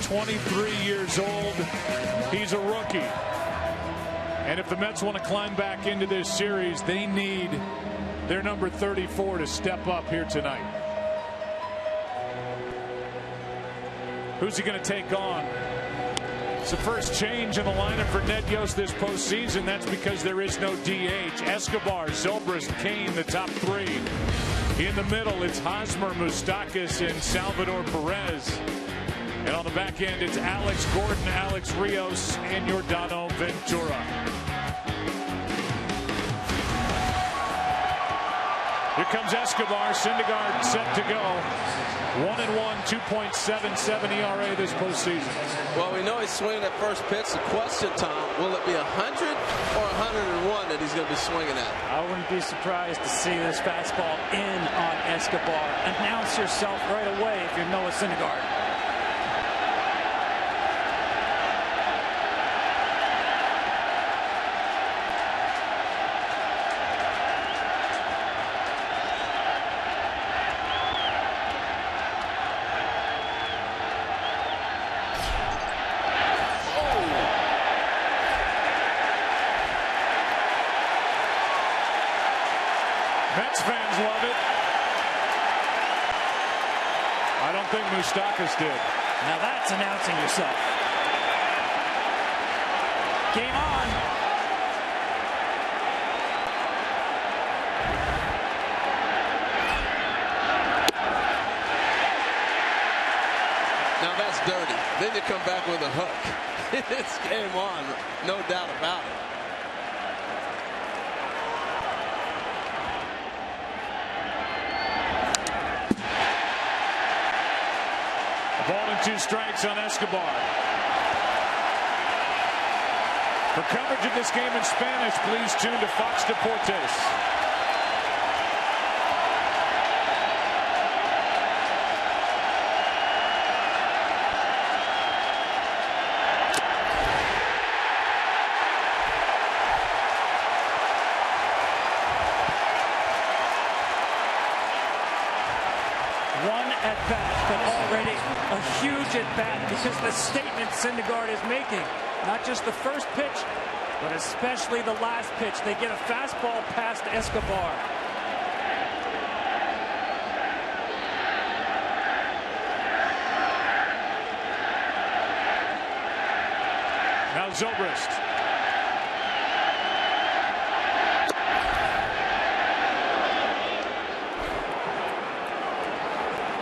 23 years old. He's a rookie. And if the Mets want to climb back into this series, they need their number 34 to step up here tonight. Who's he going to take on? It's the first change in the lineup for Ned Yost this postseason. That's because there is no DH. Escobar, Zobrist, Kane, the top three. In the middle, it's Hosmer, Moustakas, and Salvador Perez. And on the back end, it's Alex Gordon, Alex Rios, and Yordano Ventura. Here comes Escobar. Syndergaard set to go. 1-1, 2.77 ERA this postseason. Well, we know he's swinging at first pitch. The question, Tom, will it be 100 or 101 that he's going to be swinging at? I wouldn't be surprised to see this fastball in on Escobar. Announce yourself right away if you're Noah Syndergaard. Mets fans love it. I don't think Moustakas did. Now that's announcing yourself. Game on. Now that's dirty. Then you come back with a hook. It's game on. No doubt about it. Ball and 2 strikes on Escobar. For coverage of this game in Spanish, please tune to Fox Deportes. One at bat, but already a huge at bat because the statement Syndergaard is making. Not just the first pitch, but especially the last pitch. They get a fastball past Escobar. Now Zobrist.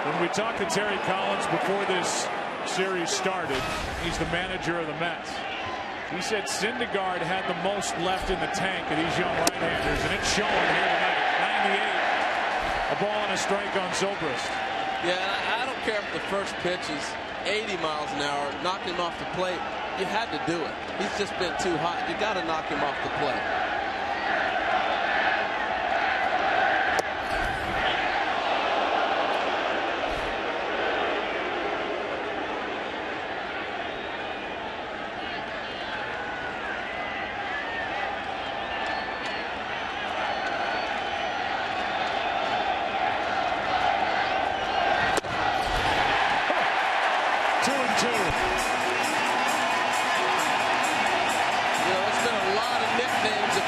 When we talked to Terry Collins before this series started, he's the manager of the Mets. He said Syndergaard had the most left in the tank of these young right-handers, and it's showing here tonight. 98. A ball and a strike on Zobrist. Yeah, I don't care if the first pitch is 80 miles an hour, knocked him off the plate. You had to do it. He's just been too hot. You got to knock him off the plate.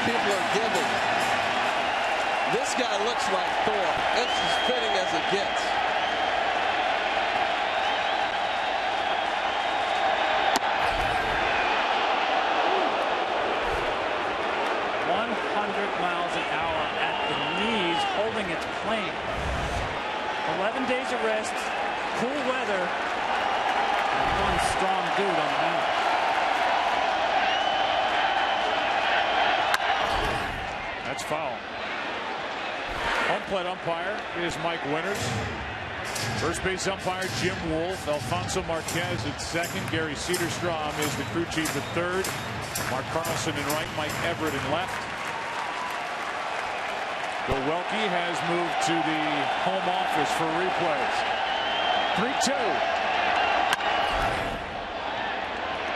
People are giving. This guy looks like Thor. It's as fitting as it gets. Miles an hour at the knees, holding its plane. 11 days of rest, cool weather, and one strong dude on the mound. That's foul. Home plate umpire is Mike Winters. First base umpire Jim Wolf. Alfonso Marquez at second. Gary Cederstrom is the crew chief at third. Mark Carlson in right. Mike Everett in left. Bill Welke has moved to the home office for replays. 3-2.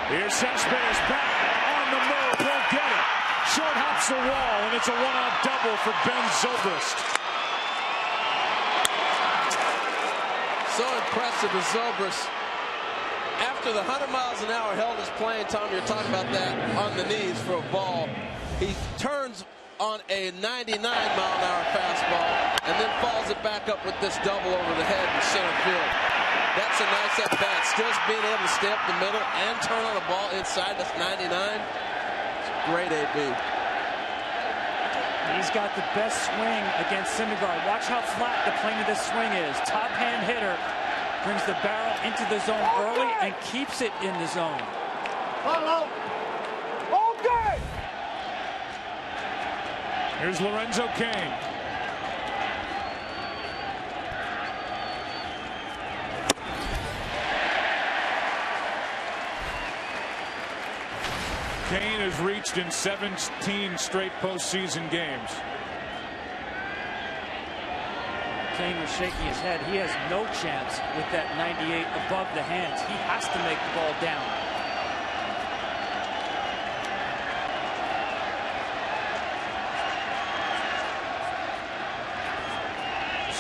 Here's Cespedes back on the move. He'll get it. Short hops the wall, and it's a one-out double for Ben Zobrist. So impressive as Zobrist. After after the 100 miles an hour held his plane, Tom, you're talking about that on the knees for a ball. He turns on a 99-mile-an-hour fastball and then follows it back up with this double over the head in center field. That's a nice at-bat. Still being able to stay up the middle and turn on a ball inside. That's 99. It's great AB. He's got the best swing against Syndergaard. Watch how flat the plane of this swing is. Top hand hitter brings the barrel into the zone early and keeps it in the zone. Okay. Here's Lorenzo Cain. Cain has reached in 17 straight postseason games. Cain was shaking his head. He has no chance with that 98 above the hands. He has to make the ball down.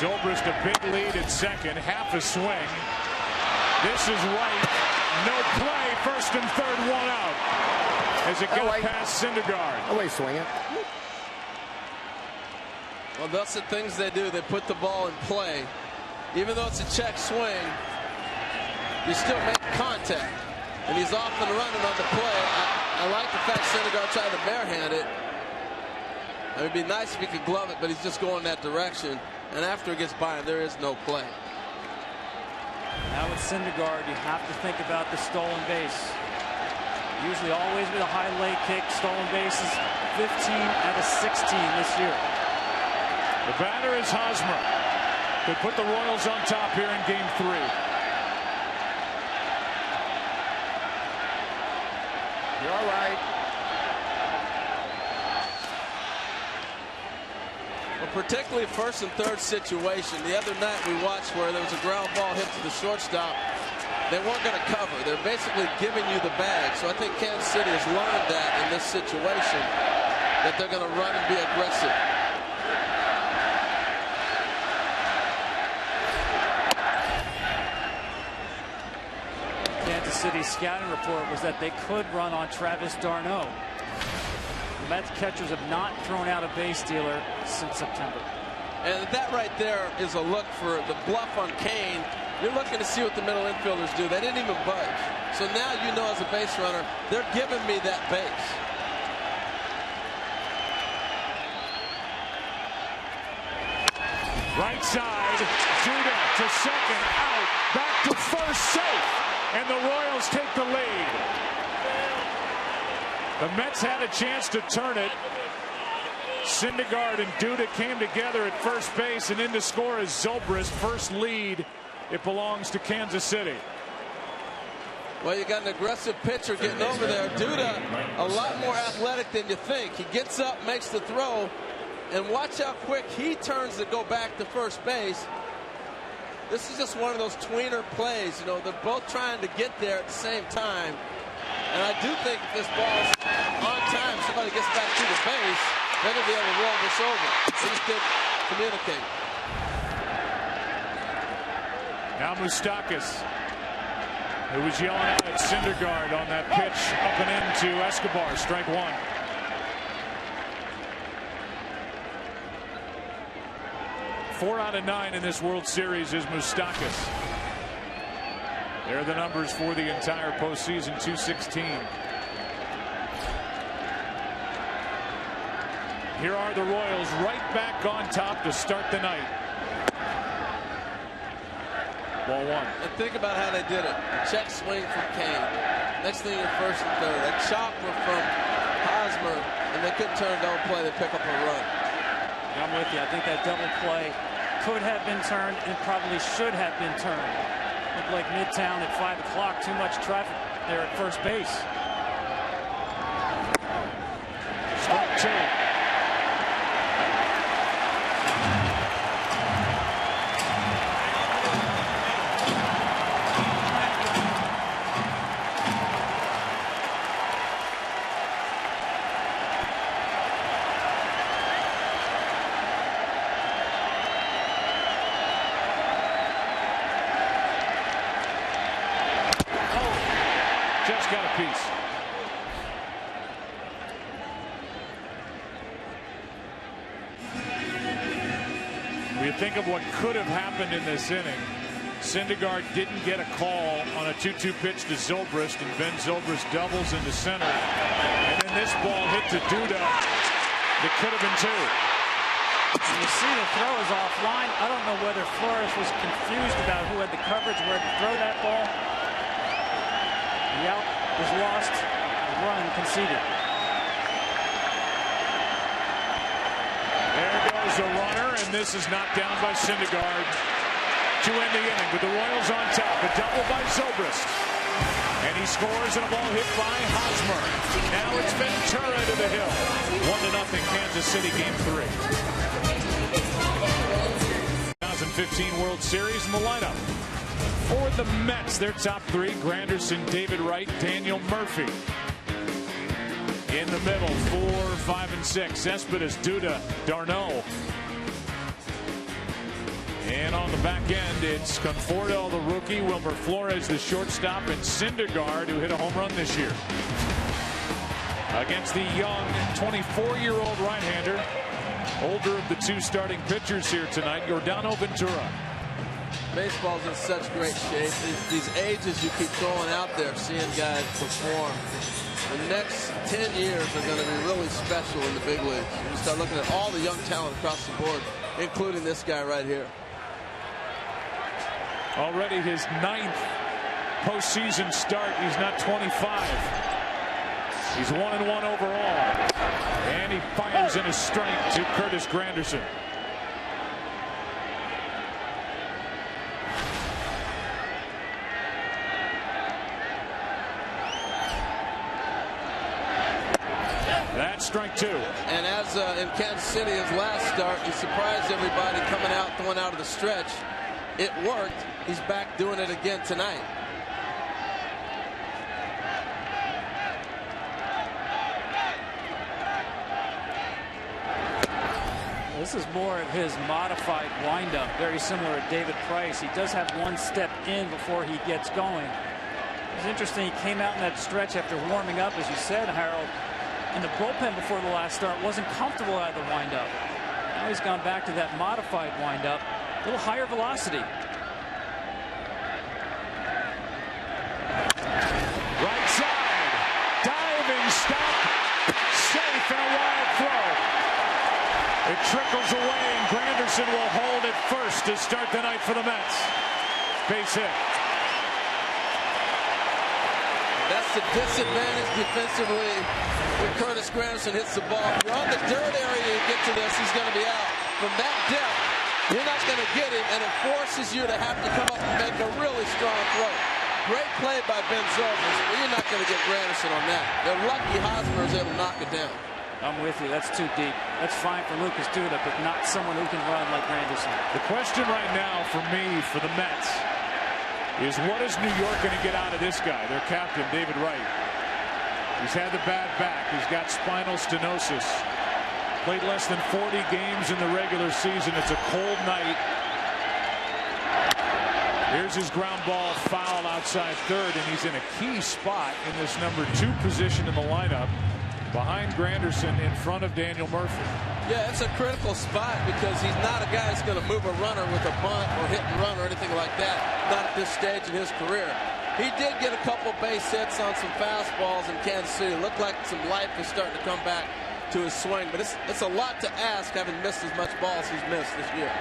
Zobrist a big lead at second, half a swing. This is right. No play. First and third, one out. As it got past Syndergaard. Away, swing it. Well, that's the things they do. They put the ball in play. Even though it's a check swing, you still make contact. And he's off and running on the play. I like the fact Syndergaard tried to barehand it. It would be nice if he could glove it, but he's just going that direction. And after it gets by him, there is no play. Now with Syndergaard, you have to think about the stolen base. Usually always with a high leg kick. Stolen bases 15 out of 16 this year. The batter is Hosmer. Could put the Royals on top here in game 3. You're all right. Well, particularly first and third situation. The other night we watched where there was a ground ball hit to the shortstop. They weren't going to cover. They're basically giving you the bag. So I think Kansas City has learned that in this situation, that they're going to run and be aggressive. Kansas City's scouting report was that they could run on Travis d'Arnaud. The Mets catchers have not thrown out a base stealer since September. And that right there is a look for the bluff on Cain. You're looking to see what the middle infielders do. They didn't even budge. So now you know as a base runner, they're giving me that base. Right side, Judah to second, out, back to first, safe. And the Royals take the lead. The Mets had a chance to turn it. Syndergaard and Duda came together at first base, and in to score is Zobrist. First lead. It belongs to Kansas City. Well, you got an aggressive pitcher getting over there. Duda, a lot more athletic than you think. He gets up, makes the throw, and watch how quick he turns to go back to first base. This is just one of those tweener plays. You know, they're both trying to get there at the same time. And I do think if this ball's on time, somebody gets back to the base, they're going to be able to roll this over. They just didn't communicate. Now Moustakas, who was yelling out at Syndergaard on that pitch up and into Escobar. Strike one. Four out of 9 in this World Series is Moustakas. There are the numbers for the entire postseason, 216. Here are the Royals right back on top to start the night. Ball one. And think about how they did it. Check swing from Cain. Next thing you're first and third. A chopper from Hosmer, and they couldn't turn double play. They pick up a run. I'm with you. I think that double play could have been turned and probably should have been turned. Looked like Midtown at 5 o'clock. Too much traffic there at first base. Strike two. got a piece. When you think of what could have happened in this inning, Syndergaard didn't get a call on a 2-2 pitch to Zobrist, and Ben Zobrist doubles into center. And then this ball hit to Duda. It could have been 2. You see the throw is offline. I don't know whether Flores was confused about who had the coverage, where to throw that ball. The out was lost. The run conceded. There goes a runner, and this is knocked down by Syndergaard to end the inning with the Royals on top. A double by Zobrist. And he scores, and a ball hit by Hosmer. Now it's Ventura to the hill. 1-0 Kansas City, Game 3. 2015 World Series in the lineup. For the Mets, their top 3, Granderson, David Wright, Daniel Murphy. In the middle, 4, 5, and 6, Cespedes, Duda, Darno. And on the back end, it's Conforto, the rookie, Wilmer Flores, the shortstop, and Syndergaard, who hit a home run this year. Against the young 24-year-old right-hander, older of the 2 starting pitchers here tonight, Yordano Ventura. Baseball's in such great shape. These ages you keep throwing out there, seeing guys perform. The next 10 years are going to be really special in the big leagues. You start looking at all the young talent across the board, including this guy right here. Already his 9th postseason start. He's not 25. He's 1-1 overall. And he fires in his strength to Curtis Granderson. That's strike 2. And as in Kansas City, his last start, he surprised everybody coming out, throwing out of the stretch. It worked. He's back doing it again tonight. This is more of his modified windup, very similar to David Price. He does have one step in before he gets going. It's interesting, he came out in that stretch after warming up, as you said, Harold, in the bullpen before the last start, wasn't comfortable out of the windup. Now he's gone back to that modified windup, a little higher velocity. Right side, diving stop, safe, and a wild throw. It trickles away, and Granderson will hold it first to start the night for the Mets. Base hit. That's the disadvantage defensively when Curtis Granderson hits the ball. If you're on the dirt area you get to this, he's going to be out. From that depth, you're not going to get him, and it forces you to have to come up and make a really strong throw. Great play by Ben Zobrist, but you're not going to get Granderson on that. They're lucky Hosmer is able to knock it down. I'm with you. That's too deep. That's fine for Lucas Duda, but not someone who can run like Granderson. The question right now for me, for the Mets, is what is New York going to get out of this guy, their captain, David Wright? He's had the bad back. He's got spinal stenosis. Played less than 40 games in the regular season. It's a cold night. Here's his ground ball foul outside third, and he's in a key spot in this number 2 position in the lineup, behind Granderson, in front of Daniel Murphy. Yeah, it's a critical spot because he's not a guy that's going to move a runner with a bunt or hit and run or anything like that. Not at this stage in his career. He did get a couple base hits on some fastballs in Kansas City. It looked like some life was starting to come back to his swing, but it's a lot to ask, having missed as much ball as he's missed this year.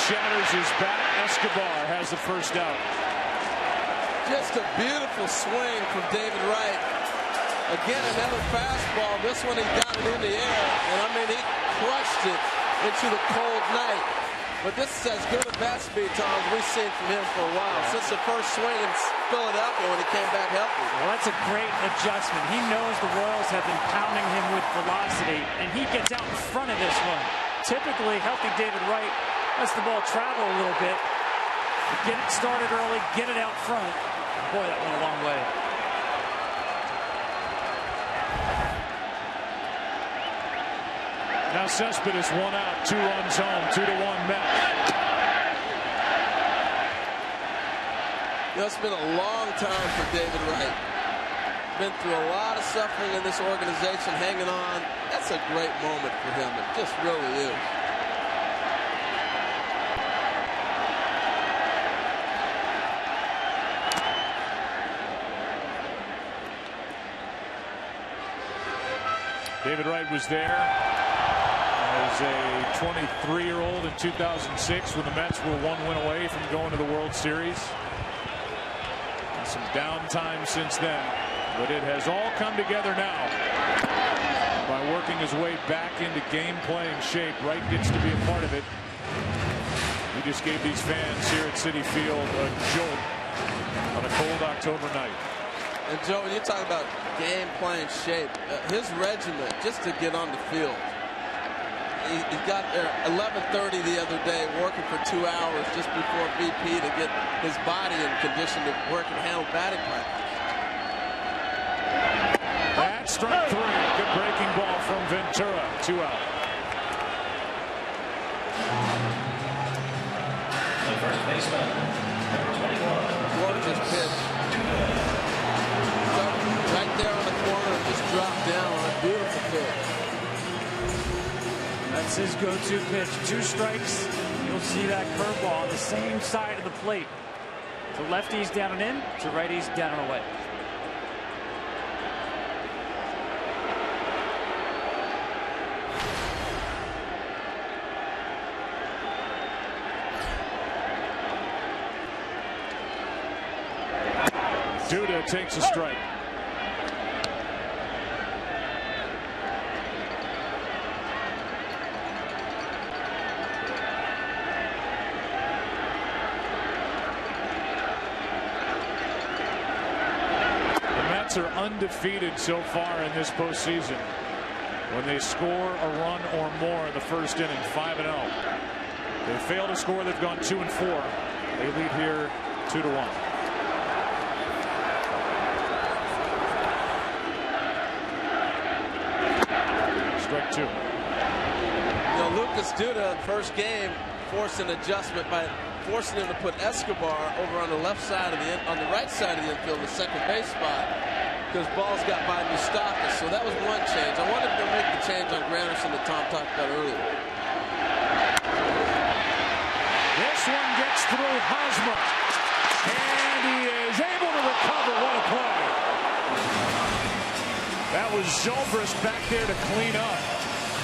shatters his bat. Escobar has the first out. Just a beautiful swing from David Wright. Again, another fastball. This one he got it in the air, and I mean he crushed it into the cold night. But this is as good a bat speed, Tom, as we've seen from him for a while. Since the first swing in Philadelphia when he came back healthy. Well, that's a great adjustment. He knows the Royals have been pounding him with velocity, and he gets out in front of this one. Typically, healthy David Wright lets the ball travel a little bit. Get it started early, get it out front. Boy, that went a long way. Now Cespedes 1 out, 2 runs home, 2-1 Mets. It's been a long time for David Wright. Been through a lot of suffering in this organization, hanging on. That's a great moment for him. It just really is. David Wright was there as a 23-year-old in 2006 when the Mets were 1 win away from going to the World Series. And some downtime since then, but it has all come together now by working his way back into game-playing shape. Wright gets to be a part of it. He just gave these fans here at Citi Field a jolt on a cold October night. And Joe, when you talk about game-playing shape, his regiment just to get on the field. He got there 11:30 the other day, working for 2 hours just before BP to get his body in condition to work and handle batting practice. That's strike 3. Good breaking ball from Ventura. 2 out. The first baseman, number 21. Gorgeous pitch. Right there on the corner, just dropped down on a beautiful pitch. That's his go-to pitch. 2 strikes. You'll see that curveball on the same side of the plate. To lefties down and in, to righties down and away. Duda takes a strike. Are undefeated so far in this postseason when they score a run or more in the first inning. 5-0. They fail to score. They've gone 2-4. They lead here 2-1. Strike 2. You know, Lucas Duda, first game, forced an adjustment by forcing him to put Escobar over on the left side of the on the right side of the infield, the second base spot, because balls got by Moustakas. So that was one change. I wonder if they'll make the change on Granderson that Tom talked about earlier. This one gets through Hosmer, and he is able to recover. What a play! That was Zobrist back there to clean up.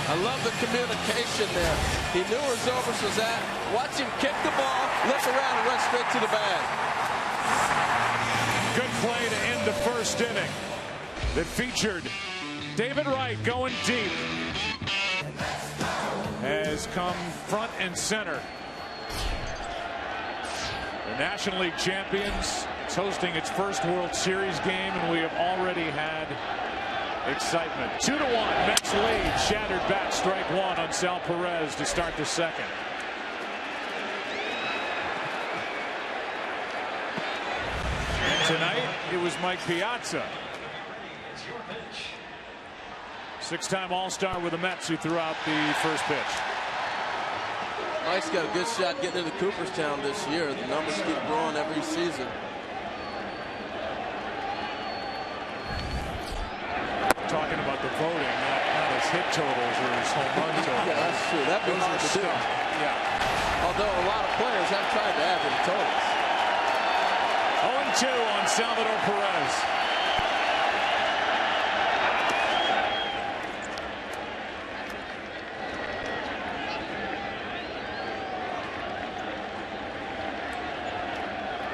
I love the communication there. He knew where Zobrist was at. Watch him kick the ball, look around, and run straight to the bag. Good play to end the first inning that featured David Wright going deep. Has come front and center. The National League champions. It's hosting its first World Series game, and we have already had excitement. 2-1. Mets lead. Shattered bat. Strike 1 on Sal Perez to start the second. And tonight it was Mike Piazza, 6-time All-Star with the Mets, who threw out the first pitch. Mike's got a good shot getting into Cooperstown this year. The numbers keep growing every season. Talking about the voting, not his hit totals or his home run totals. Yeah, that's true. That'd be hard to do. Yeah. Although a lot of players have tried to add to the totals. 0-2 on Salvador Perez.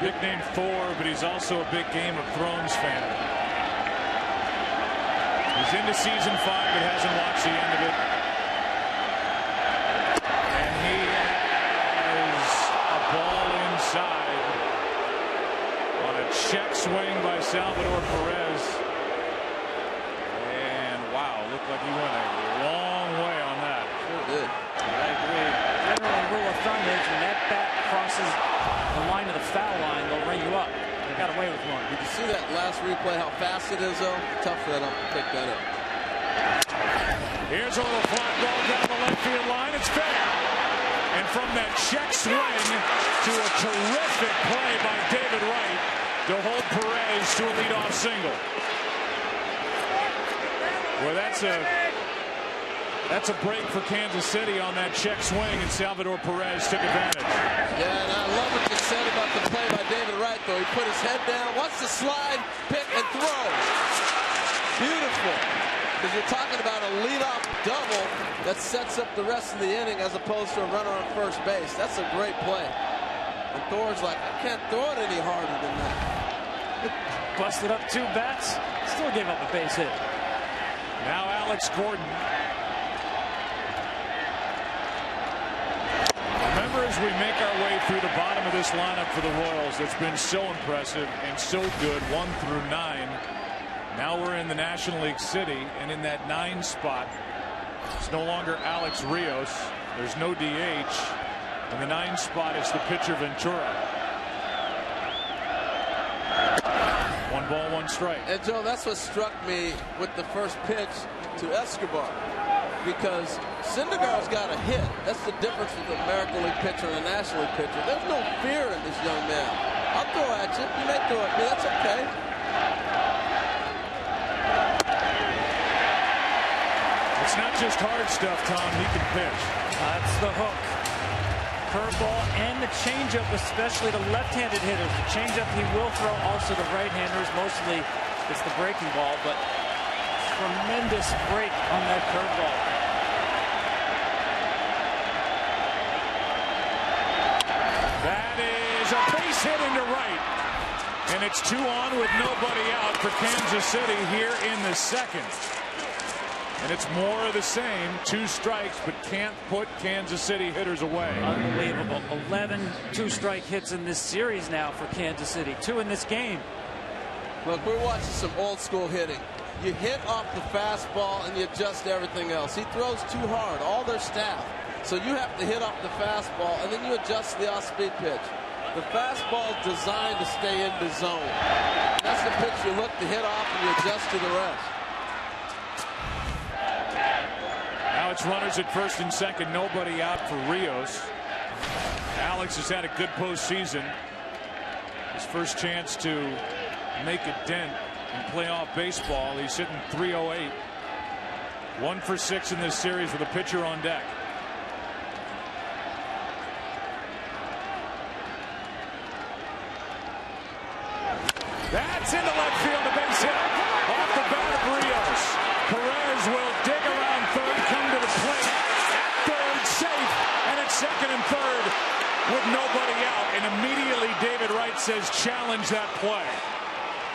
Nicknamed Thor, but he's also a big Game of Thrones fan. He's into season 5, but hasn't watched the end of it. And he has a ball inside on a check swing by Salvador Perez. And wow, looked like he went a long way on that. Sure did. I agree. Generally, rule of thumb is when that bat crosses the line of the foul line, they'll ring you up. They got away with one. Did you see that last replay, how fast it is, though? Tough for that to pick that up. Here's a little flat ball down the left field line. It's fair. And from that check swing to a terrific play by David Wright to hold Perez to a leadoff single. Well, that's a break for Kansas City on that check swing, and Salvador Perez took advantage. Yeah, and I love what you said about the play by David Wright, though. He put his head down, wants to slide, pick, and throw. Beautiful. Because you're talking about a leadoff double that sets up the rest of the inning as opposed to a runner on first base. That's a great play. And Thor's like, I can't throw it any harder than that. Busted up 2 bats, still gave up a base hit. Now Alex Gordon. Remember, as we make our way through the bottom of this lineup for the Royals, that's been so impressive and so good, 1 through 9. Now we're in the National League City, and in that 9 spot, it's no longer Alex Rios. There's no DH. In the 9 spot, it's the pitcher Ventura. 1 ball, 1 strike. And Joe, that's what struck me with the first pitch to Escobar. Because Syndergaard's got a hit. That's the difference with the American League pitcher and a National League pitcher. There's no fear in this young man. I'll throw at you. You may throw at me. That's okay. It's not just hard stuff, Tom. He can pitch. That's the hook. Curveball and the changeup, especially the left-handed hitters. The changeup he will throw, also the right-handers. Mostly it's the breaking ball, but tremendous break on that curveball. That is a base hit into right. And it's 2 on with nobody out for Kansas City here in the 2nd. And it's more of the same. 2 strikes, but can't put Kansas City hitters away. Unbelievable. 11 2-strike hits in this series now for Kansas City. 2 in this game. Look, we're watching some old school hitting. You hit off the fastball and you adjust everything else. He throws too hard, all their staff. So you have to hit off the fastball and then you adjust the off-speed pitch. The fastball is designed to stay in the zone. That's the pitch you look to hit off and you adjust to the rest. Now it's runners at first and second, nobody out for Rios. Alex has had a good postseason. His first chance to make a dent in playoff baseball. He's hitting .308. 1 for 6 in this series with a pitcher on deck. That's into left field, a base hit off the bat of Rios. Perez will dig around third, come to the plate at third, safe, and at second and third with nobody out. And immediately David Wright says, challenge that play.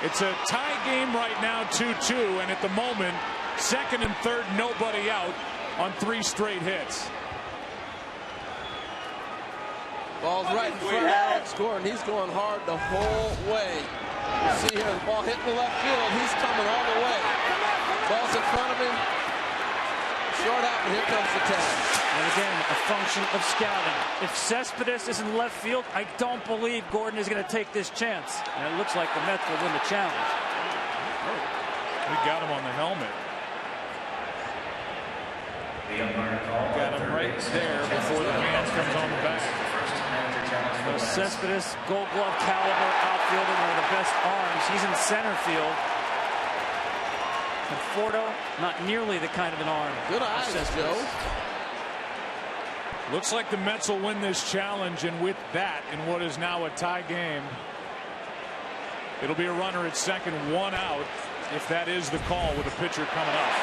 It's a tie game right now, 2-2, and at the moment, second and third, nobody out on 3 straight hits. Ball's right in front of Alex Gordon. He's going hard the whole way. You see here, the ball hitting the left field. He's coming all the way. Ball's in front of him. Short out, and here comes the tag. And again, a function of scouting. If Cespedes is in left field, I don't believe Gordon is going to take this chance. And it looks like the Mets will win the challenge. We got him on the helmet. Got him right there before the hands comes on the back. So Cespedes, Gold Glove caliber outfielder, one of the best arms. He's in center field. Conforto, not nearly the kind of an arm. Good eyes, Joe. Looks like the Mets will win this challenge, and with that, in what is now a tie game, it'll be a runner at second, 1 out, if that is the call with a pitcher coming up.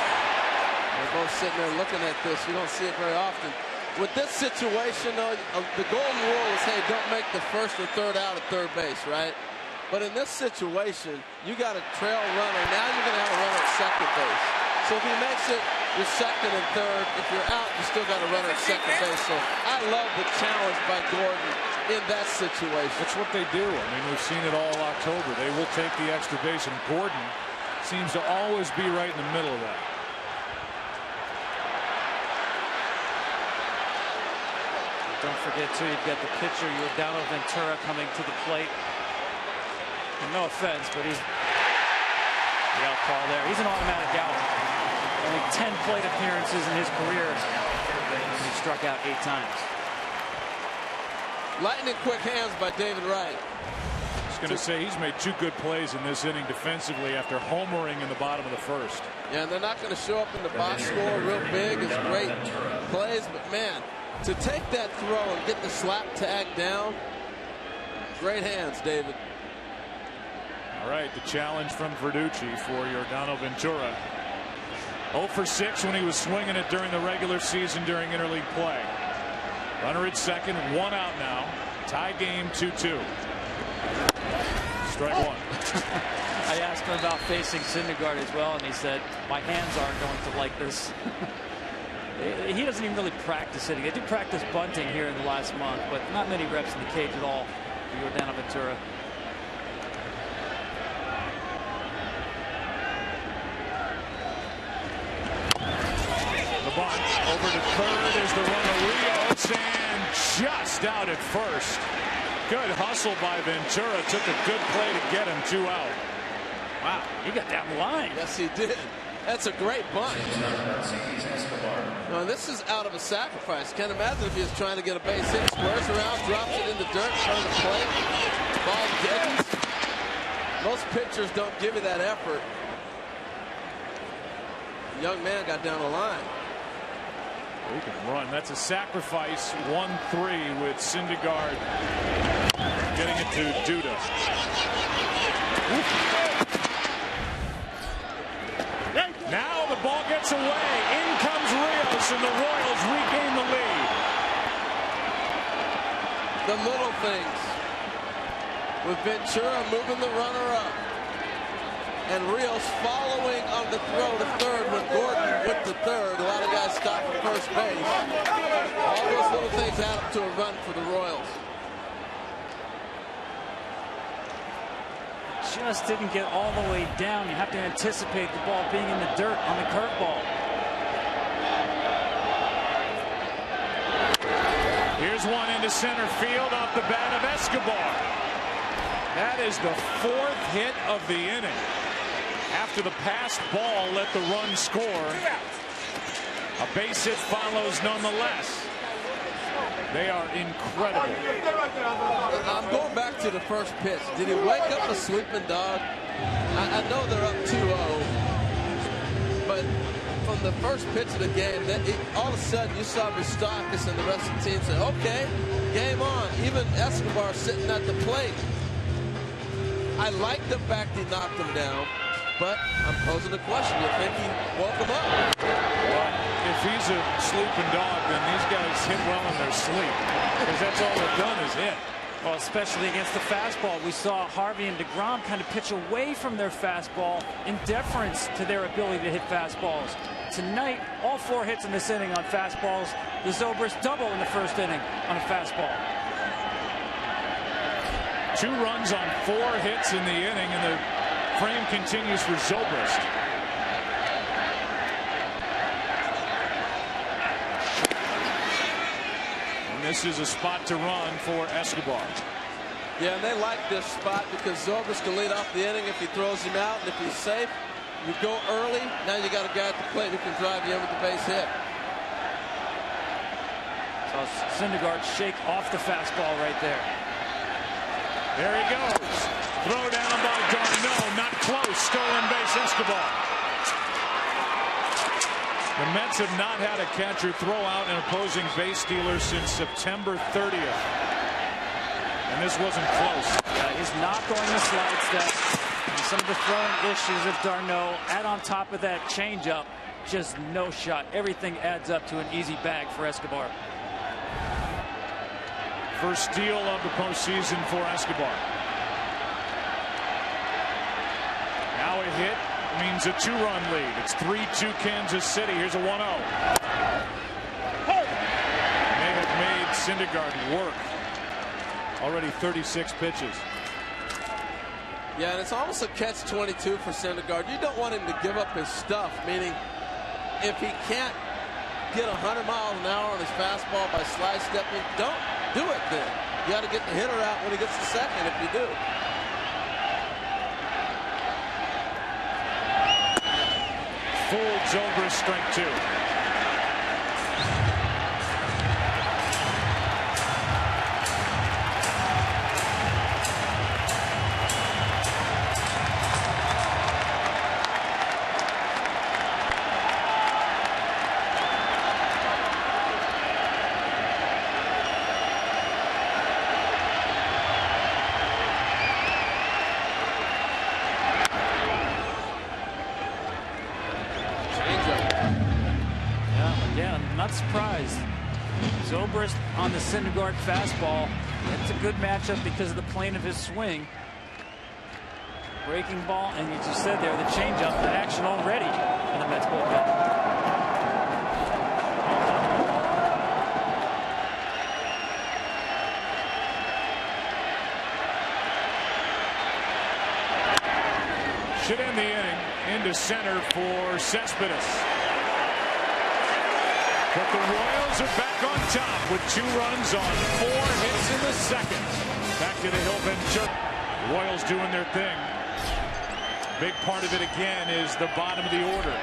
They're both sitting there looking at this. You don't see it very often. With this situation, though, the golden rule is, hey, don't make the first or third out at third base, right? But in this situation, you got a trail runner. Now you're going to have a runner at second base. So if he makes it, you're second and third. If you're out, you still got a runner at second base. So I love the challenge by Gordon in that situation. That's what they do. I mean, we've seen it all October. They will take the extra base, and Gordon seems to always be right in the middle of that. Don't forget, too, you've got the pitcher, Yordano Ventura, coming to the plate. And no offense, but he's the out call there. He's an automatic out. Only 10 plate appearances in his career. He struck out 8 times. Lightning quick hands by David Wright. I was going to say he's made 2 good plays in this inning defensively after homering in the bottom of the first. Yeah, and they're not going to show up in the box score real big. It's great plays, but man, to take that throw and get the slap tag down, great hands, David. All right, the challenge from Verducci for Yordano Ventura. 0 for 6 when he was swinging it during the regular season during interleague play. Runner at second, 1 out now. Tie game 2-2. Strike 1. I asked him about facing Syndergaard as well, and he said, my hands aren't going to like this. He doesn't even really practice hitting. They did practice bunting here in the last month, but not many reps in the cage at all for Yordano Ventura. The bunt over to third is the runner Rios, and just out at first. Good hustle by Ventura. Took a good play to get him 2 out. Wow, he got down the line. Yes, he did. That's a great bunt. Now, this is out of a sacrifice. Can't imagine if he was trying to get a base hit. Squares around, drops it in the dirt, trying to play. Ball deadens. Most pitchers don't give you that effort. The young man got down the line. He can run. That's a sacrifice. 1-3 with Syndergaard getting it to Duda. Now the ball gets away. In comes Rios, and the Royals regain the lead. The little things. With Ventura moving the runner up. And Rios following on the throw to third when Gordon went to third. A lot of guys stopped at first base. All those little things add up to a run for the Royals. Just didn't get all the way down. You have to anticipate the ball being in the dirt on the curveball. Here's one into center field off the bat of Escobar. That is the 4th hit of the inning. After the passed ball let the run score. A base hit follows nonetheless. They are incredible. I'm going back to the first pitch. Did he wake up a sleeping dog? I know they're up 2-0, but from the first pitch of the game, all of a sudden you saw Bistakis and the rest of the team say, okay, game on. Even Escobar sitting at the plate. I like the fact he knocked him down, but I'm posing the question. You think he woke him up? Well, if he's a sleeping dog, then these guys hit well in their sleep, because that's all they've done is hit. Well, especially against the fastball. We saw Harvey and DeGrom kind of pitch away from their fastball in deference to their ability to hit fastballs. Tonight, all 4 hits in this inning on fastballs. The Zobrist double in the first inning on a fastball. 2 runs on 4 hits in the inning, and the frame continues for Zobrist. And this is a spot to run for Escobar. Yeah, and they like this spot because Zobrist can lead off the inning if he throws him out, and if he's safe, you go early. Now you got a guy at the plate who can drive you in with the base hit. So Syndergaard shake off the fastball right there. There he goes. Throw down by Darno. Not close. Stolen base, Escobar. The Mets have not had a catcher throw out an opposing base stealer since September 30th. And this wasn't close. He's not going to slide step. And some of the throwing issues of Darno, add on top of that changeup, just no shot. Everything adds up to an easy bag for Escobar. First steal of the postseason for Escobar. Now a hit means a 2-run lead. It's 3-2 Kansas City. Here's a 1-0. They have made Syndergaard work. Already 36 pitches. Yeah, and it's almost a catch-22 for Syndergaard. You don't want him to give up his stuff, meaning if he can't get 100 miles an hour on his fastball by slide stepping, don't do it then. You got to get the hitter out when he gets the second if you do. Full Zobrist, strike 2. Not surprised. Zobrist on the Syndergaard fastball. It's a good matchup because of the plane of his swing. Breaking ball, and as you said there, the changeup in action already in the Mets bullpen. Should end the inning. Into center for Cespedes. But the Royals are back on top with 2 runs on 4 hits in the second. Back to the hill, Ventura. Royals doing their thing. Big part of it again is the bottom of the order.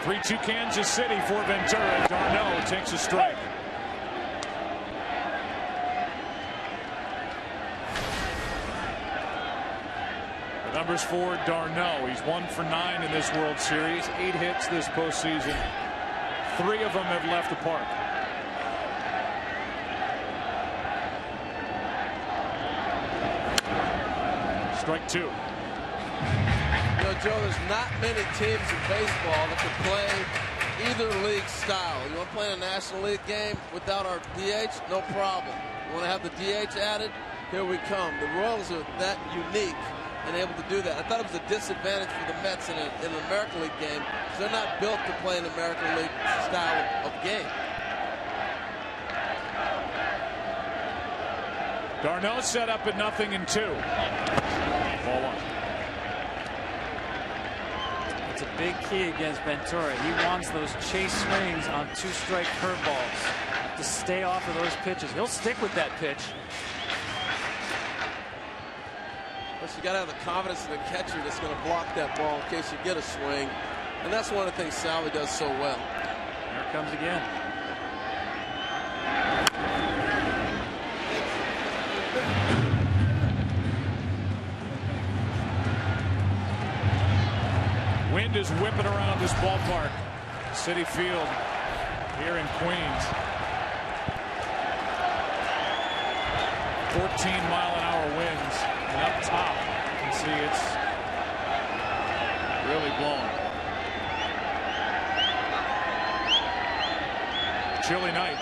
3-2 Kansas City for Ventura. Darno takes a strike. The numbers for Darno. He's 1 for 9 in this World Series. 8 hits this postseason. 3 of them have left the park. Strike 2. You know, Joe, there's not many teams in baseball that can play either league style. You want to play in a National League game without our DH? No problem. You want to have the DH added? Here we come. The Royals are that unique and able to do that. I thought it was a disadvantage for the Mets in an American League game. They're not built to play an American League style of game. Darno set up at 0-2. Ball 1. It's a big key against Ventura. He wants those chase swings on 2-strike curveballs to stay off of those pitches. He'll stick with that pitch. But you got to have the confidence in the catcher that's going to block that ball in case you get a swing. And that's one of the things Salvi does so well. Here it comes again. Wind is whipping around this ballpark. Citi Field here in Queens. 14-mile-an-hour winds. And up top, you can see it's really blowing. Chilly night.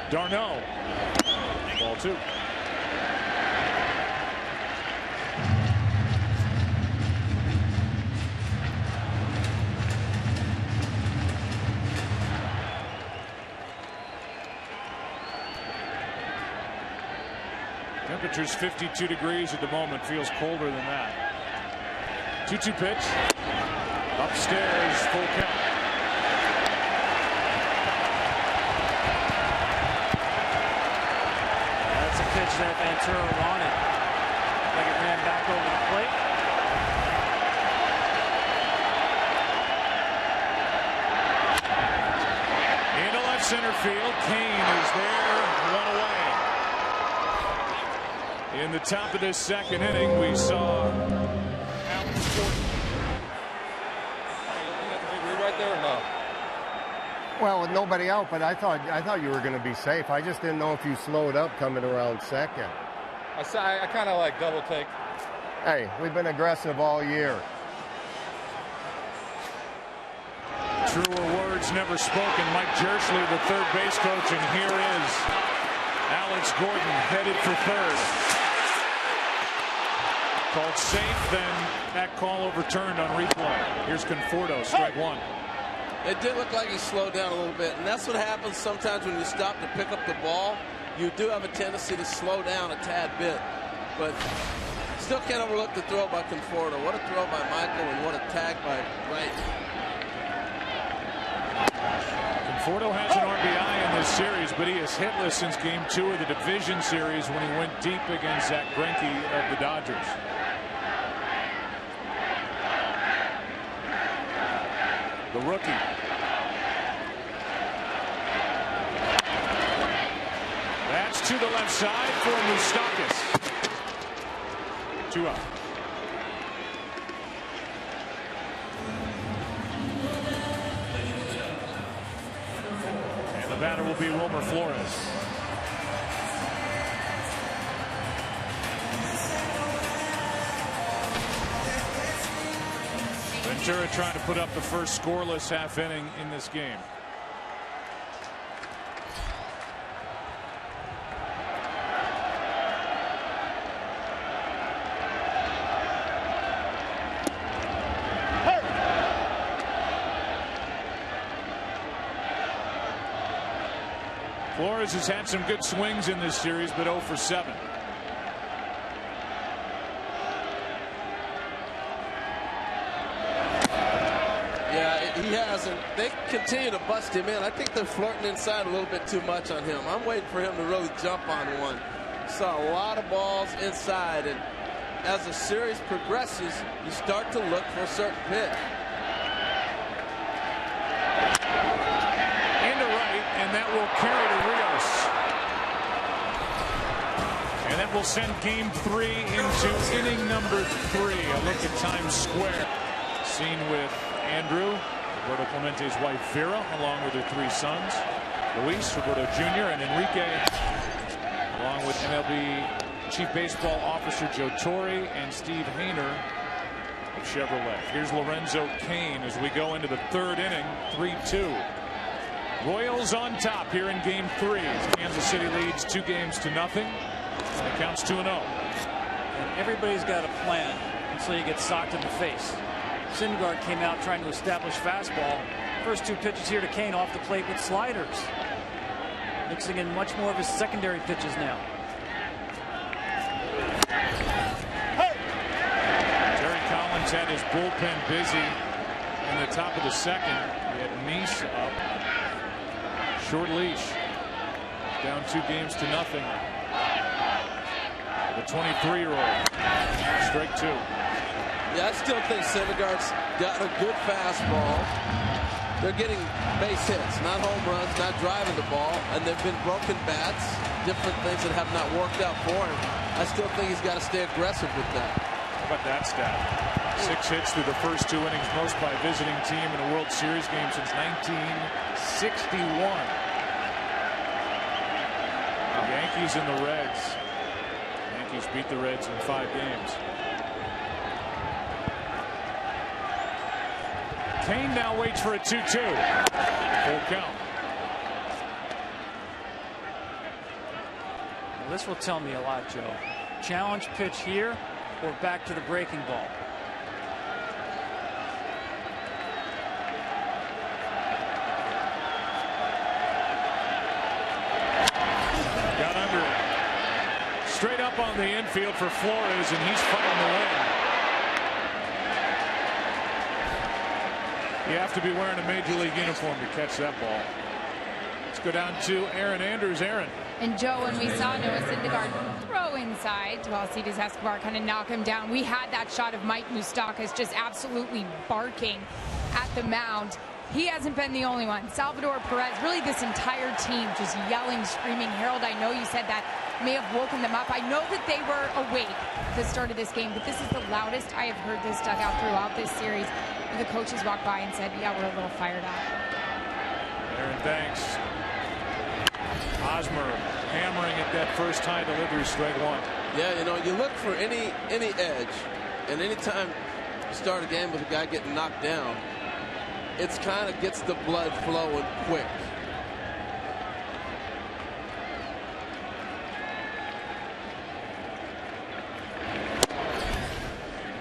Darno. Ball 2. Temperature's 52 degrees at the moment. Feels colder than that. 2-2 pitch. Upstairs, full count. That's a pitch that Ventura wanted. Like it ran back over the plate. Into left center field. Kane is there. 1 away. In the top of this second inning, we saw right there or no? Well, with nobody out, but I thought you were going to be safe. I just didn't know if you slowed up coming around second. I kind of like double take. Hey, we've been aggressive all year. truer words words never spoken. Mike Jerschler, the third base coach, and here is Alex Gordon headed for third. Called safe, then that call overturned on replay. Here's Conforto, strike one. It did look like he slowed down a little bit, and that's what happens sometimes when you stop to pick up the ball. You do have a tendency to slow down a tad bit, but still can't overlook the throw by Conforto. What a throw by Michael, and what a tag by Wright. Conforto has an RBI in this series, but he is hitless since Game 2 of the division series when he went deep against Zach Greinke of the Dodgers. The rookie. That's to the left side for Moustakas. 2 out. And the batter will be Wilmer Flores. Ventura trying to put up the first scoreless half inning in this game. Flores has had some good swings in this series, but 0 for 7. He has, and they continue to bust him in. I think they're flirting inside a little bit too much on him. I'm waiting for him to really jump on one. Saw a lot of balls inside, and as the series progresses, you start to look for a certain pitch. Into right, and that will carry to Rios. And that will send Game 3 into inning number 3. A look at Times Square. Seen with Andrew, Roberto Clemente's wife Vera, along with her 3 sons, Luis, Roberto Jr., and Enrique, along with MLB Chief Baseball Officer Joe Torre and Steve Hayner of Chevrolet. Here's Lorenzo Cain as we go into the 3rd inning, 3-2. Royals on top here in Game 3. Kansas City leads 2-0. And it counts 2-0. And everybody's got a plan until you get socked in the face. Syndergaard came out trying to establish fastball. First 2 pitches here to Cain off the plate with sliders. Mixing in much more of his secondary pitches now. Terry Collins had his bullpen busy in the top of the 2nd. He had Nice up. Short leash. Down 2-0. The 23-year-old. Strike 2. Yeah, I still think Syndergaard's got a good fastball. They're getting base hits, not home runs, not driving the ball, and they've been broken bats, different things that have not worked out for him. I still think he's got to stay aggressive with that. How about that stat? 6 hits through the first 2 innings, most by a visiting team in a World Series game since 1961. The Yankees and the Reds. The Yankees beat the Reds in 5 games. Cain now waits for a 2-2. Full count. Well, this will tell me a lot, Joe. Challenge pitch here or back to the breaking ball. Got under it. Straight up on the infield for Flores, and he's fighting the win. You have to be wearing a major league uniform to catch that ball. Let's go down to Aaron Andrews. Aaron. And Joe, when we saw Noah Syndergaard throw inside to Alcides Escobar kind of knock him down, we had that shot of Mike Moustakas just absolutely barking at the mound. He hasn't been the only one. Salvador Perez, really this entire team just yelling, screaming. Harold, I know you said that may have woken them up. I know that they were awake at the start of this game, but this is the loudest I have heard this dugout throughout this series. The coaches walked by and said, yeah, we're a little fired up. Aaron, thanks. Hosmer hammering at that first high delivery, strike 1. Yeah, you know, you look for any edge, and any time you start a game with a guy getting knocked down, it's kind of gets the blood flowing quick.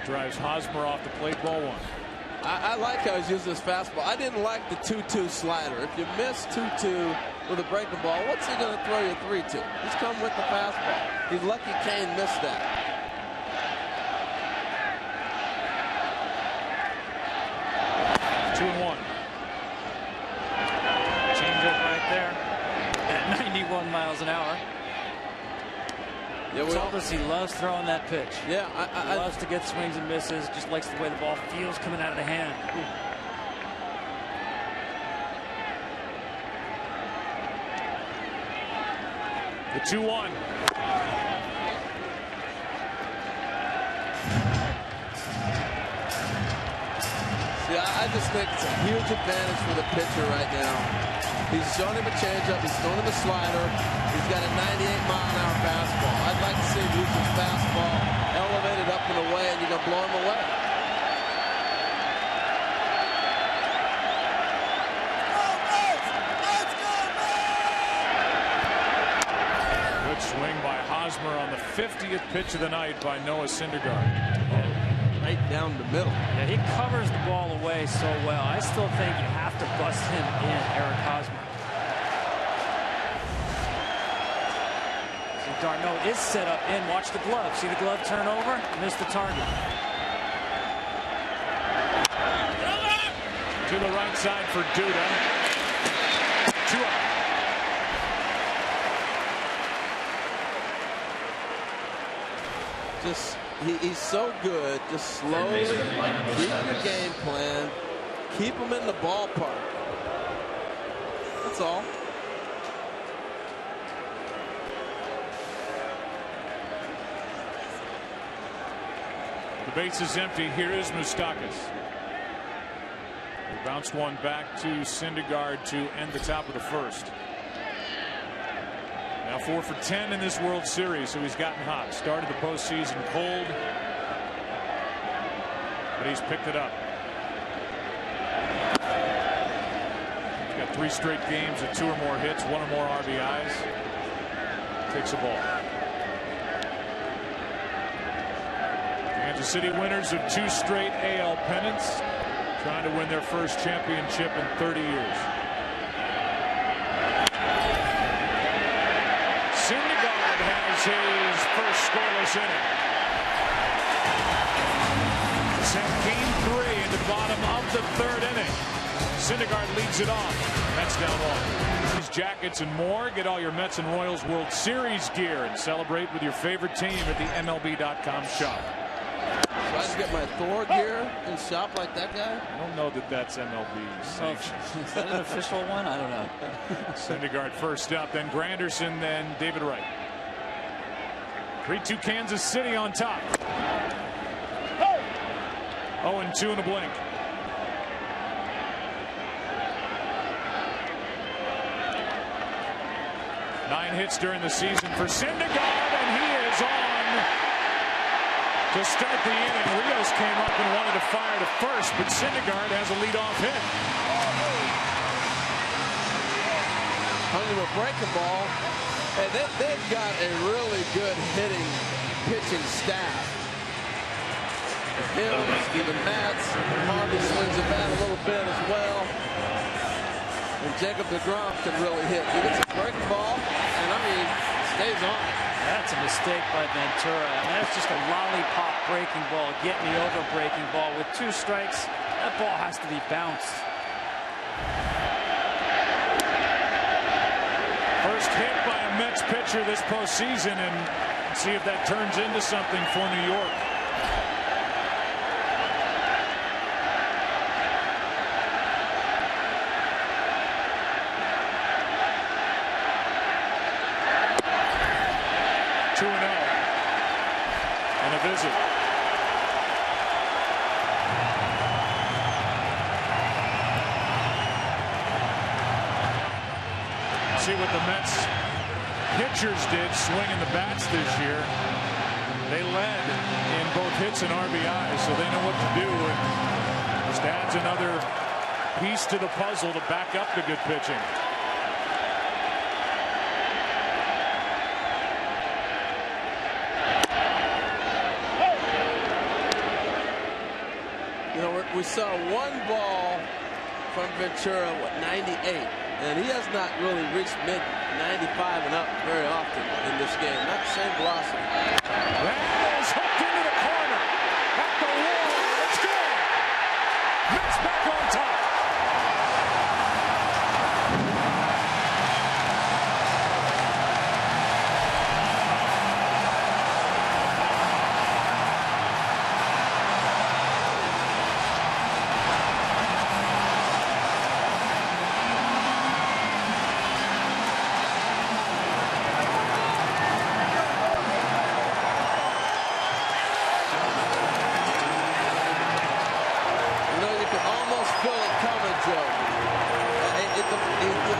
Drives Hosmer off the plate, ball one. I like how he's using his fastball. I didn't like the 2-2 slider. If you miss 2-2 with a breaking ball, what's he going to throw you 3-2? He's come with the fastball. He's lucky Kane missed that. Two and one. Change up right there at 91 miles an hour. Yeah, Told us he loves throwing that pitch. Yeah, he loves to get swings and misses. Just likes the way the ball feels coming out of the hand. The 2-1. See, I just think it's a huge advantage for the pitcher right now. He's shown him a changeup. He's thrown him a slider. He's got a 98-mile-an-hour fastball. I'd like to see him use his fastball, elevated up and away, and you're going to blow him away. Good swing by Hosmer on the 50th pitch of the night by Noah Syndergaard. Right down the middle. Yeah, he covers the ball away so well. I still think you have to bust him in, Eric Hosmer. So Darno is set up in. Watch the glove. See the glove turn over? Missed the target. To the right side for Duda. 2 out. Just he's so good. Just slowly keep your game plan. Keep him in the ballpark. That's all. The base is empty. Here is Moustakas. He bounced one back to Syndergaard to end the top of the first. Now 4 for 10 in this World Series, so he's gotten hot. Started the postseason cold, but he's picked it up. He's got 3 straight games of 2 or more hits, 1 or more RBIs. Takes a ball. Kansas City winners of 2 straight AL pennants, trying to win their first championship in 30 years. Syndergaard has his first scoreless inning. Sent game 3 in the bottom of the 3rd inning. Syndergaard leads it off. Mets down 1. These jackets and more. Get all your Mets and Royals World Series gear and celebrate with your favorite team at the MLB.com shop. So I just get my Thor gear and shop like that guy? I don't know that that's MLB sanctioned. Is that an official one? I don't know. Syndergaard first up, then Granderson, then David Wright. 3-2 Kansas City on top. 0-2 in a blink. Nine hits during the season for Syndergaard, and he is on to start the inning. Rios came up and wanted to fire to first, but Syndergaard has a leadoff hit. Hung him a breaking ball. And they've got a really good hitting, pitching staff. Him, Steven Matz, Harvey swings the bat a little bit as well. And Jacob deGrom can really hit. He gets a breaking ball, and I mean, stays on. That's a mistake by Ventura. I mean, that's just a lollipop breaking ball, get me over breaking ball. With 2 strikes, that ball has to be bounced. First hit by a Mets pitcher this postseason, and see if that turns into something for New York. And a visit. See what the Mets pitchers did swinging the bats this year. They led in both hits and RBIs, so they know what to do. And just adds another piece to the puzzle to back up the good pitching. You know, we saw one ball from Ventura, 98, and he has not really reached mid-95 and up very often in this game. Not the same velocity. That is hooked into the corner. At the wall. It's good. Mets back on top.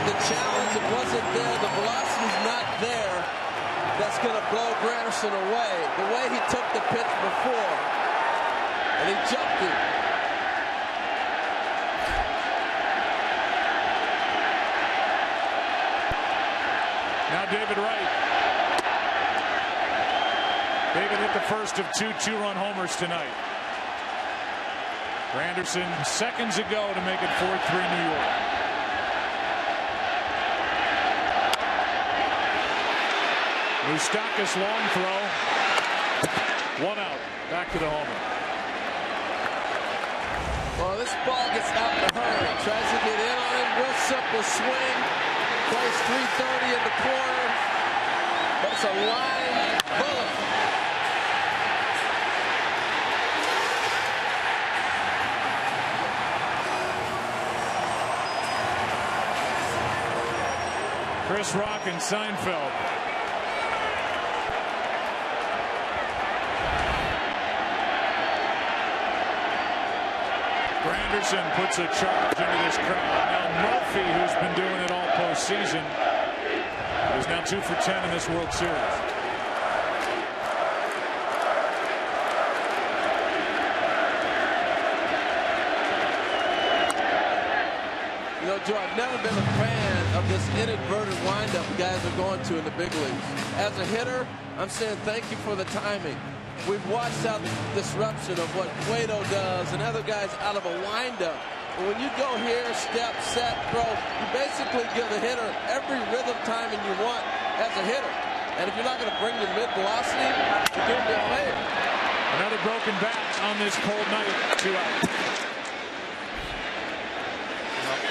The challenge, it wasn't there. The velocity's not there. That's going to blow Granderson away. The way he took the pitch before, and he jumped it. Now David Wright. David hit the first of two two-run homers tonight. Granderson seconds ago to make it 4-3 New York. Moustakas long throw. One out. Back to the homer. Well, this ball gets out in a hurry. Tries to get in on him. Real simple swing. Plays 330 in the corner. But it's a line bullet. Chris Rock and Seinfeld. Granderson puts a charge into this crowd. Now Murphy, who's been doing it all postseason, is now 2 for 10 in this World Series. You know, Joe, I've never been a fan of this inadvertent windup guys are going to in the big leagues. As a hitter, I'm saying thank you for the timing. We've watched out the disruption of what Cueto does and other guys out of a windup. But when you go here, step, set, throw, you basically give the hitter every rhythm timing you want as a hitter. And if you're not going to bring your mid-velocity, you're doing me a favor. Another broken bat on this cold night. 2 out.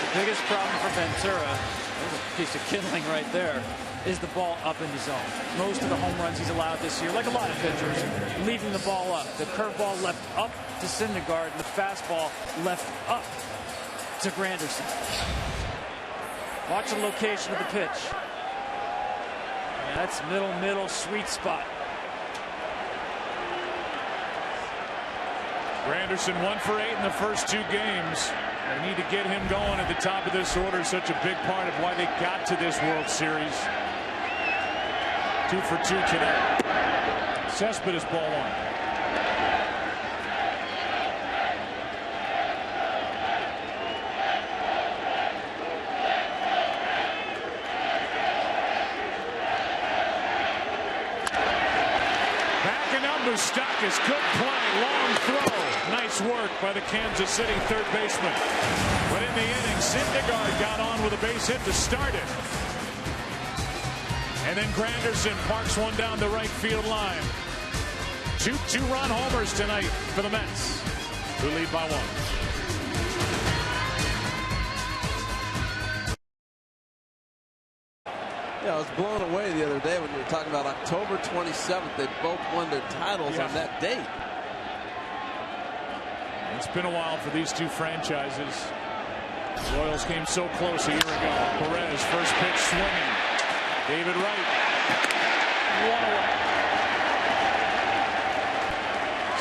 The biggest problem for Ventura, there's a piece of kindling right there, is the ball up in the zone. Most of the home runs he's allowed this year, like a lot of pitchers, leaving the ball up. The curveball left up to Syndergaard, and the fastball left up to Granderson. Watch the location of the pitch. Yeah, that's middle, sweet spot. Granderson 1 for 8 in the first 2 games. They need to get him going at the top of this order. Such a big part of why they got to this World Series. 2 for 2 today. Cespedes ball 1. Backing up Moustakas. Good play. Long throw. Nice work by the Kansas City third baseman. But in the inning, Syndergaard got on with a base hit to start it. And then Granderson parks one down the right field line. 2 two-run homers tonight for the Mets, who lead by 1. Yeah, I was blown away the other day when we were talking about October 27th. They both won their titles on that date. It's been a while for these two franchises. The Royals came so close a year ago. Perez, first pitch swinging. David Wright. 1 away.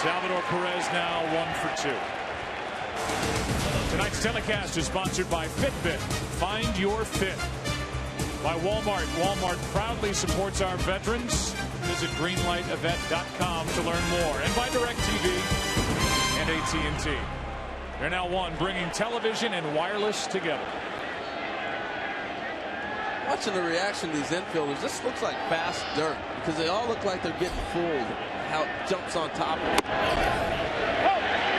Salvador Perez now 1 for 2. Tonight's telecast is sponsored by Fitbit. Find your fit. By Walmart. Walmart proudly supports our veterans. Visit greenlightevent.com to learn more. And by DirecTV and AT&T. They're now one, bringing television and wireless together. Watching the reaction of these infielders, this looks like fast dirt because they all look like they're getting fooled. How it jumps on top of it.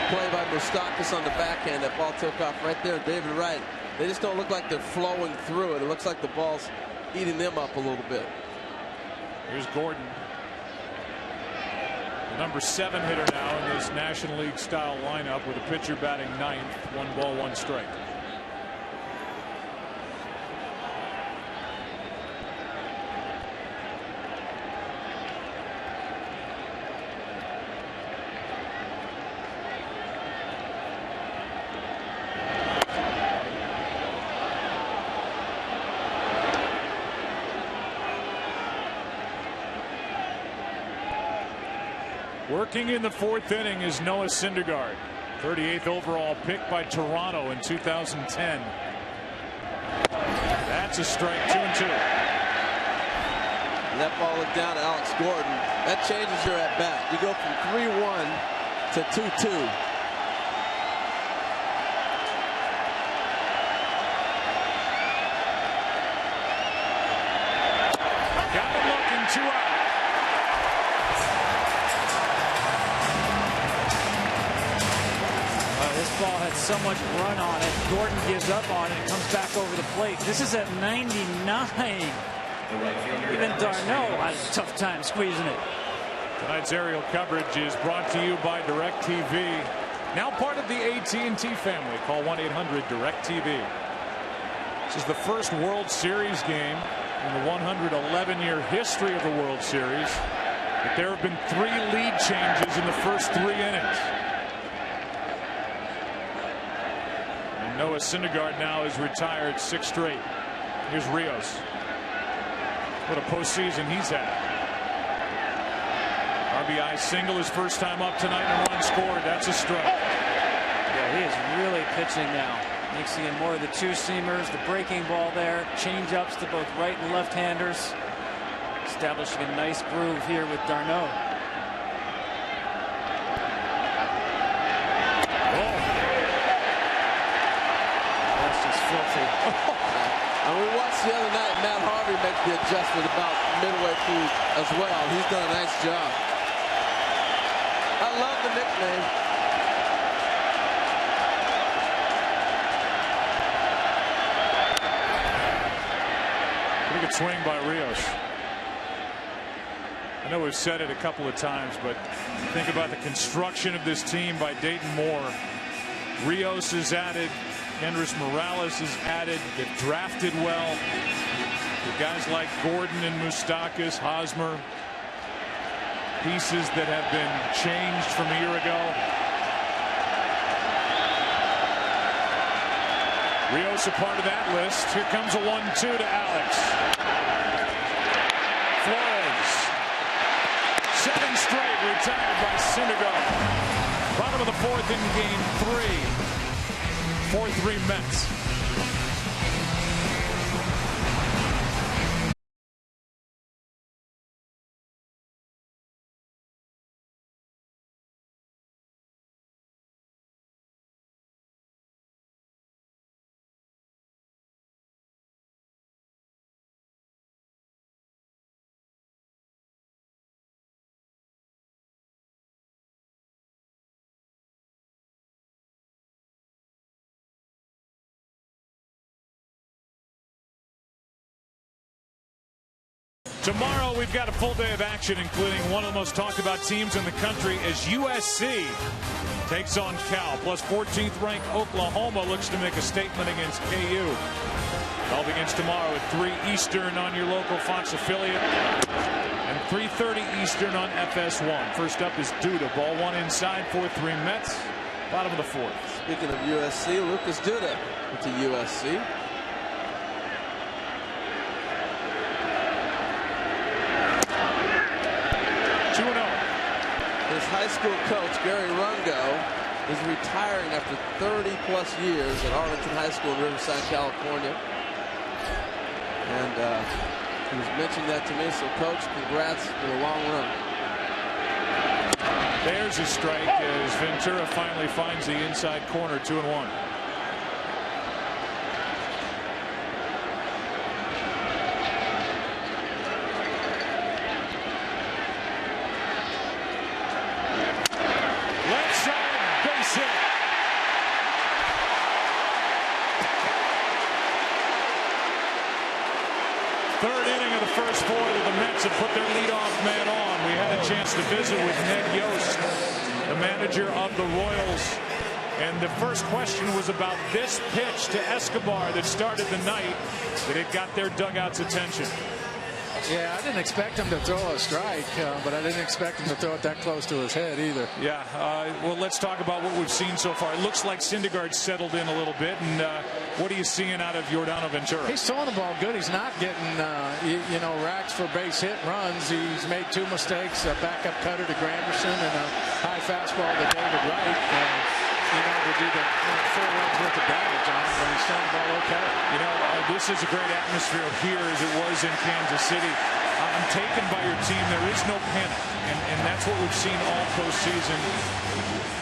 Play by Moustakas on the backhand. That ball took off right there. David Wright. They just don't look like they're flowing through it. It looks like the ball's eating them up a little bit. Here's Gordon. The number 7 hitter now in this National League style lineup with a pitcher batting 9th. 1 ball, 1 strike. Working in the 4th inning is Noah Syndergaard, 38th overall pick by Toronto in 2010. That's a strike, 2-2. And that ball looked down to Alex Gordon. That changes your at bat. You go from 3-1 to 2-2. Got him looking, 2 out. This ball had so much run on it. Gordon gives up on it and comes back over the plate. This is at 99. Even Darno has a tough time squeezing it. Tonight's aerial coverage is brought to you by DirecTV. Now part of the AT&T family. Call 1-800-DIRECTV. This is the first World Series game in the 111-year history of the World Series. But there have been 3 lead changes in the first 3 innings. Noah Syndergaard now is retired 6 straight. Here's Rios. What a postseason he's had. RBI single his first time up tonight and a run scored. That's a strike. Yeah, he is really pitching now. Mixing in more of the 2-seamers, the breaking ball there, change-ups to both right and left-handers. Establishing a nice groove here with Darno. And we watched the other night Matt Harvey make the adjustment about midway through as well. He's done a nice job. I love the nickname. Pretty good swing by Rios. I know we've said it a couple of times, but think about the construction of this team by Dayton Moore. Rios is added. Kendrys Morales is added. They've drafted well. The guys like Gordon and Moustakas, Hosmer, pieces that have been changed from a year ago. Rios a part of that list. Here comes a 1-2 to Alex. Flores. 7 straight retired by Syndergaard. Bottom of the 4th in game 3. 4-3 Mets. Tomorrow we've got a full day of action, including one of the most talked about teams in the country as USC takes on Cal. Plus 14th ranked Oklahoma looks to make a statement against KU. All begins tomorrow at 3 Eastern on your local Fox affiliate and 3:30 Eastern on FS1. First up is Duda. Ball 1 inside, 4-3 Mets. Bottom of the 4th. Speaking of USC, Lucas Duda went to USC. His high school coach, Gary Rungo, is retiring after 30-plus years at Arlington High School in Riverside, California. And he was mentioning that to me, so Coach, congrats for the long run. There's a strike as Ventura finally finds the inside corner. 2-1. Left side base hit. Third inning of the first 4 that the Mets have put their leadoff man on. We had a chance to visit with Ned Yost, the manager of the Royals. And the first question was about this pitch to Escobar that started the night, that it got their dugout's attention. Yeah, I didn't expect him to throw a strike, but I didn't expect him to throw it that close to his head either. Yeah, well, let's talk about what we've seen so far. It looks like Syndergaard's settled in a little bit. And what are you seeing out of Yordano Ventura? He's throwing the ball good. He's not getting, racks for base hit runs. He's made 2 mistakes, a backup cutter to Granderson and a high fastball to David Wright. To do the 4 runs worth of damage on him, but he's throwing the ball okay. This is a great atmosphere here as it was in Kansas City. I'm taken by your team. There is no panic, and that's what we've seen all postseason.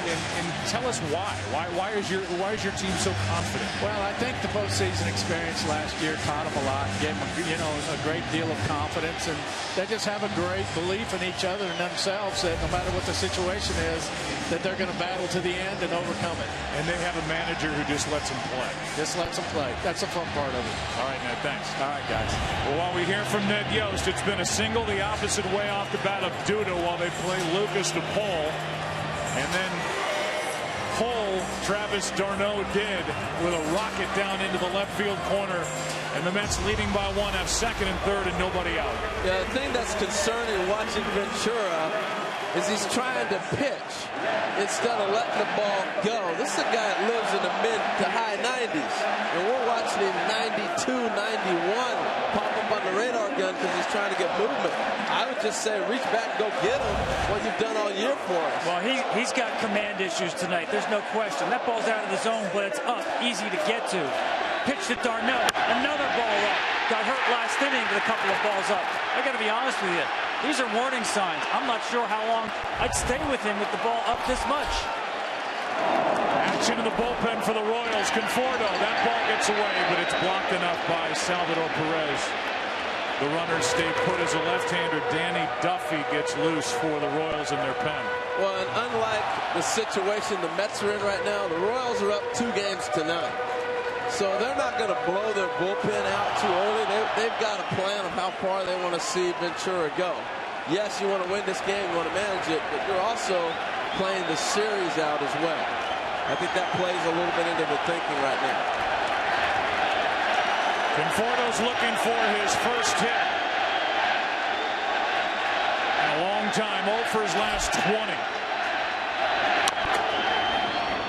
And tell us why. Why is your team so confident? Well, I think the postseason experience last year taught them a lot, gave them a great deal of confidence, and they just have a great belief in each other and themselves that no matter what the situation is, that they're going to battle to the end and overcome it. And they have a manager who just lets them play. Just lets them play. That's the fun part of it. All right, Ned, thanks. All right, guys. Well, while we hear from Ned Yost, it's been a single the opposite way off the bat of Duda while they play Lucas to Pole. And then Pole, Travis d'Arnaud did with a rocket down into the left field corner. And the Mets leading by 1 have second and third and nobody out. Yeah, the thing that's concerning watching Ventura is he's trying to pitch instead of letting the ball go. This is a guy that lives in the mid to high 90s. And we're watching him 92, 91 pop up on the radar gun because he's trying to get movement. I would just say reach back and go get him, what you've done all year for us. Well, he's got command issues tonight. There's no question. That ball's out of the zone, but it's up, easy to get to. Pitch to d'Arnaud, another ball up. Got hurt last inning with a couple of balls up. I got to be honest with you. These are warning signs. I'm not sure how long I'd stay with him with the ball up this much. Action in the bullpen for the Royals. Conforto, that ball gets away, but it's blocked enough by Salvador Perez. The runners stay put as a left-hander. Danny Duffy gets loose for the Royals in their pen. Well, and unlike the situation the Mets are in right now, the Royals are up 2 games to 9. So they're not going to blow their bullpen out too early. They've got a plan of how far they want to see Ventura go. Yes, you want to win this game, you want to manage it, but you're also playing the series out as well. I think that plays a little bit into the thinking right now. Conforto's looking for his first hit in a long time. 0 for his last 20.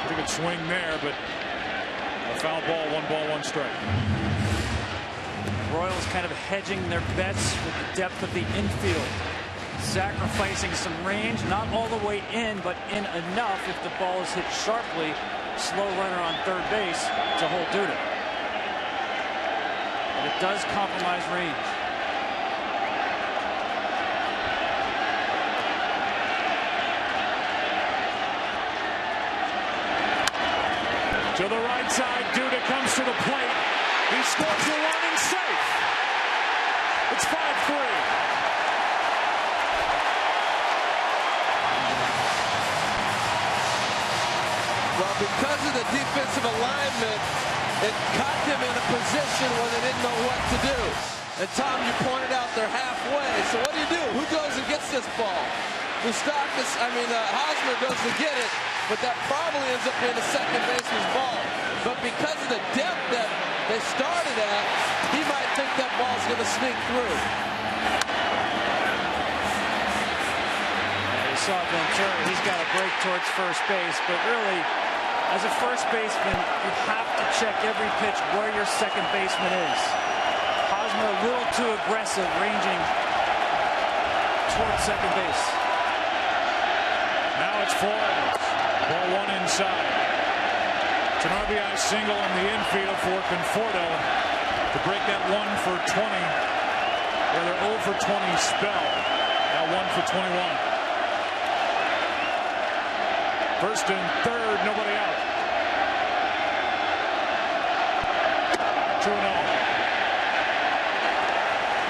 Pretty good swing there, but a foul ball, 1 ball, 1 strike. Royals kind of hedging their bets with the depth of the infield. Sacrificing some range, not all the way in, but in enough if the ball is hit sharply. Slow runner on third base to hold Duda. But it does compromise range. To the right side, Duda comes to the plate. He scores the run and safe. It's 5-3. Well, because of the defensive alignment, it caught them in a position where they didn't know what to do. And Tom, you pointed out they're halfway. So what do? Who goes and gets this ball? Hosmer goes to get it, but that probably ends up being a second baseman's ball. But because of the depth that they started at, he might think that ball's going to sneak through. You saw Ventura, he's got a break towards first base, but really, as a first baseman, you have to check every pitch where your second baseman is. Hosmer a little too aggressive, ranging towards second base. Now it's Flores. Ball 1 inside. It's an RBI single in the infield for Conforto to break that 1 for 20. Rather 0 for 20 spell. Now 1 for 21. First and third, nobody out. 2-0.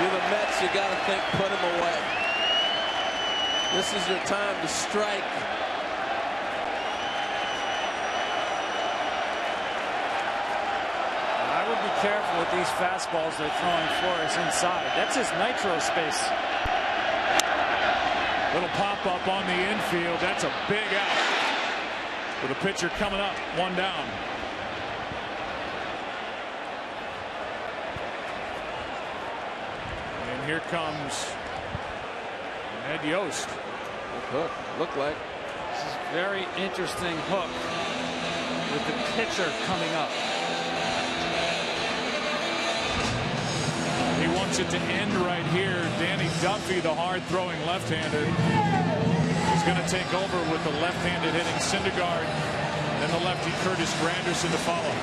You're the Mets, you got to think, put him away. This is your time to strike. I would be careful with these fastballs they're throwing Flores inside. That's his nitro space. Little pop-up on the infield. That's a big out. With a pitcher coming up, 1 down. And here comes Ned Yost. Hook, look like. This is a very interesting hook with the pitcher coming up. He wants it to end right here. Danny Duffy, the hard-throwing left-hander, is going to take over with the left-handed hitting Syndergaard, and the lefty Curtis Granderson to follow.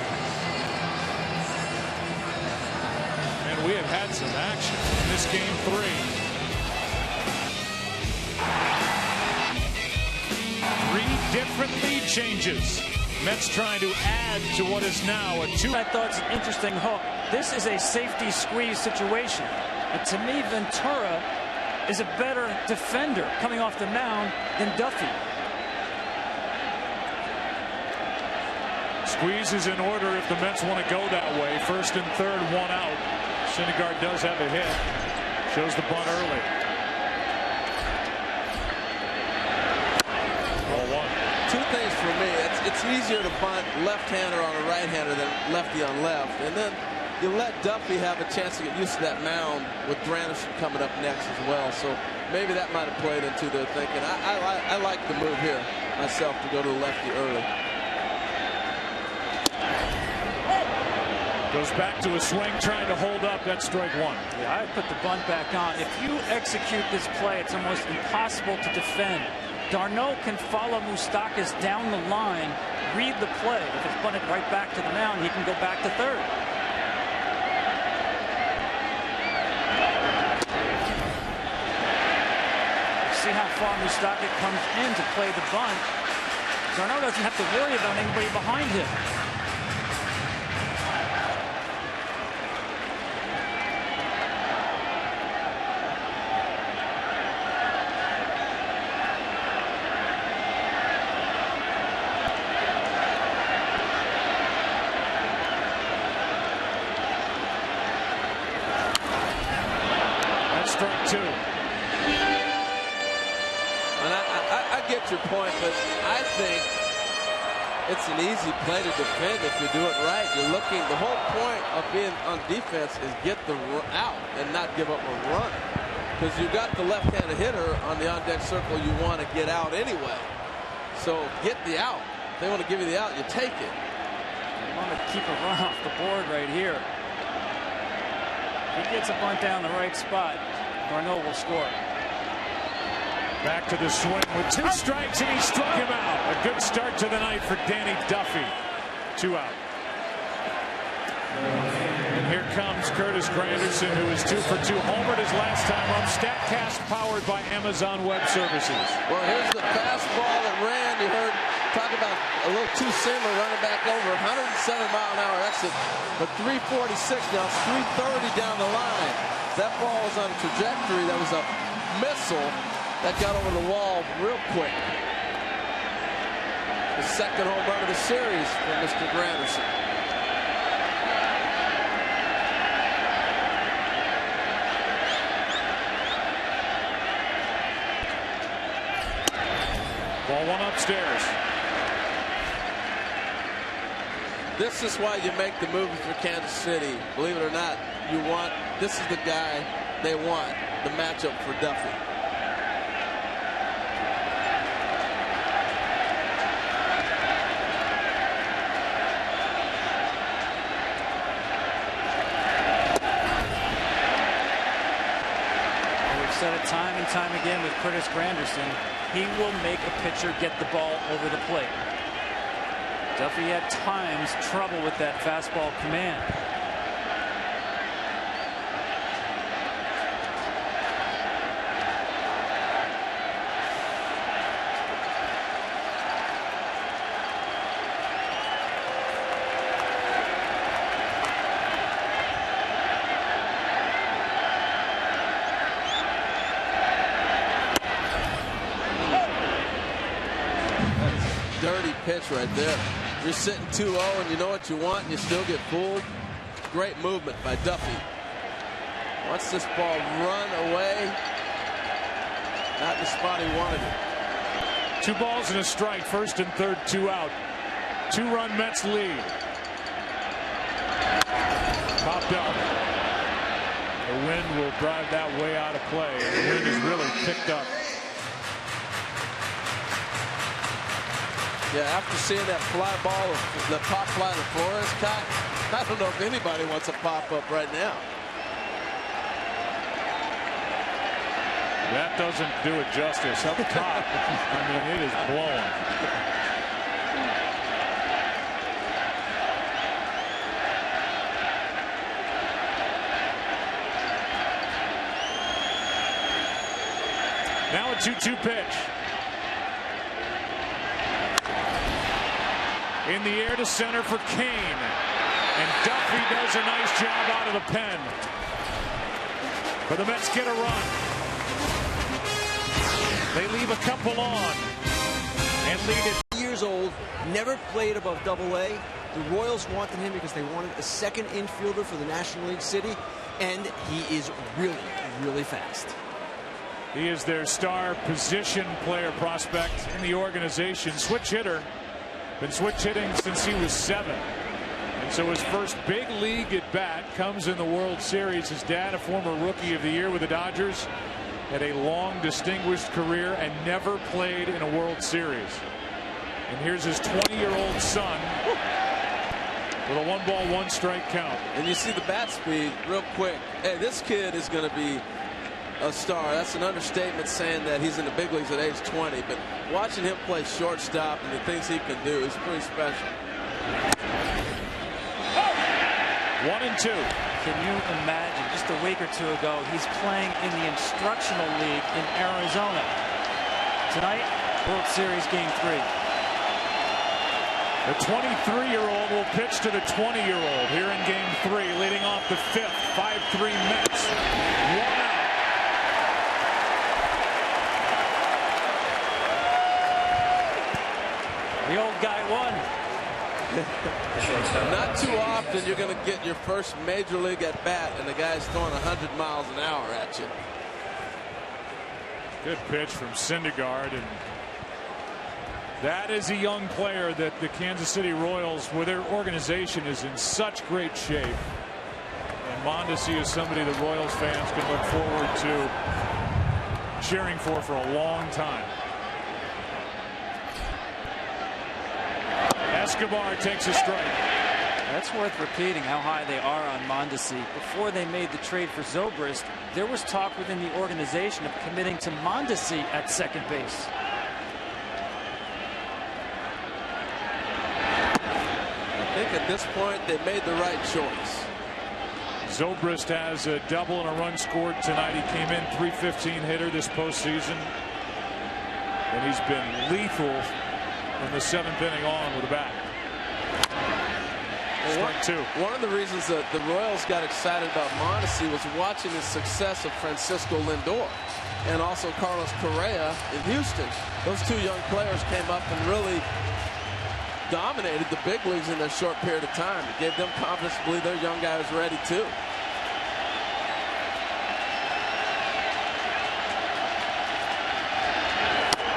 And we have had some action in this game 3. 3 different lead changes. Mets trying to add to what is now a 2. I thought it's an interesting hook. This is a safety squeeze situation. And to me, Ventura is a better defender coming off the mound than Duffy. Squeeze is in order if the Mets want to go that way. First and third, 1 out. Syndergaard does have a hit. Shows the bunt early. 0-1. 2 things for me. It's easier to bunt left-hander on a right-hander than lefty on left. And then you let Duffy have a chance to get used to that mound with Granderson coming up next as well. So maybe that might have played into their thinking. I like the move here myself to go to the lefty early. Goes back to a swing, trying to hold up. That's strike 1. Yeah, I put the bunt back on. If you execute this play, it's almost impossible to defend. Darno can follow Moustakas down the line, read the play. If it's bunted right back to the mound, he can go back to third. See how far Moustakas comes in to play the bunt. Darno doesn't have to worry about anybody behind him. Strike 2. And I get your point, but I think it's an easy play to defend if you do it right. You're looking, the whole point of being on defense is get the out and not give up a run. Because you got the left-handed hitter on the on-deck circle you want to get out anyway. So get the out. If they want to give you the out, you take it. You want to keep a run off the board right here. If he gets a bunt down the right spot, Darno will score. Back to the swing with 2 strikes, and he struck him out. A good start to the night for Danny Duffy. 2 out. And here comes Curtis Granderson, who is 2 for 2. Homered his last time up. StatCast powered by Amazon Web Services. Well, here's the fastball that ran. You heard talk about a little two-seamer running back over 107-mile-an-hour exit, but 346 now. It's 330 down the line. That ball was on a trajectory that was a missile that got over the wall real quick. The second home run of the series for Mr. Granderson. Ball 1 upstairs. This is why you make the move for Kansas City. Believe it or not, this is the guy they want, the matchup for Duffy. We've said it time and time again with Curtis Granderson. He will make a pitcher get the ball over the plate. Duffy at times trouble with that fastball command. dirty pitch right there. You're sitting 2-0 and you know what you want and you still get fooled. Great movement by Duffy. Watch this ball run away. Not the spot he wanted it. 2 balls and a strike. First and third, 2 out. 2-run Mets lead. Popped up. The wind will drive that way out of play. The wind has really picked up. Yeah, after seeing that fly ball, the pop fly to Flores, I don't know if anybody wants a pop up right now. That doesn't do it justice up top. I mean, it is blowing. Now a 2-2 pitch. In the air to center for Kane. And Duffy does a nice job out of the pen. But the Mets get a run. They leave a couple on and lead it. Years old, never played above Double-A. The Royals wanted him because they wanted a second infielder for the National League City, and he is really, really fast. He is their star position player prospect in the organization. Switch hitter. Been switch hitting since he was 7. And so his first big league at bat comes in the World Series. His dad, a former Rookie of the Year with the Dodgers, had a long distinguished career and never played in a World Series. And here's his 20-year-old son with a 1-ball, 1-strike count. And you see the bat speed real quick. Hey, this kid is going to be a star. That's an understatement saying that he's in the big leagues at age 20. But watching him play shortstop and the things he can do is pretty special. 1-2. Can you imagine, just a week or 2 ago, he's playing in the instructional league in Arizona. Tonight, World Series Game 3. The 23-year-old will pitch to the 20-year-old here in Game 3, leading off the 5th. 5-3 Mets. 1 out. The old guy won. Not too often you're going to get your first major league at bat and the guy's throwing 100 miles an hour at you. Good pitch from Syndergaard, and that is a young player that the Kansas City Royals, where their organization is in such great shape, and Mondesi is somebody the Royals fans can look forward to cheering for a long time. Escobar takes a strike. That's worth repeating how high they are on Mondesi. Before they made the trade for Zobrist, there was talk within the organization of committing to Mondesi at second base. I think at this point they made the right choice. Zobrist has a double and a run scored tonight. He came in .315 hitter this postseason, and he's been lethal from the 7th inning on with a bat. One of the reasons that the Royals got excited about Mondesi was watching the success of Francisco Lindor and also Carlos Correa in Houston. Those 2 young players came up and really dominated the big leagues in their short period of time. It gave them confidence to believe their young guy was ready too.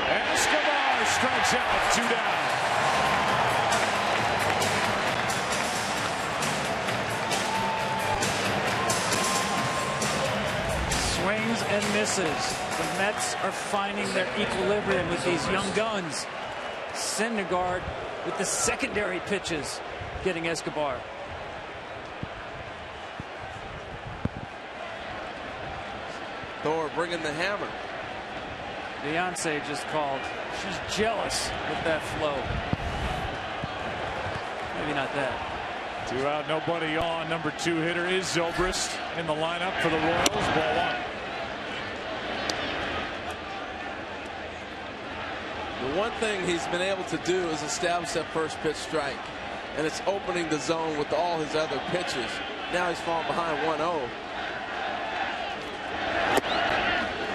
Escobar strikes out, 2 down. Swings and misses. The Mets are finding their equilibrium with these young guns. Syndergaard with the secondary pitches getting Escobar. Thor bringing the hammer. Beyonce just called. She's jealous with that flow. Maybe not that. 2 out, nobody on. Number 2 hitter is Zobrist in the lineup for the Royals. Ball 1. The one thing he's been able to do is establish that first pitch strike, and it's opening the zone with all his other pitches. Now he's falling behind 1-0.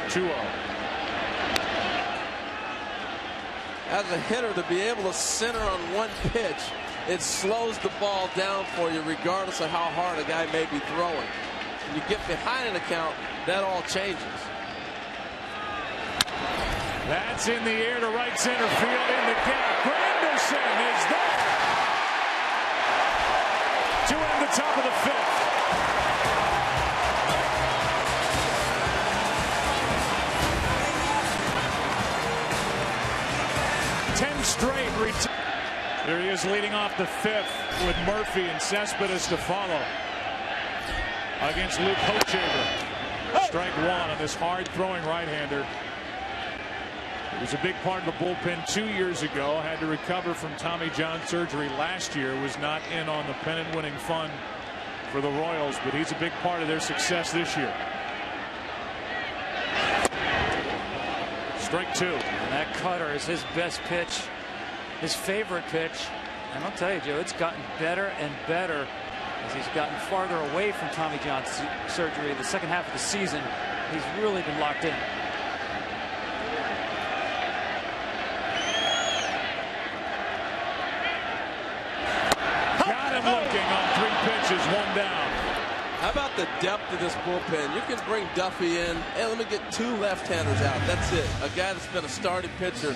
2-0. as a hitter, to be able to center on one pitch, it slows the ball down for you regardless of how hard a guy may be throwing. When you get behind an account, that all changes. That's in the air to right center field in the gap. Granderson is there to end the top of the fifth. Straight. There he is leading off the fifth with Murphy and Cespedes to follow against Luke Hochevar. Strike one on this hard throwing right-hander. It was a big part of the bullpen 2 years ago. Had to recover from Tommy John surgery last year. Was not in on the pennant winning fun for the Royals, but he's a big part of their success this year. Strike two. And that cutter is his best pitch, his favorite pitch. And I'll tell you, Joe, it's gotten better and better as he's gotten farther away from Tommy John surgery. The second half of the season, he's really been locked in. Got him looking on 3 pitches, 1 down. How about the depth of this bullpen? You can bring Duffy in. Hey, let me get 2 left-handers out. That's it. A guy that's been a starting pitcher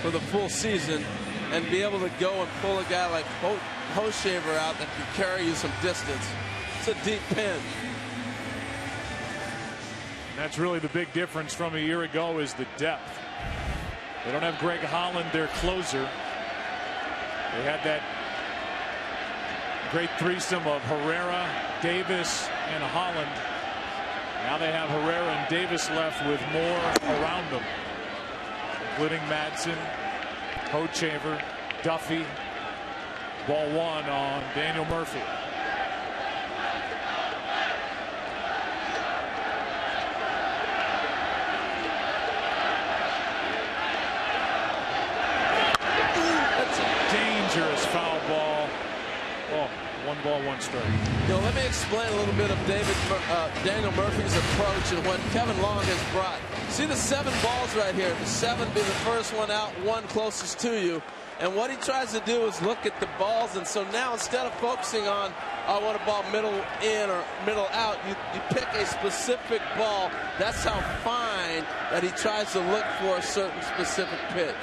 for the full season, and be able to go and pull a guy like Hochevar out that can carry you some distance. It's a deep pen. That's really the big difference from a year ago is the depth. They don't have Greg Holland, their closer. They had that great threesome of Herrera, Davis, and Holland. Now they have Herrera and Davis left with more around them, including Madsen, Hochevar, Duffy. Ball one on Daniel Murphy. That's a dangerous foul ball. Oh, 1 ball, 1 strike. Let me explain a little bit of Daniel Murphy's approach and what Kevin Long has brought. See the 7 balls right here. The 7 be the first one out, 1 closest to you. And what he tries to do is look at the balls. And so now instead of focusing on, I want a ball middle in or middle out, you pick a specific ball. That's how fine that he tries to look for a certain specific pitch.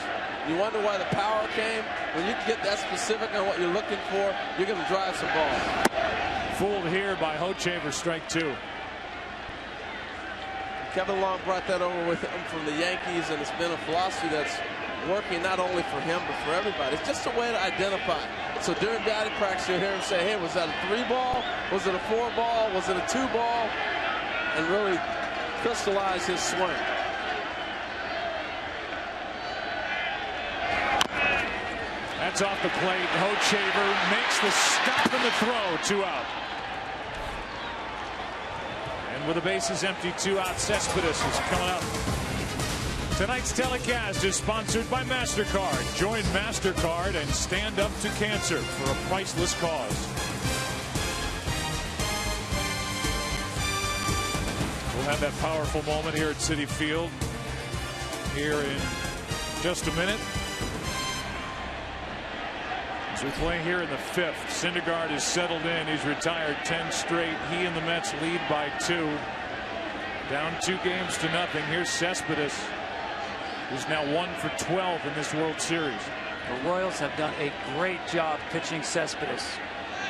You wonder why the power came? When you get that specific on what you're looking for, you're going to drive some balls. Fooled here by Hochevar, strike 2. Kevin Long brought that over with him from the Yankees, and it's been a philosophy that's working not only for him but for everybody. It's just a way to identify. So during batting practice, you'll hear him say, hey, was that a 3 ball? Was it a 4 ball? Was it a 2 ball? And really crystallize his swing. That's off the plate. Hochevar makes the stop in the throw. 2 out. And with the bases empty, 2 out, Cespedes is coming up. Tonight's telecast is sponsored by MasterCard. Join MasterCard and stand up to cancer for a priceless cause. We'll have that powerful moment here at Citi Field here in just a minute. As we play here in the 5th, Syndergaard is settled in. He's retired 10 straight. He and the Mets lead by 2. Down 2 games to nothing. Here's Cespedes, who's now 1 for 12 in this World Series. The Royals have done a great job pitching Cespedes.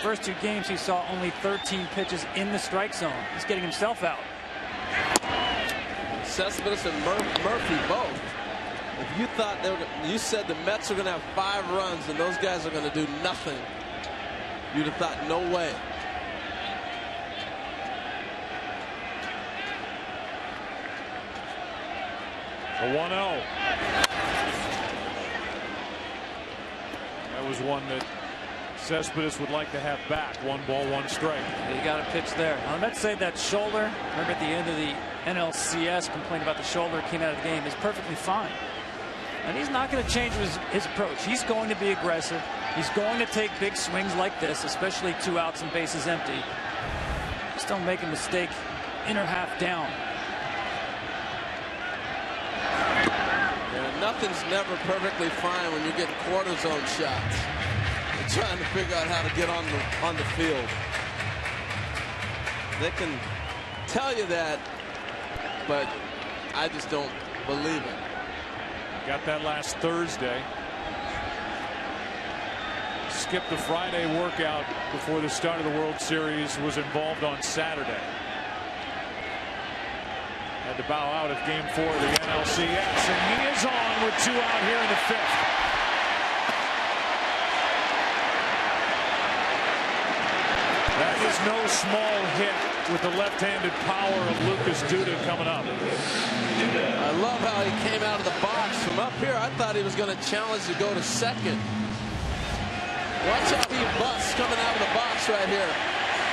First 2 games, he saw only 13 pitches in the strike zone. He's getting himself out. Cespedes and Murphy both. If you thought you said the Mets are going to have 5 runs and those guys are going to do nothing, you'd have thought no way. A 1-0. That was one that Cespedes would like to have back. 1 ball, 1 strike. You got a pitch there. Now, let's say that shoulder, remember at the end of the NLCS, complained about the shoulder, came out of the game, is perfectly fine. And he's not going to change his approach. He's going to be aggressive. He's going to take big swings like this, especially 2 outs and bases empty. Just don't make a mistake. Inner half down. nothing's never perfectly fine when you're getting cortisone shots. You're trying to figure out how to get on the field. They can tell you that, but I just don't believe it. Got that last Thursday. Skipped the Friday workout before the start of the World Series. Was involved on Saturday. Had to bow out of Game 4 of the NLCS, and he is on with 2 out here in the 5th. That is no small hit with the left-handed power of Lucas Duda coming up. I love how he came out of the box. From up here, I thought he was going to challenge to go to second. Watch how he busts coming out of the box right here.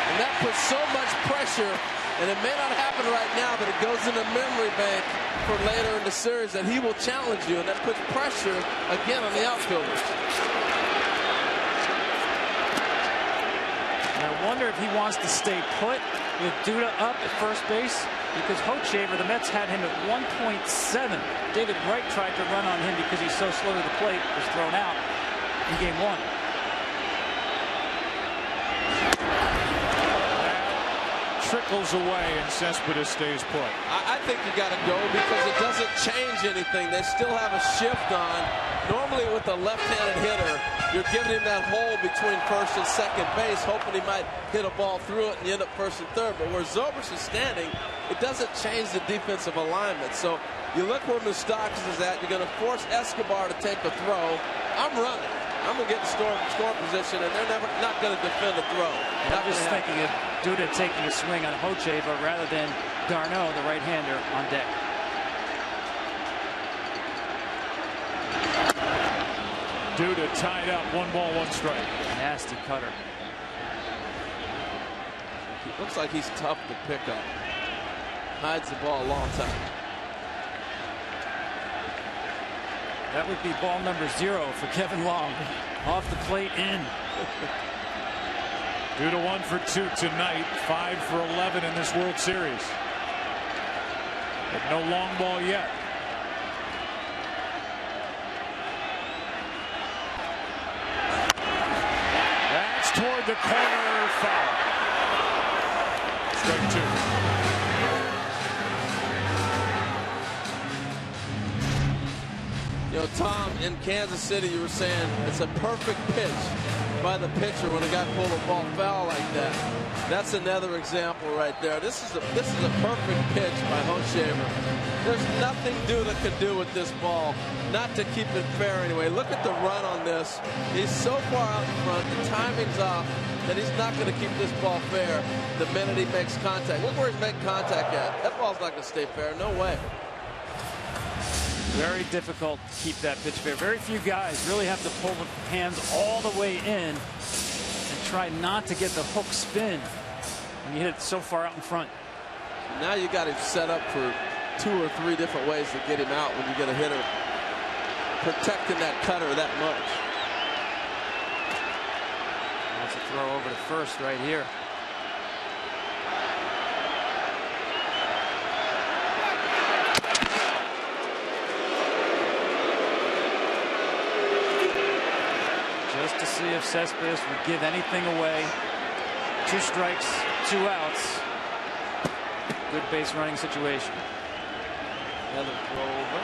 And that puts so much pressure, and it may not happen right now, but it goes in the memory bank for later in the series that he will challenge you, and that puts pressure again on the outfielders. I wonder if he wants to stay put with Duda up at first base, because Hochevar, the Mets had him at 1.7. David Wright tried to run on him because he's so slow to the plate, was thrown out in Game 1. Trickles away and Cespedes stays put. I think you got to go because it doesn't change anything. They still have a shift on. Normally with a left-handed hitter, you're giving him that hole between first and second base, hoping he might hit a ball through it and you end up first and third. But where Zobrist is standing, it doesn't change the defensive alignment. So you look where Moustakas is at. You're going to force Escobar to take a throw. I'm running. I'm going to get in score position, and they're not going to defend a throw. I'm just thinking of Duda taking a swing on Hochevar rather than Darno, the right-hander, on deck. Duda tied up, 1 ball, 1 strike. Nasty cutter. Looks like he's tough to pick up. Hides the ball a long time. That would be ball number 0 for Kevin Long. Off the plate, in. Duda 1 for 2 tonight, 5 for 11 in this World Series. But no long ball yet. That's toward the corner, foul. Strike 2. You know, Tom, in Kansas City, you were saying it's a perfect pitch by the pitcher when a guy pulled a ball foul like that. That's another example right there. This is a perfect pitch by Hochevar. There's nothing Duda can do with this ball, not to keep it fair anyway. Look at the run on this. He's so far out in front, the timing's off, that he's not going to keep this ball fair the minute he makes contact. Look where he's making contact at. That ball's not going to stay fair. No way. Very difficult to keep that pitch fair. Very few guys really have to pull the hands all the way in and try not to get the hook spin when you hit it so far out in front. Now you got him set up for 2 or 3 different ways to get him out when you get a hitter protecting that cutter that much. That's a throw over to first right here. To see if Cespedes would give anything away. 2 strikes, 2 outs. Good base running situation. Another throw over.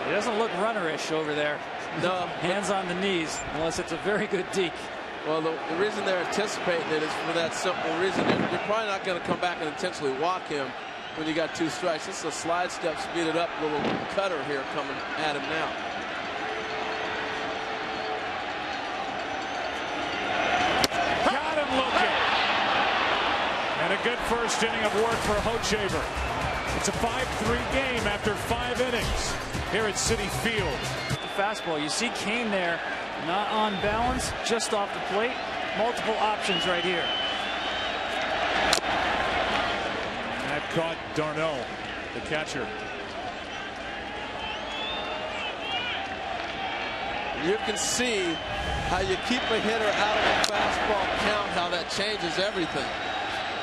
He doesn't look runnerish over there. No. Hands on the knees, unless it's a very good deke. Well, the reason they're anticipating it is for that simple reason. You're probably not going to come back and intentionally walk him when you got 2 strikes. This is a slide step, speeded up little cutter here coming at him now. Got him looking. And a good first inning of work for Hochevar. It's a 5-3 game after 5 innings here at Citi Field. The fastball, you see Kane there. Not on balance, just off the plate. Multiple options right here. That caught Darno, the catcher. You can see how you keep a hitter out of a fastball count, how that changes everything.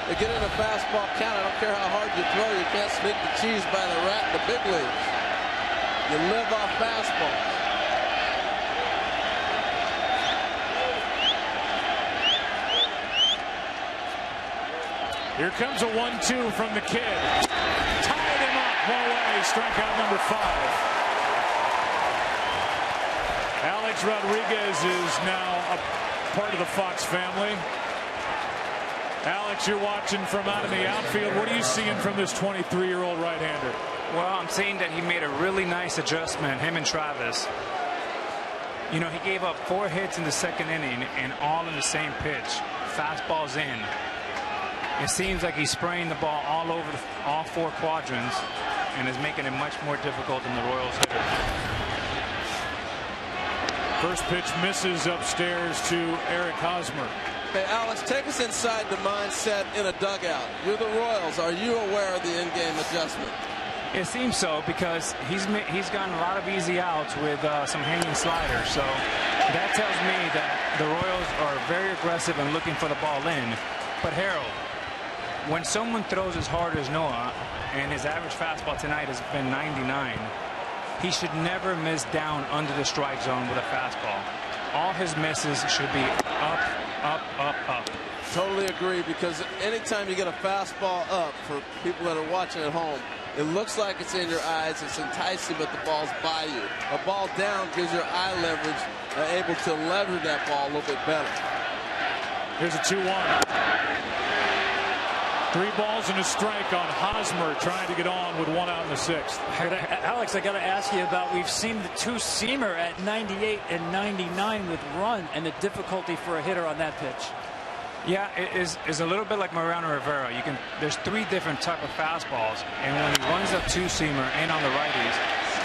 They get in a fastball count, I don't care how hard you throw, you can't sneak the cheese by the rat in the big leagues. You live off fastballs. Here comes a 1-2 from the kid. Tied him up. One away. Strikeout number 5. Alex Rodriguez is now a part of the Fox family. Alex, you're watching from out in the outfield. What are you seeing from this 23-year-old right-hander? Well, I'm seeing that he made a really nice adjustment, him and Travis. You know, he gave up 4 hits in the second inning and all in the same pitch. Fastballs in. It seems like he's spraying the ball all over all 4 quadrants and is making it much more difficult than the Royals hitter. First pitch misses upstairs to Eric Hosmer. Hey, Alex, take us inside the mindset in a dugout. You're the Royals. Are you aware of the in-game adjustment? It seems so, because he's gotten a lot of easy outs with some hanging sliders. So that tells me that the Royals are very aggressive and looking for the ball in. But Harold, when someone throws as hard as Noah, and his average fastball tonight has been 99, he should never miss down under the strike zone with a fastball. All his misses should be up, up, up, up. Totally agree, because anytime you get a fastball up, for people that are watching at home, it looks like it's in your eyes, it's enticing, but the ball's by you. A ball down gives your eye leverage, able to leverage that ball a little bit better. Here's a 2-1. 3 balls and a strike on Hosmer, trying to get on with 1 out in the 6th. Alex, I got to ask you about, we've seen the 2-seamer at 98 and 99 with run, and the difficulty for a hitter on that pitch. Yeah, it is a little bit like Mariano Rivera. There's 3 different type of fastballs, and when he runs a 2-seamer in on the righties,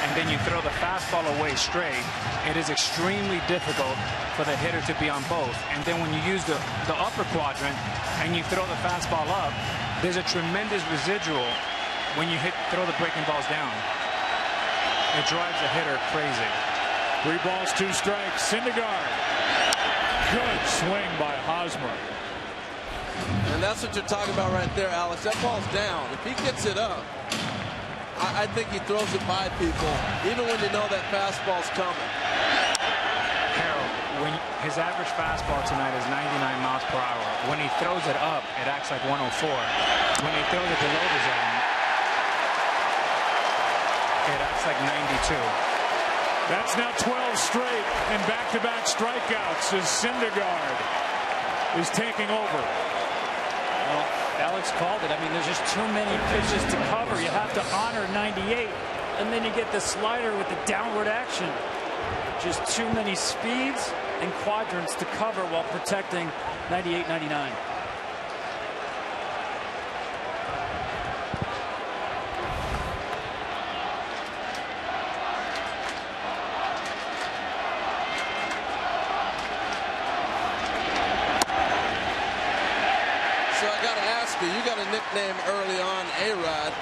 and then you throw the fastball away straight, it is extremely difficult for the hitter to be on both. And then when you use the upper quadrant and you throw the fastball up, there's a tremendous residual when you throw the breaking balls down. It drives the hitter crazy. 3 balls, 2 strikes. Syndergaard. Good swing by Hosmer. And that's what you're talking about right there, Alex. That ball's down. If he gets it up, I think he throws it by people, even when you know that fastball's coming. Harold, when his average fastball tonight is 99 miles per hour. When he throws it up, it acts like 104. When he throws it below the zone, it acts like 92. That's now 12 straight and back-to-back strikeouts as Syndergaard is taking over. Well, Alex called it. I mean, there's just too many pitches to cover. You have to honor 98, and then you get the slider with the downward action. Just too many speeds and quadrants to cover while protecting 98, 99. You got a nickname early on, A-Rod.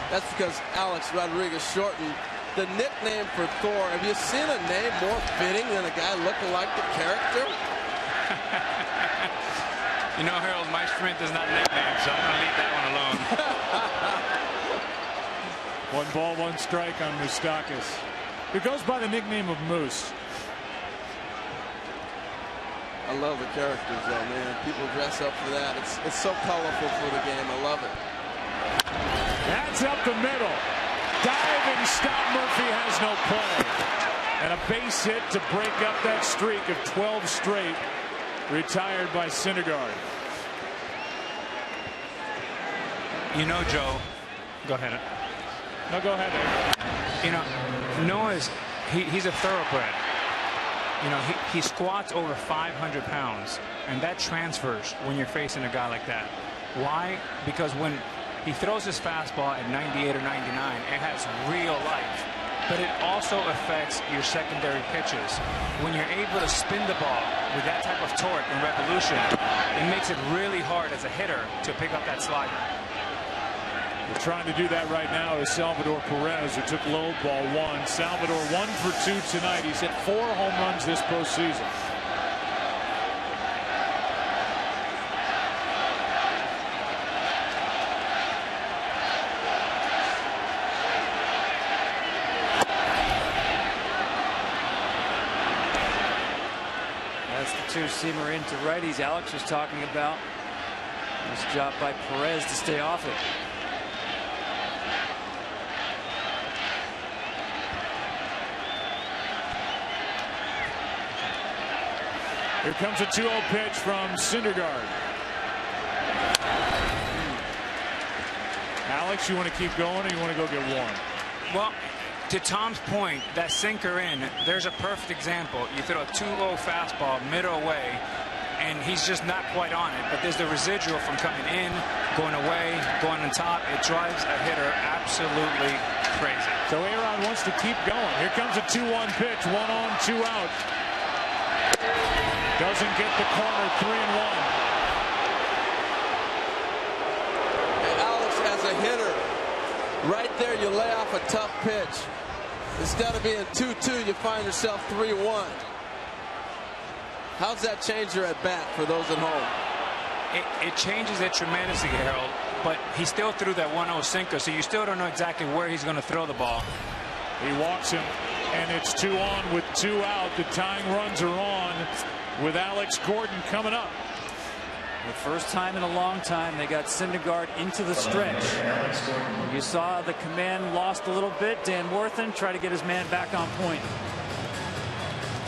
That's because Alex Rodriguez shortened the nickname for Thor. Have you seen a name more fitting than a guy looking like the character? You know, Harold, my strength is not nickname, so I'm going to leave that one alone. 1 ball, 1 strike on Moustakas, who goes by the nickname of Moose. I love the characters, though, man. People dress up for that. It's so colorful for the game. I love it. That's up the middle. Diving stop. Murphy has no play. And a base hit to break up that streak of 12 straight, retired by Syndergaard. You know, Joe, go ahead. No, go ahead. You know, Noah's, he's a thoroughbred. You know, he squats over 500 pounds, and that transfers when you're facing a guy like that. Why? Because when he throws his fastball at 98 or 99, it has real life. But it also affects your secondary pitches. When you're able to spin the ball with that type of torque and revolution, it makes it really hard as a hitter to pick up that slider. We're trying to do that right now is Salvador Perez, who took low, ball 1. Salvador 1 for 2 tonight. He's hit 4 home runs this postseason. That's the two-seamer into righties Alex was talking about. Nice job by Perez to stay off it. Here comes a 2-0 pitch from Syndergaard. Alex, you want to keep going or you want to go get one? Well, to Tom's point, that sinker in, there's a perfect example. You throw a 2-0 fastball middle away, and he's just not quite on it. But there's the residual from coming in, going away, going on top. It drives a hitter absolutely crazy. So Aaron wants to keep going. Here comes a 2-1 pitch, 1 on, 2 out. Doesn't get the corner, 3-1. Hey, Alex, as a hitter, right there you lay off a tough pitch. Instead of being 2-2, you find yourself 3-1. How's that change your at bat for those at home? It changes it tremendously, Harold, but he still threw that 1-0 sinker, so you still don't know exactly where he's going to throw the ball. He walks him, and it's 2 on with 2 out. The tying runs are on with Alex Gordon coming up. The first time in a long time they got Syndergaard into the stretch. You saw the command lost a little bit. Dan Worthen tried to get his man back on point.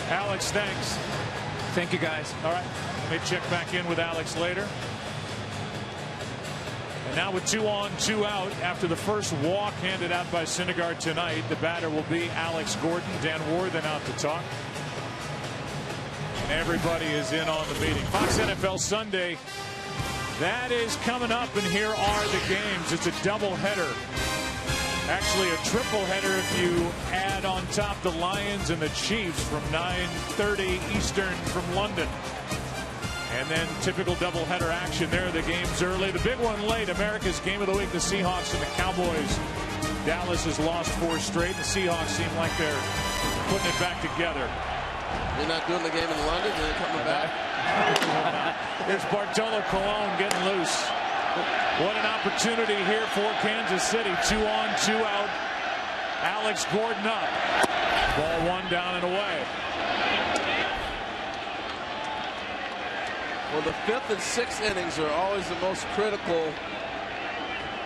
Alex, thanks. Thank you, guys. All right, let me check back in with Alex later. And now with 2 on, 2 out, after the first walk handed out by Syndergaard tonight, the batter will be Alex Gordon. Dan Worthen out to talk. And everybody is in on the meeting. Fox NFL Sunday, that is coming up, and here are the games. It's a doubleheader. Actually, a triple header if you add on top the Lions and the Chiefs from 9:30 Eastern from London. And then typical doubleheader action there. The game's early. The big one late. America's game of the week, the Seahawks and the Cowboys. Dallas has lost 4 straight. The Seahawks seem like they're putting it back together. You're not doing the game in London, and then coming back. There's Bartolo Colon getting loose. What an opportunity here for Kansas City. 2 on, 2 out. Alex Gordon up. Ball 1 down and away. Well, the 5th and 6th innings are always the most critical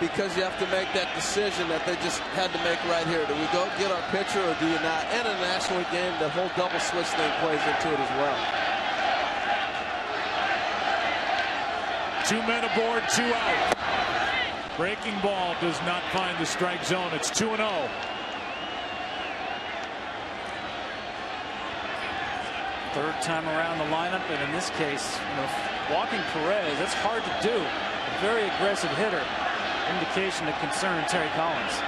because you have to make that decision that they just had to make right here. Do we go get our pitcher or do you not? And in a National League game, the whole double switch thing plays into it as well. 2 men aboard, 2 out. Breaking ball does not find the strike zone. It's 2-0. Third time around the lineup, and in this case, walking Perez, that's hard to do. A very aggressive hitter. Indication of concern, Terry Collins.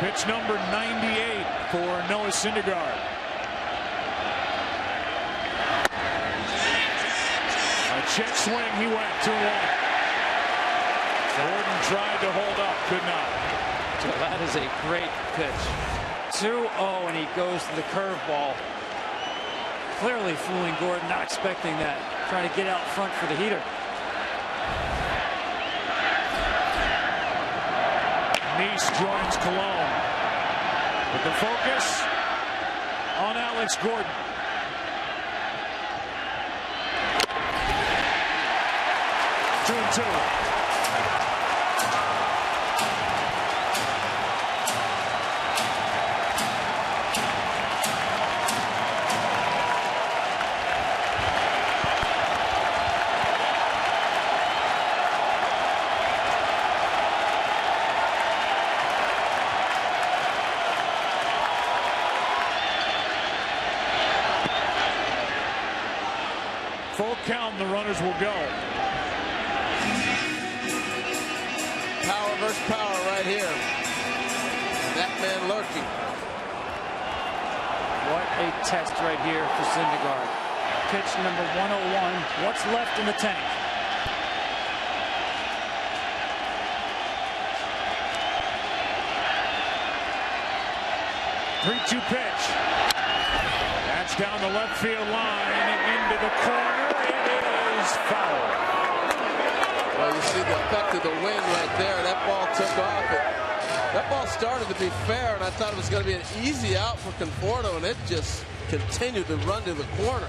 Pitch number 98 for Noah Syndergaard. A check swing, he went 2-1. Gordon tried to hold up, could not. So that is a great pitch. 2-0, and he goes to the curveball. Clearly fooling Gordon, not expecting that. Trying to get out front for the heater. Nice joins Cologne. But the focus on Alex Gordon. Two and two. Full count, the runners will go. Power versus power right here. That man lurking. What a test right here for Syndergaard. Pitch number 101. What's left in the tank? Three-two pitch. That's down the left field line into the corner. It is is foul. Well, you see the effect of the wind right there. That ball took off. That ball started to be fair, and I thought it was going to be an easy out for Conforto, and it just continued to run to the corner.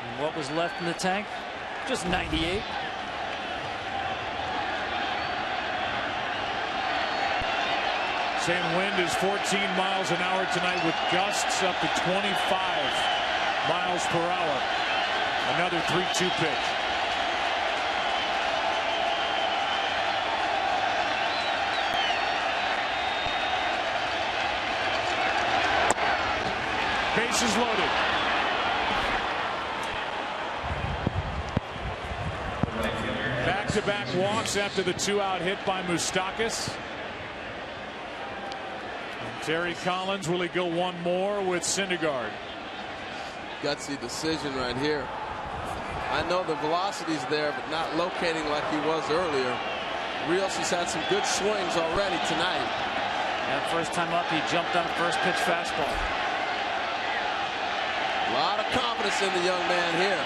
And what was left in the tank? Just 98. Same wind is 14 miles an hour tonight with gusts up to 25 miles per hour. Another 3-2 pitch. Bases loaded. Back-to-back walks after the 2-out hit by Moustakas. Terry Collins, will he go one more with Syndergaard? Gutsy decision right here. I know the velocity's there, but not locating like he was earlier. Rios has had some good swings already tonight. And first time up, he jumped on a first pitch fastball. A lot of confidence in the young man here.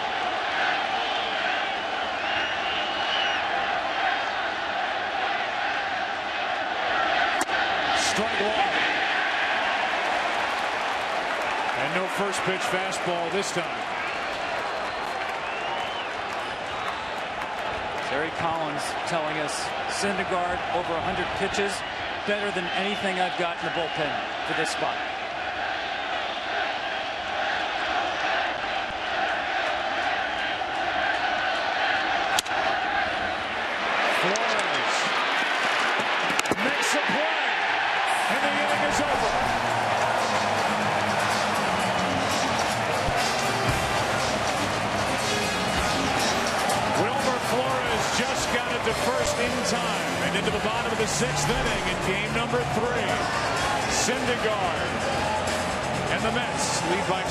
Strike one. And no first pitch fastball this time. Terry Collins telling us Syndergaard over 100 pitches, better than anything I've got in the bullpen for this spot. Flores makes a play, and the inning is over. Just got it to first in time and into the bottom of the 6th inning in game number 3. Syndergaard and the Mets lead by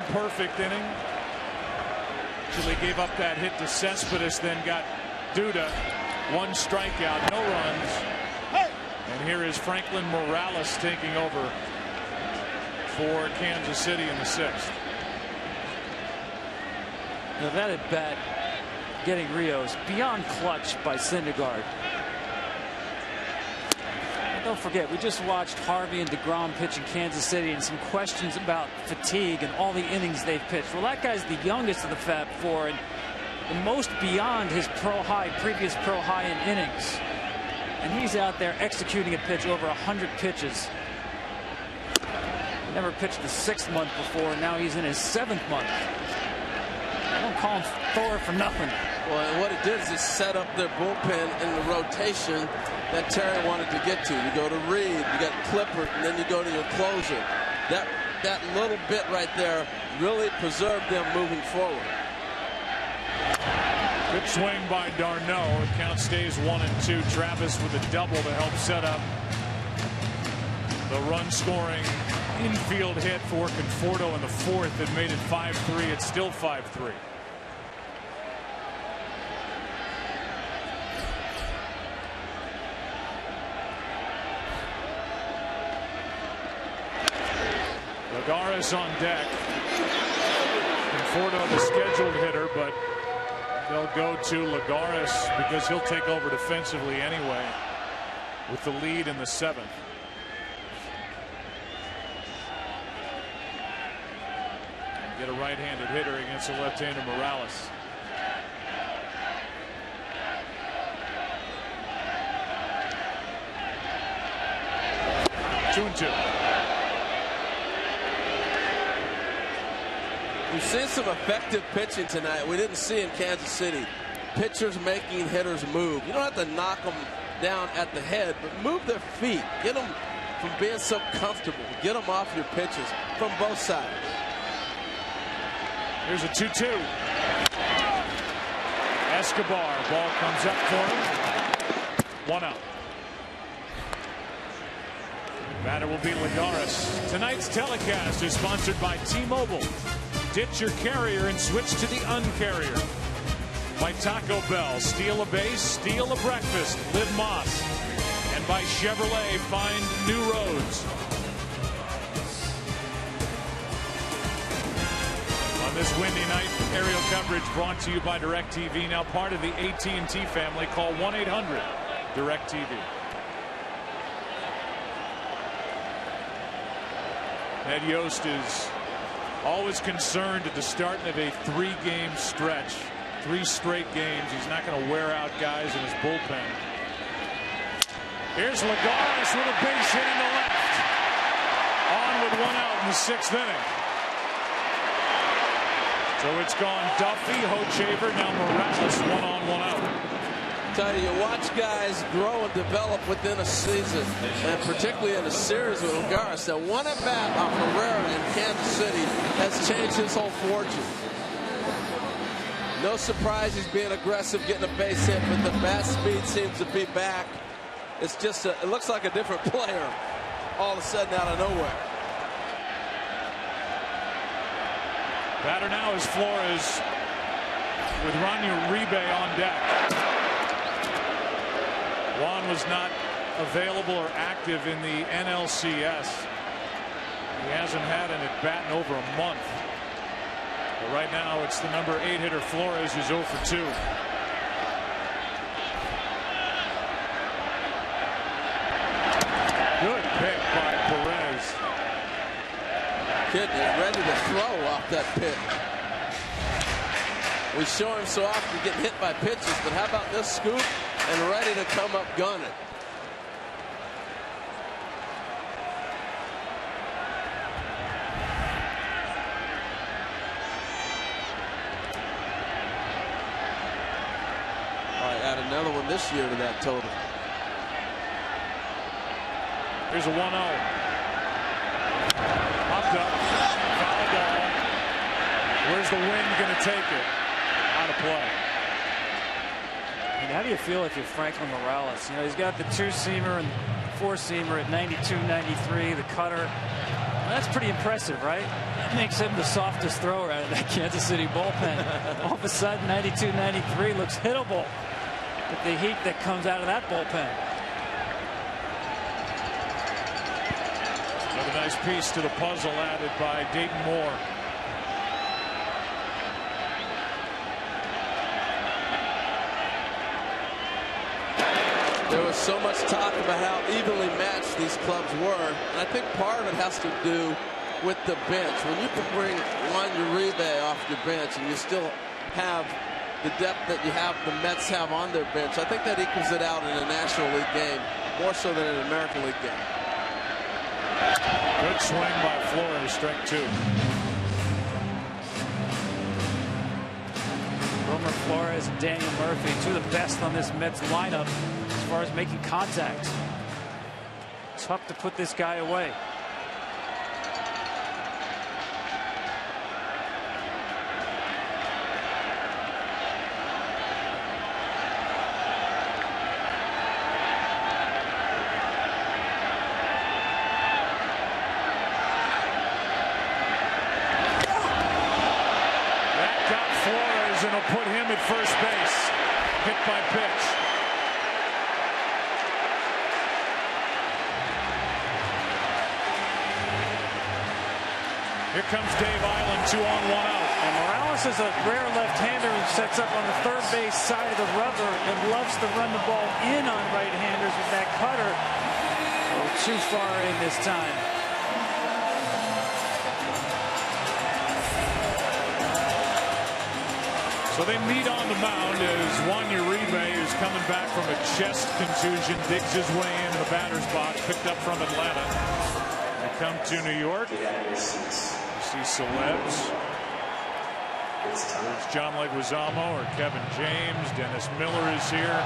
2. Perfect inning. Actually gave up that hit to Cespedes, then got Duda. 1 strikeout, no runs. And here is Franklin Morales taking over for Kansas City in the 6th. Now that at bat, getting Rios beyond clutch by Syndergaard. And don't forget, we just watched Harvey and DeGrom pitch in Kansas City, and some questions about fatigue and all the innings they've pitched. Well, that guy's the youngest of the Fab Four and the most beyond his previous pro high in innings. And he's out there executing a pitch over 100 pitches. Never pitched the 6th month before, and now he's in his 7th month. I don't call him Thor for nothing. Well, and what it did is it set up their bullpen in the rotation that Terry wanted to get to. You go to Reed, you got Clippard, and then you go to your closer. That little bit right there really preserved them moving forward. Good swing by Darno. The count stays 1-2. Travis with a double to help set up the run-scoring infield hit for Conforto in the 4th that made it 5-3. It's still 5-3. Lagares on deck. Conforto the scheduled hitter, but they'll go to Lagares because he'll take over defensively anyway with the lead in the 7th. Get a right-handed hitter against a left-hander Morales. Two and two. We've seen some effective pitching tonight. We didn't see in Kansas City. Pitchers making hitters move. You don't have to knock them down at the head, but move their feet. Get them from being so comfortable. Get them off your pitches from both sides. Here's a 2-2. Escobar, ball comes up for him. 1 out. Batter will be Lagares. Tonight's telecast is sponsored by T-Mobile. Ditch your carrier and switch to the Uncarrier. By Taco Bell, steal a base, steal a breakfast, live Moss. And by Chevrolet, find new roads. On this windy night, aerial coverage brought to you by DirecTV, now part of the AT&T family. Call 1-800-DirecTV. Ned Yost is always concerned at the start of a 3-game stretch. 3 straight games. He's not going to wear out guys in his bullpen. Here's Lagares with a base hit in the left. On with 1 out in the 6th inning. So it's gone Duffy, Hochevar, now Morales, 1 on, 1 out. Tell you watch guys grow and develop within a season, and particularly in a series with Lagares. That one at bat off Herrera in Kansas City has changed his whole fortune. No surprise he's being aggressive, getting a base hit, but the bat speed seems to be back. It's just it looks like a different player all of a sudden out of nowhere. Batter now is Flores with Ronnie Uribe on deck. Juan was not available or active in the NLCS. He hasn't had an at-bat in over a month. But right now it's the number 8 hitter Flores who's 0 for 2. Good pick by Perez. Kid is ready to throw off that pitch. We show him so often getting hit by pitches, but how about this scoop and ready to come up gunning? Add another one this year to that total. Here's a 1-0. Popped up. Foul ball. Where's the wind going to take it? Out of play. And how do you feel if you're Franklin Morales? You know, he's got the 2-seamer and 4-seamer at 92, 93, the cutter. Well, that's pretty impressive, right? That makes him the softest thrower out of that Kansas City bullpen. All of a sudden, 92, 93 looks hittable. With the heat that comes out of that bullpen. Another nice piece to the puzzle added by Dayton Moore. There was so much talk about how evenly matched these clubs were, and I think part of it has to do with the bench. When you can bring Juan Uribe off your bench and you still have the depth that you have, the Mets have on their bench, I think that equals it out in a National League game, more so than an American League game. Good swing by Flores, strike 2. Wilmer Flores and Daniel Murphy, 2 of the best on this Mets lineup as far as making contact. Tough to put this guy away. And will put him at first base. Hit by pitch. Here comes Dave Island, 2 on, 1 out. And Morales is a rare left-hander who sets up on the third base side of the rubber and loves to run the ball in on right-handers with that cutter. Oh, too far in this time. So they meet on the mound as Juan Uribe, who's coming back from a chest contusion, digs his way into the batter's box, picked up from Atlanta. They come to New York. You see celebs. There's John Leguizamo or Kevin James. Dennis Miller is here.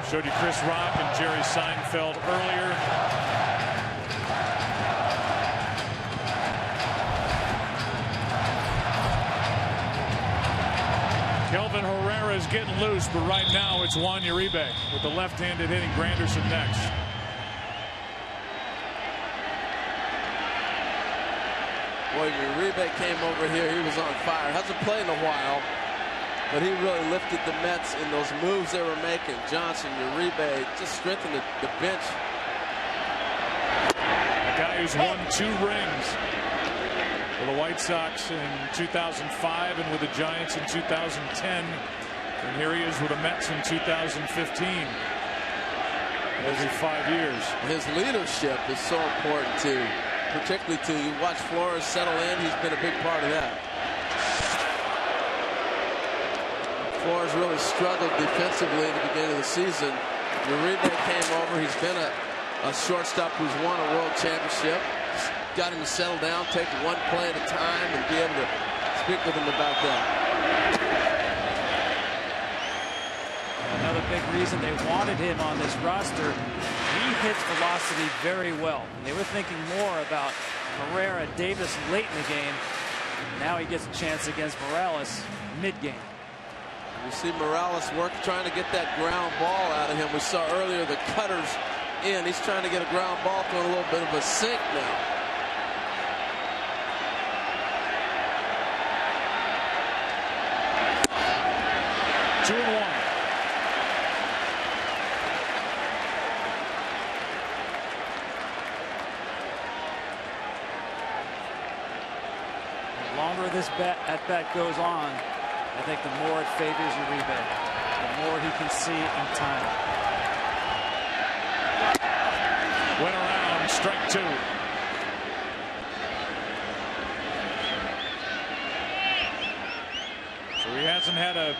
Showed you Chris Rock and Jerry Seinfeld earlier. Kelvin Herrera is getting loose, but right now it's Juan Uribe with the left-handed hitting Granderson next. Boy, Uribe came over here. He was on fire. Hasn't played in a while, but he really lifted the Mets in those moves they were making. Johnson, Uribe, just strengthened the bench. A guy who's won 2 rings for the White Sox in 2005 and with the Giants in 2010. And here he is with the Mets in 2015. Every 5 years. His leadership is so important too. Particularly to you watch Flores settle in. He's been a big part of that. Flores really struggled defensively at the beginning of the season. Uribe came over. He's been a shortstop who's won a world championship. Got him to settle down, take one play at a time, and be able to speak with him about that. Another big reason they wanted him on this roster. He hits velocity very well. They were thinking more about Herrera, Davis late in the game. Now he gets a chance against Morales mid-game. You see Morales trying to get that ground ball out of him. We saw earlier the cutters in. He's trying to get a ground ball, throwing a little bit of a sink now. Two and one. The longer this at-bat goes on, I think the more it favors Uribe. The more he can see in time. Went around, strike 2. So he hasn't had a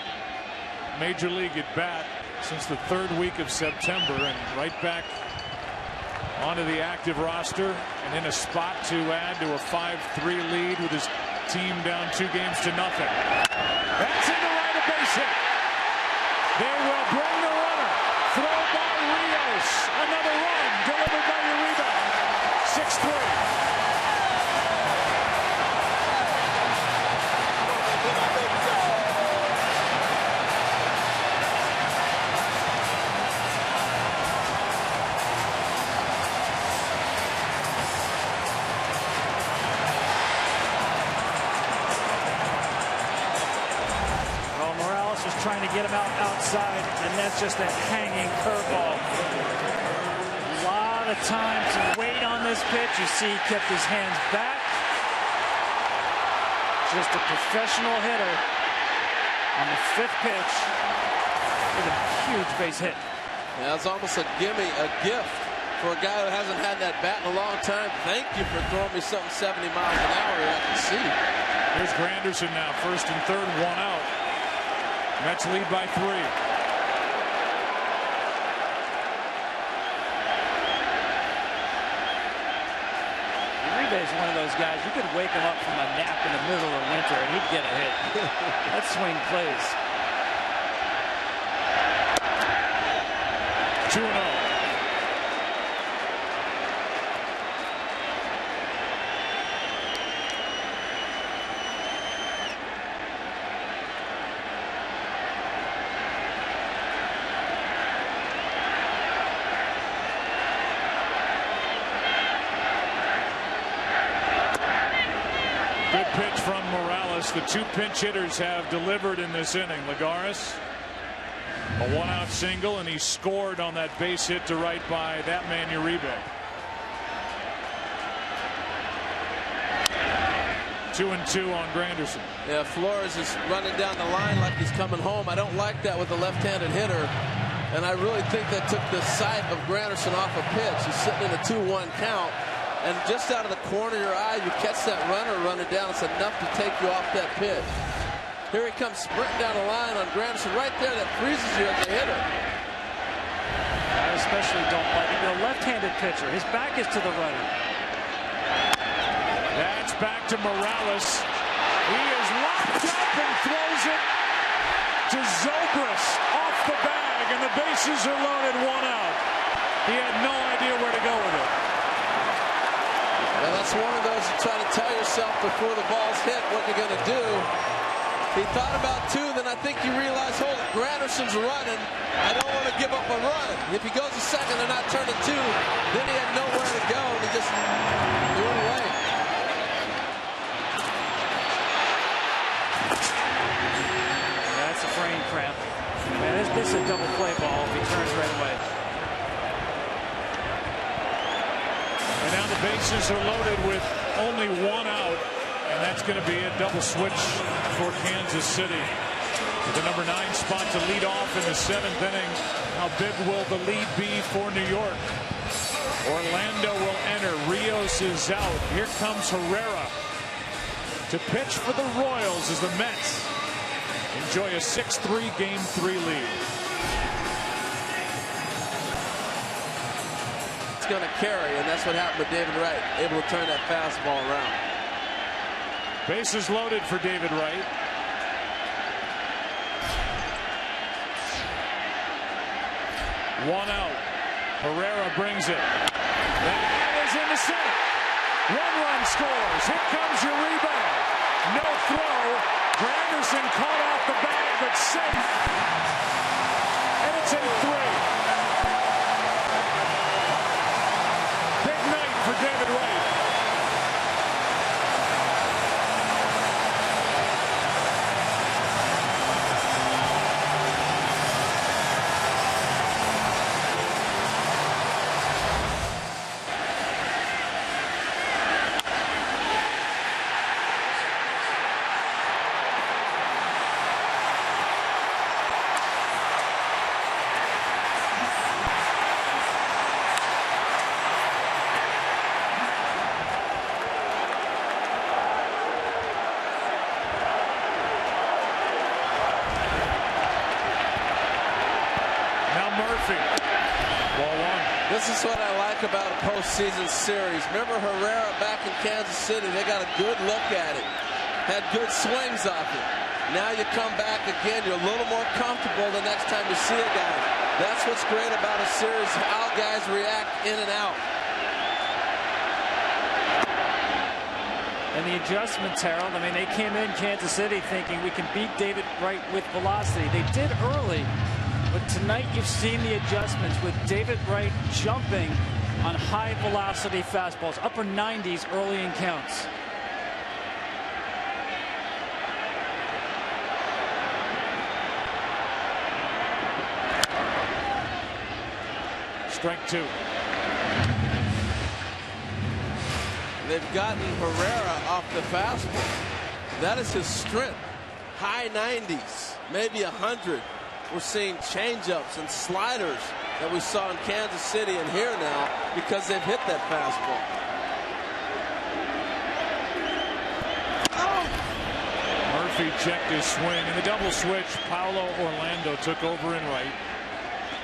major league at bat since the 3rd week of September, and right back onto the active roster and in a spot to add to a 5-3 lead with his team down 2 games to nothing. That's in the right, a base hit. They will bring the runner. Throw by Rios. Another run delivered by Uribe. 6-3. Trying to get him outside, and that's just a hanging curveball. A lot of time to wait on this pitch. You see he kept his hands back. Just a professional hitter on the 5th pitch with a huge base hit. Yeah, it's almost a gimme, a gift for a guy who hasn't had that bat in a long time. Thank you for throwing me something 70 miles an hour I can see. Here's Granderson now, 1st and 3rd, 1 out. Mets lead by 3. Uribe is one of those guys, you could wake him up from a nap in the middle of winter and he'd get a hit. That swing plays. 2-0. Good pitch from Morales. The 2 pinch hitters have delivered in this inning. Lagares, a 1-out single, and he scored on that base hit to right by that man Uribe. 2-2 on Granderson. Yeah, Flores is running down the line like he's coming home. I don't like that with a left-handed hitter, and I really think that took the sight of Granderson off a pitch. He's sitting in a 2-1 count. And just out of the corner of your eye, you catch that runner running down. It's enough to take you off that pitch. Here he comes sprinting down the line on Granderson right there. That freezes you as a hitter. I especially don't like it. A left-handed pitcher. His back is to the runner. That's back to Morales. He is locked up and throws it to Zobrist off the bag, and the bases are loaded, 1 out. He had no idea where to go with it. Well, that's one of those you try to tell yourself before the ball's hit what you're going to do. He thought about 2, then I think you realize, hold it, Granderson's running. I don't want to give up a run. If he goes to second and not turn to 2, then he had nowhere to go, and he just threw it away. this a double play ball if he turns right away. And now the bases are loaded with only one out, and that's going to be a double switch for Kansas City. With the number 9 spot to lead off in the 7th inning. How big will the lead be for New York? Orlando will enter. Rios is out. Here comes Herrera to pitch for the Royals as the Mets enjoy a 6-3 Game 3 lead. It's going to carry, and that's what happened with David Wright, able to turn that fastball around. Bases loaded for David Wright. One out. Herrera brings it. That is in the center. 1 run scores. Here comes your rebound. No throw. Granderson caught out the bag, but safe. And it's 8-3. Big night for David Wright. This is what I like about a postseason series. Remember Herrera back in Kansas City? They got a good look at it. Had good swings off it. Now you come back again, you're a little more comfortable the next time you see a guy. That's what's great about a series, how guys react in and out. And the adjustments, Harold, I mean, they came in Kansas City thinking we can beat David Wright with velocity. They did early. But tonight you've seen the adjustments with David Wright jumping on high velocity fastballs, upper 90s early in counts. Strike 2. They've gotten Herrera off the fastball. That is his strength. High 90s, maybe 100. We're seeing changeups and sliders that we saw in Kansas City and here now because they've hit that fastball. Murphy checked his swing. In the double switch, Paulo Orlando took over in right.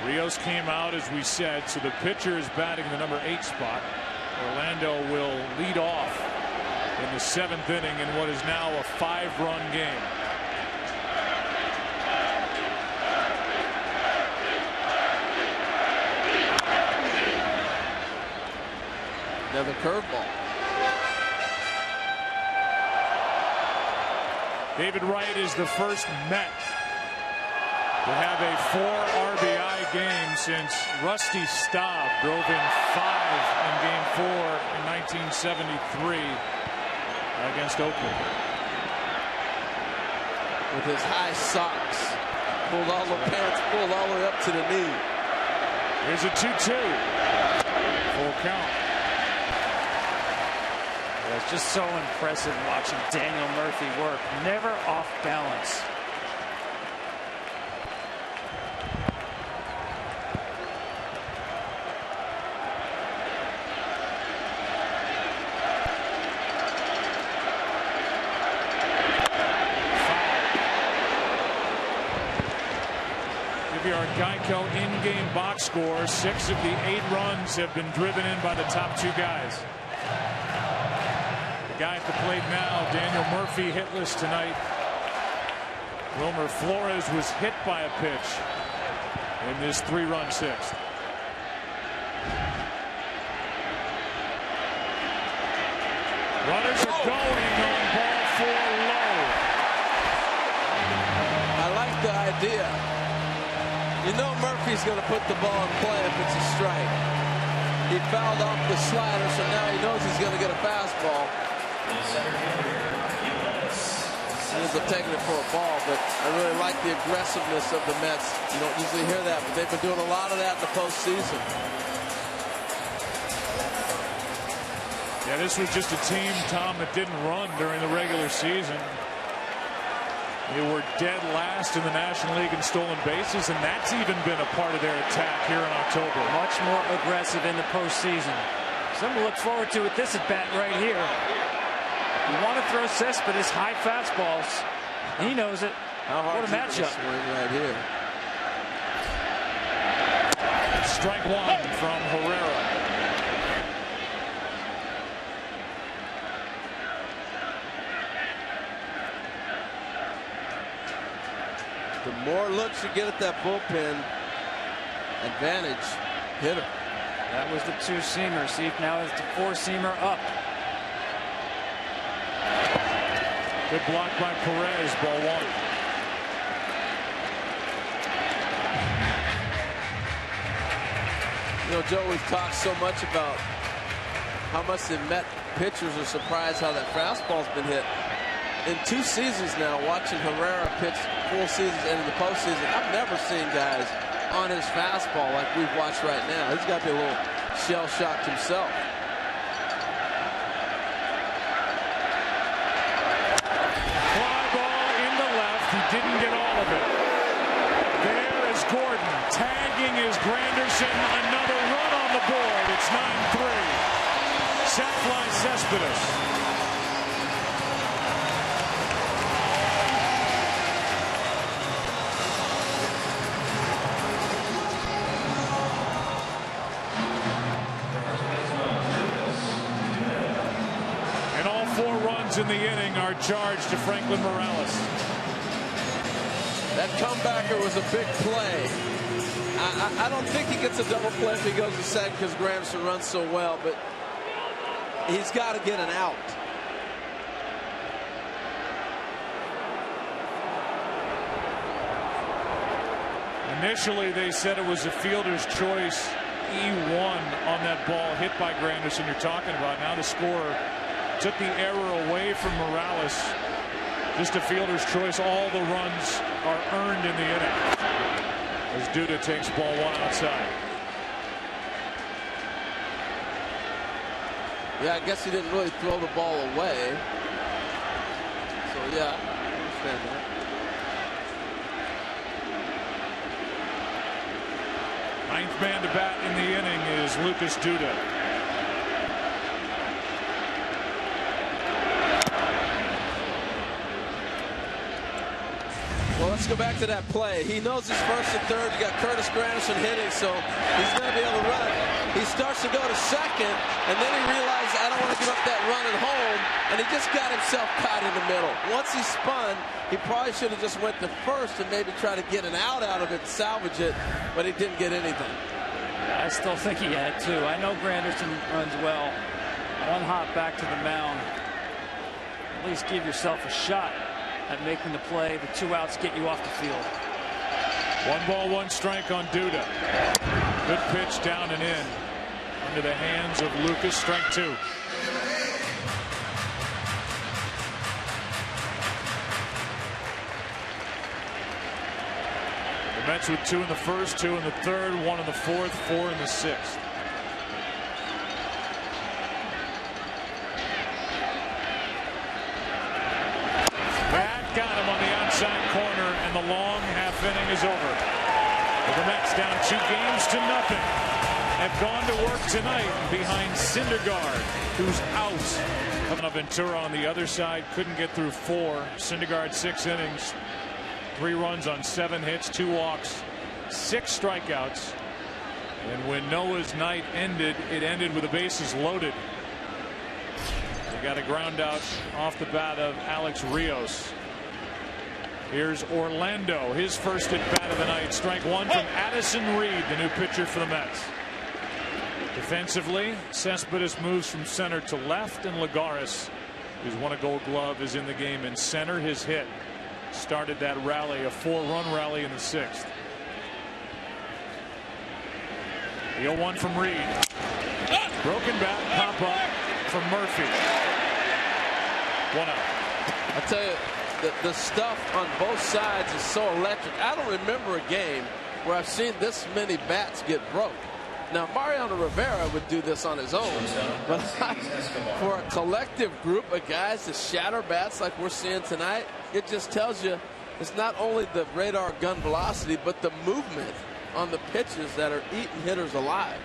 Rios came out, as we said, so the pitcher is batting the number 8 spot. Orlando will lead off in the 7th inning in what is now a 5-run game. Another curveball. David Wright is the first Met to have a 4 RBI game since Rusty Staub drove in 5 in Game 4 in 1973 against Oakland. With his high socks, pulled all the pants, pulled all the way up to the knee. Here's a 2-2. Full count. It's just so impressive watching Daniel Murphy work. Never off balance. Give you our Geico in-game box score. 6 of the 8 runs have been driven in by the top 2 guys. Guy at the plate now, Daniel Murphy, hitless tonight. Wilmer Flores was hit by a pitch in this 3-run 6th. Runners are going on ball 4 low. I like the idea. You know Murphy's going to put the ball in play if it's a strike. He fouled off the slider, so now he knows he's going to get a fastball. You ends up taking it for a ball, but I really like the aggressiveness of the Mets. You don't usually hear that, but they've been doing a lot of that in the postseason. Yeah, this was just a team, Tom, that didn't run during the regular season. They were dead last in the National League in stolen bases, and that's even been a part of their attack here in October. Much more aggressive in the postseason. Something to look forward to with this at bat right here. You want to throw Cespedes high fastballs. He knows it. How hard what a matchup. Swing right here. Strike one from Herrera. The more looks you get at that bullpen, advantage hitter. That was the two-seamer. See, now it's the four-seamer up. Good block by Perez, ball one. You know, Joe, we've talked so much about how much the Met pitchers are surprised how that fastball's been hit. In 2 seasons now, watching Herrera pitch full seasons and in the postseason, I've never seen guys on his fastball like we've watched right now. He's got to be a little shell-shocked himself. Fly ball in the left. He didn't get all of it. There is Gordon. Tagging is Granderson. Another run on the board. It's 9-3. Sac fly Cespedes. In the inning are charged to Franklin Morales. That comebacker was a big play. I don't think he gets a double play if he goes to second because Granderson runs so well, but he's got to get an out. Initially, they said it was a fielder's choice E1 on that ball hit by Granderson you're talking about. Now the scorer took the error away from Morales. Just a fielder's choice. All the runs are earned in the inning. As Duda takes ball one outside. Yeah, I guess he didn't really throw the ball away. So, yeah, I understand that. Ninth man to bat in the inning is Lucas Duda. Well, let's go back to that play. He knows he's first and third. You got Curtis Granderson hitting, so he's going to be able to run. He starts to go to second, and then he realizes, I don't want to give up that run at home, and he just got himself caught in the middle. Once he spun, he probably should have just went to first and maybe try to get an out of it, salvage it, but he didn't get anything. I still think he had to. I know Granderson runs well. One hop back to the mound. At least give yourself a shot at making the play. The 2 outs get you off the field. 1 ball, 1 strike on Duda. Good pitch down and in. Into the hands of Lucas. Strike 2. The Mets with 2 in the first, 2 in the third, 1 in the fourth, 4 in the sixth. Got him on the outside corner, and the long half inning is over. The Mets down 2 games to nothing have gone to work tonight behind Syndergaard, who's out. Ventura on the other side couldn't get through 4. Syndergaard 6 innings, 3 runs on 7 hits, 2 walks, 6 strikeouts. And when Noah's night ended, it ended with the bases loaded. They got a ground out off the bat of Alex Rios. Here's Orlando, his first at bat of the night. Strike 1 from Addison Reed, the new pitcher for the Mets. Defensively, Cespedes moves from center to left, and Lagares, who's won a Gold Glove, is in the game in center. His hit started that rally, a 4-run rally in the 6th. The 0-1 from Reed. Broken bat, pop up from Murphy. 1 out. I tell you, the stuff on both sides is so electric. I don't remember a game where I've seen this many bats get broke. Now, Mariano Rivera would do this on his own, but for a collective group of guys to shatter bats like we're seeing tonight, it just tells you it's not only the radar gun velocity, but the movement on the pitches that are eating hitters alive.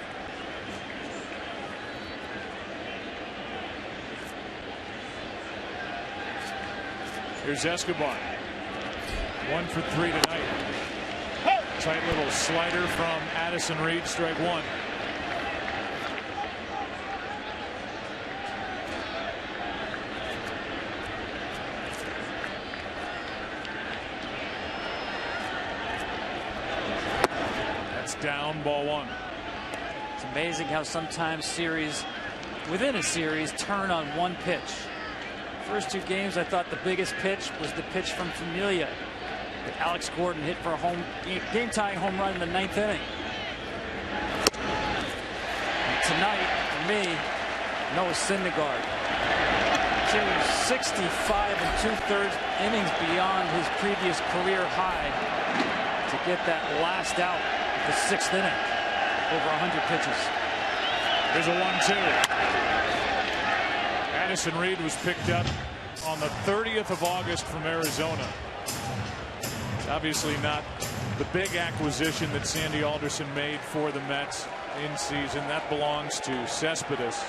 Here's Escobar. 1 for 3 tonight. Tight little slider from Addison Reed, strike one. That's down, ball one. It's amazing how sometimes series, within a series, turn on one pitch. First two games, I thought the biggest pitch was the pitch from Familia that Alex Gordon hit for a game-tying home run in the 9th inning. And tonight, for me, Noah Syndergaard. 65 2/3 innings beyond his previous career high to get that last out of the 6th inning. Over 100 pitches. There's a 1-2. Addison Reed was picked up on the 30th of August from Arizona. Obviously not the big acquisition that Sandy Alderson made for the Mets in season. That belongs to Cespedes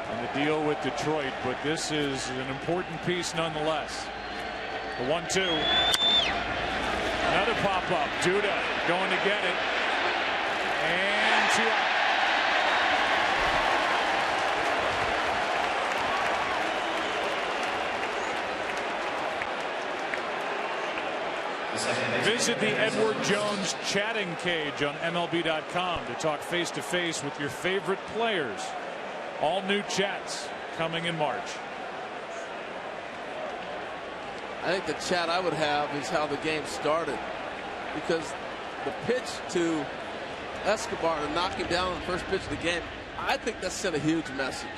and the deal with Detroit. But this is an important piece nonetheless. The 1-2. Another pop-up. Duda going to get it. And 2 out. Visit the Edward Jones chatting cage on MLB.com to talk face-to-face with your favorite players. All new chats coming in March. I think the chat I would have is how the game started, because the pitch to Escobar to knock him down on the first pitch of the game, I think that sent a huge message.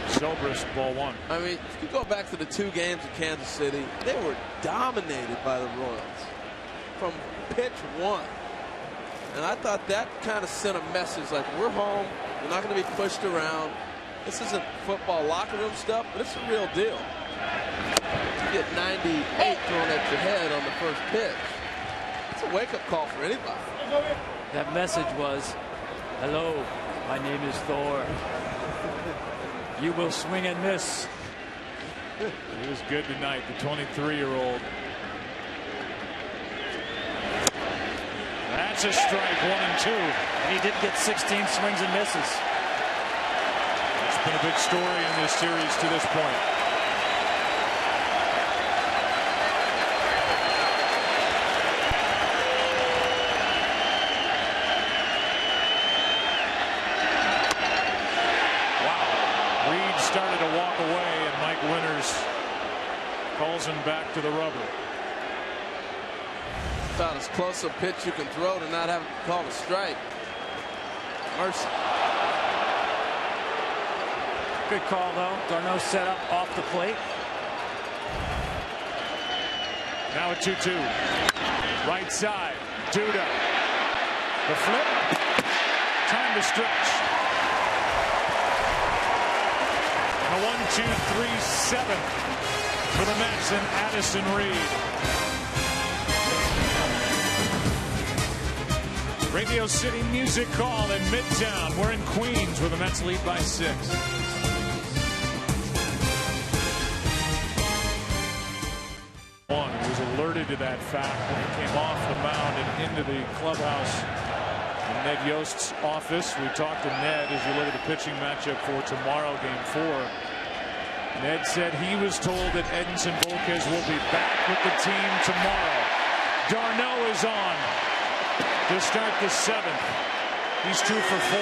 Zobrist, ball one. I mean, if you go back to the 2 games in Kansas City, they were dominated by the Royals from pitch 1. And I thought that kind of sent a message like, we're home, we're not going to be pushed around. This isn't football locker room stuff, but it's a real deal. You get 98 thrown at your head on the first pitch. It's a wake-up call for anybody. That message was, hello, my name is Thor. You will swing and miss. He was good tonight, the 23-year-old. That's a strike, 1-2. And he did get 16 swings and misses. That's been a big story in this series to this point. Started to walk away, and Mike Winters calls him back to the rubber. About as close a pitch you can throw to not having to call a strike. Mercy. Good call, though. Darno set up off the plate. Now a 2-2. Right side. Duda. The flip. Time to stretch. A 1-2-3-7 for the Mets and Addison Reed. Radio City Music Hall in Midtown. We're in Queens where the Mets lead by 6. One was alerted to that fact when he came off the mound and into the clubhouse in Ned Yost's office. We talked to Ned as you look at the pitching matchup for tomorrow, game 4. Ned said he was told that Edinson Volquez will be back with the team tomorrow. Darno is on to start the 7th. He's 2 for 4.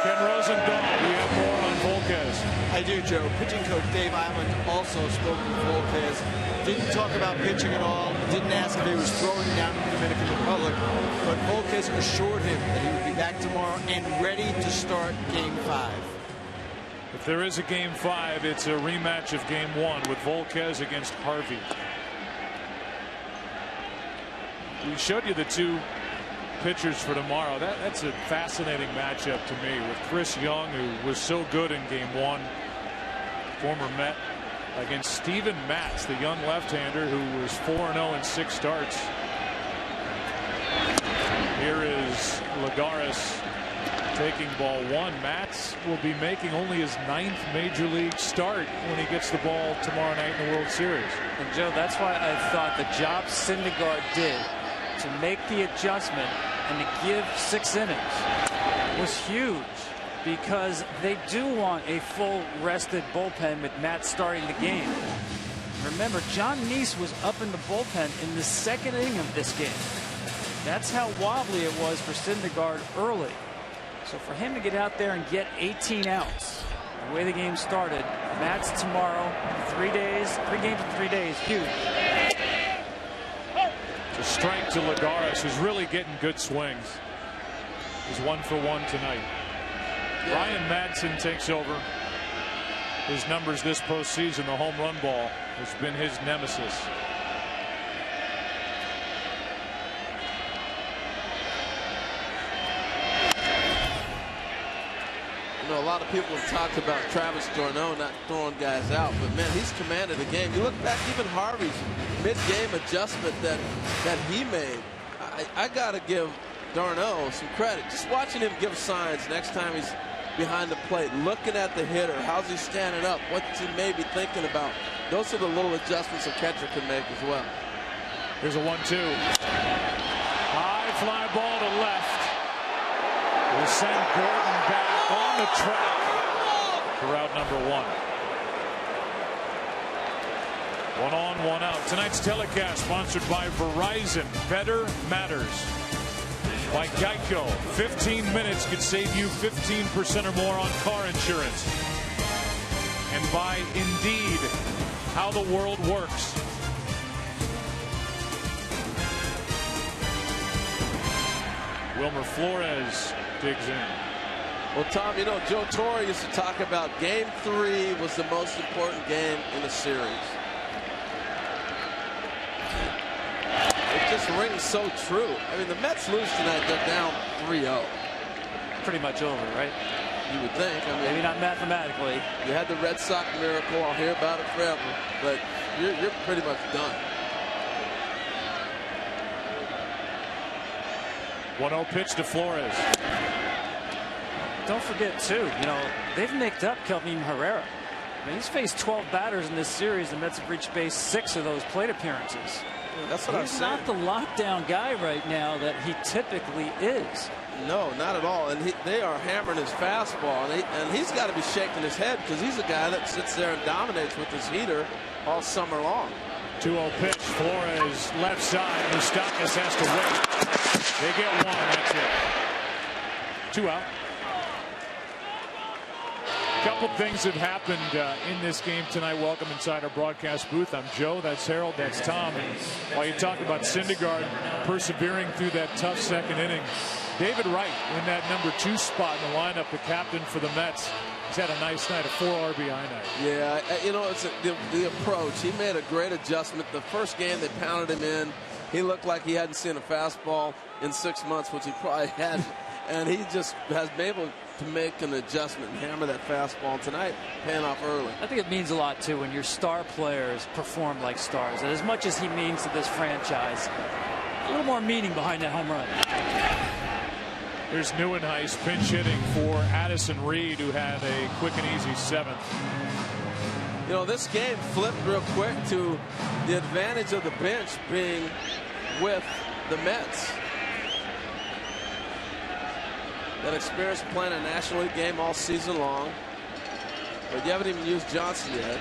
Ken Rosenthal, do you have more on Volquez? I do, Joe. Pitching coach Dave Island also spoke with Volquez. Didn't talk about pitching at all. Didn't ask if he was throwing down in the Dominican Republic. But Volquez assured him that he would be back tomorrow and ready to start Game 5. If there is a game 5, it's a rematch of game 1 with Volquez against Harvey. We showed you the 2 pitchers for tomorrow. That's a fascinating matchup to me, with Chris Young, who was so good in game 1, former Met, against Steven Matz, the young left-hander who was 4-0 in 6 starts. Here is Lagares taking ball 1. Matz will be making only his 9th major league start when he gets the ball tomorrow night in the World Series. And Joe, that's why I thought the job Syndergaard did to make the adjustment and to give 6 innings was huge, because they do want a full rested bullpen with Matt starting the game. Remember, John Neese was up in the bullpen in the 2nd inning of this game. That's how wobbly it was for Syndergaard early. So for him to get out there and get 18 outs, the way the game started, Matt's tomorrow, 3 days, 3 games in 3 days, huge. The strength to Lagares, who's really getting good swings. He's 1 for 1 tonight. Ryan Madsen takes over. His numbers this postseason, the home run ball has been his nemesis. You know, a lot of people have talked about Travis d'Arnaud not throwing guys out, but man, he's commanded the game. You look back, even Harvey's mid-game adjustment that he made. I got to give d'Arnaud some credit. Just watching him give signs next time he's behind the plate, looking at the hitter, how's he standing up, what's he maybe thinking about. Those are the little adjustments a catcher can make as well. Here's a 1-2. High fly ball to left. Will send Gordon back on the track for out number 1. 1 on, 1 out. Tonight's telecast sponsored by Verizon. Better matters. By Geico, 15 minutes could save you 15% or more on car insurance. And by Indeed, how the world works. Wilmer Flores digs in. Well, Tom, you know, Joe Torre used to talk about game 3 was the most important game in the series. It just rings so true. I mean, the Mets lose tonight, they're down 3-0. Pretty much over, right? You would think. I mean, maybe not mathematically. You had the Red Sox miracle. I'll hear about it forever, but you're pretty much done. 1-0 pitch to Flores. Don't forget, too, you know, they've nicked up Kelvin Herrera. I mean, he's faced 12 batters in this series. The Mets have reached base 6 of those plate appearances. Yeah, that's what he's not the lockdown guy right now that he typically is. No, not at all. And they are hammering his fastball, and he's got to be shaking his head, because he's a guy that sits there and dominates with his heater all summer long. 2-0 pitch. Flores left side. Moustakas has to wait. They get 1. That's it. 2 out. A couple things have happened in this game tonight. Welcome inside our broadcast booth. I'm Joe. That's Harold. That's Tom. And while you talk about Syndergaard persevering through that tough 2nd inning, David Wright in that number 2 spot in the lineup, the captain for the Mets. He's had a nice night, a 4 RBI night. Yeah, you know, it's the approach. He made a great adjustment. The first game they pounded him in, he looked like he hadn't seen a fastball in 6 months, which he probably hadn't. And he just has been able to make an adjustment and hammer that fastball. Tonight, paying off early. I think it means a lot, too, when your star players perform like stars. And as much as he means to this franchise, a little more meaning behind that home run. Here's Neuenhuis pinch hitting for Addison Reed, who had a quick and easy 7th. You know, this game flipped real quick to the advantage of the bench being with the Mets. That experience of playing a National League game all season long. But you haven't even used Johnson yet.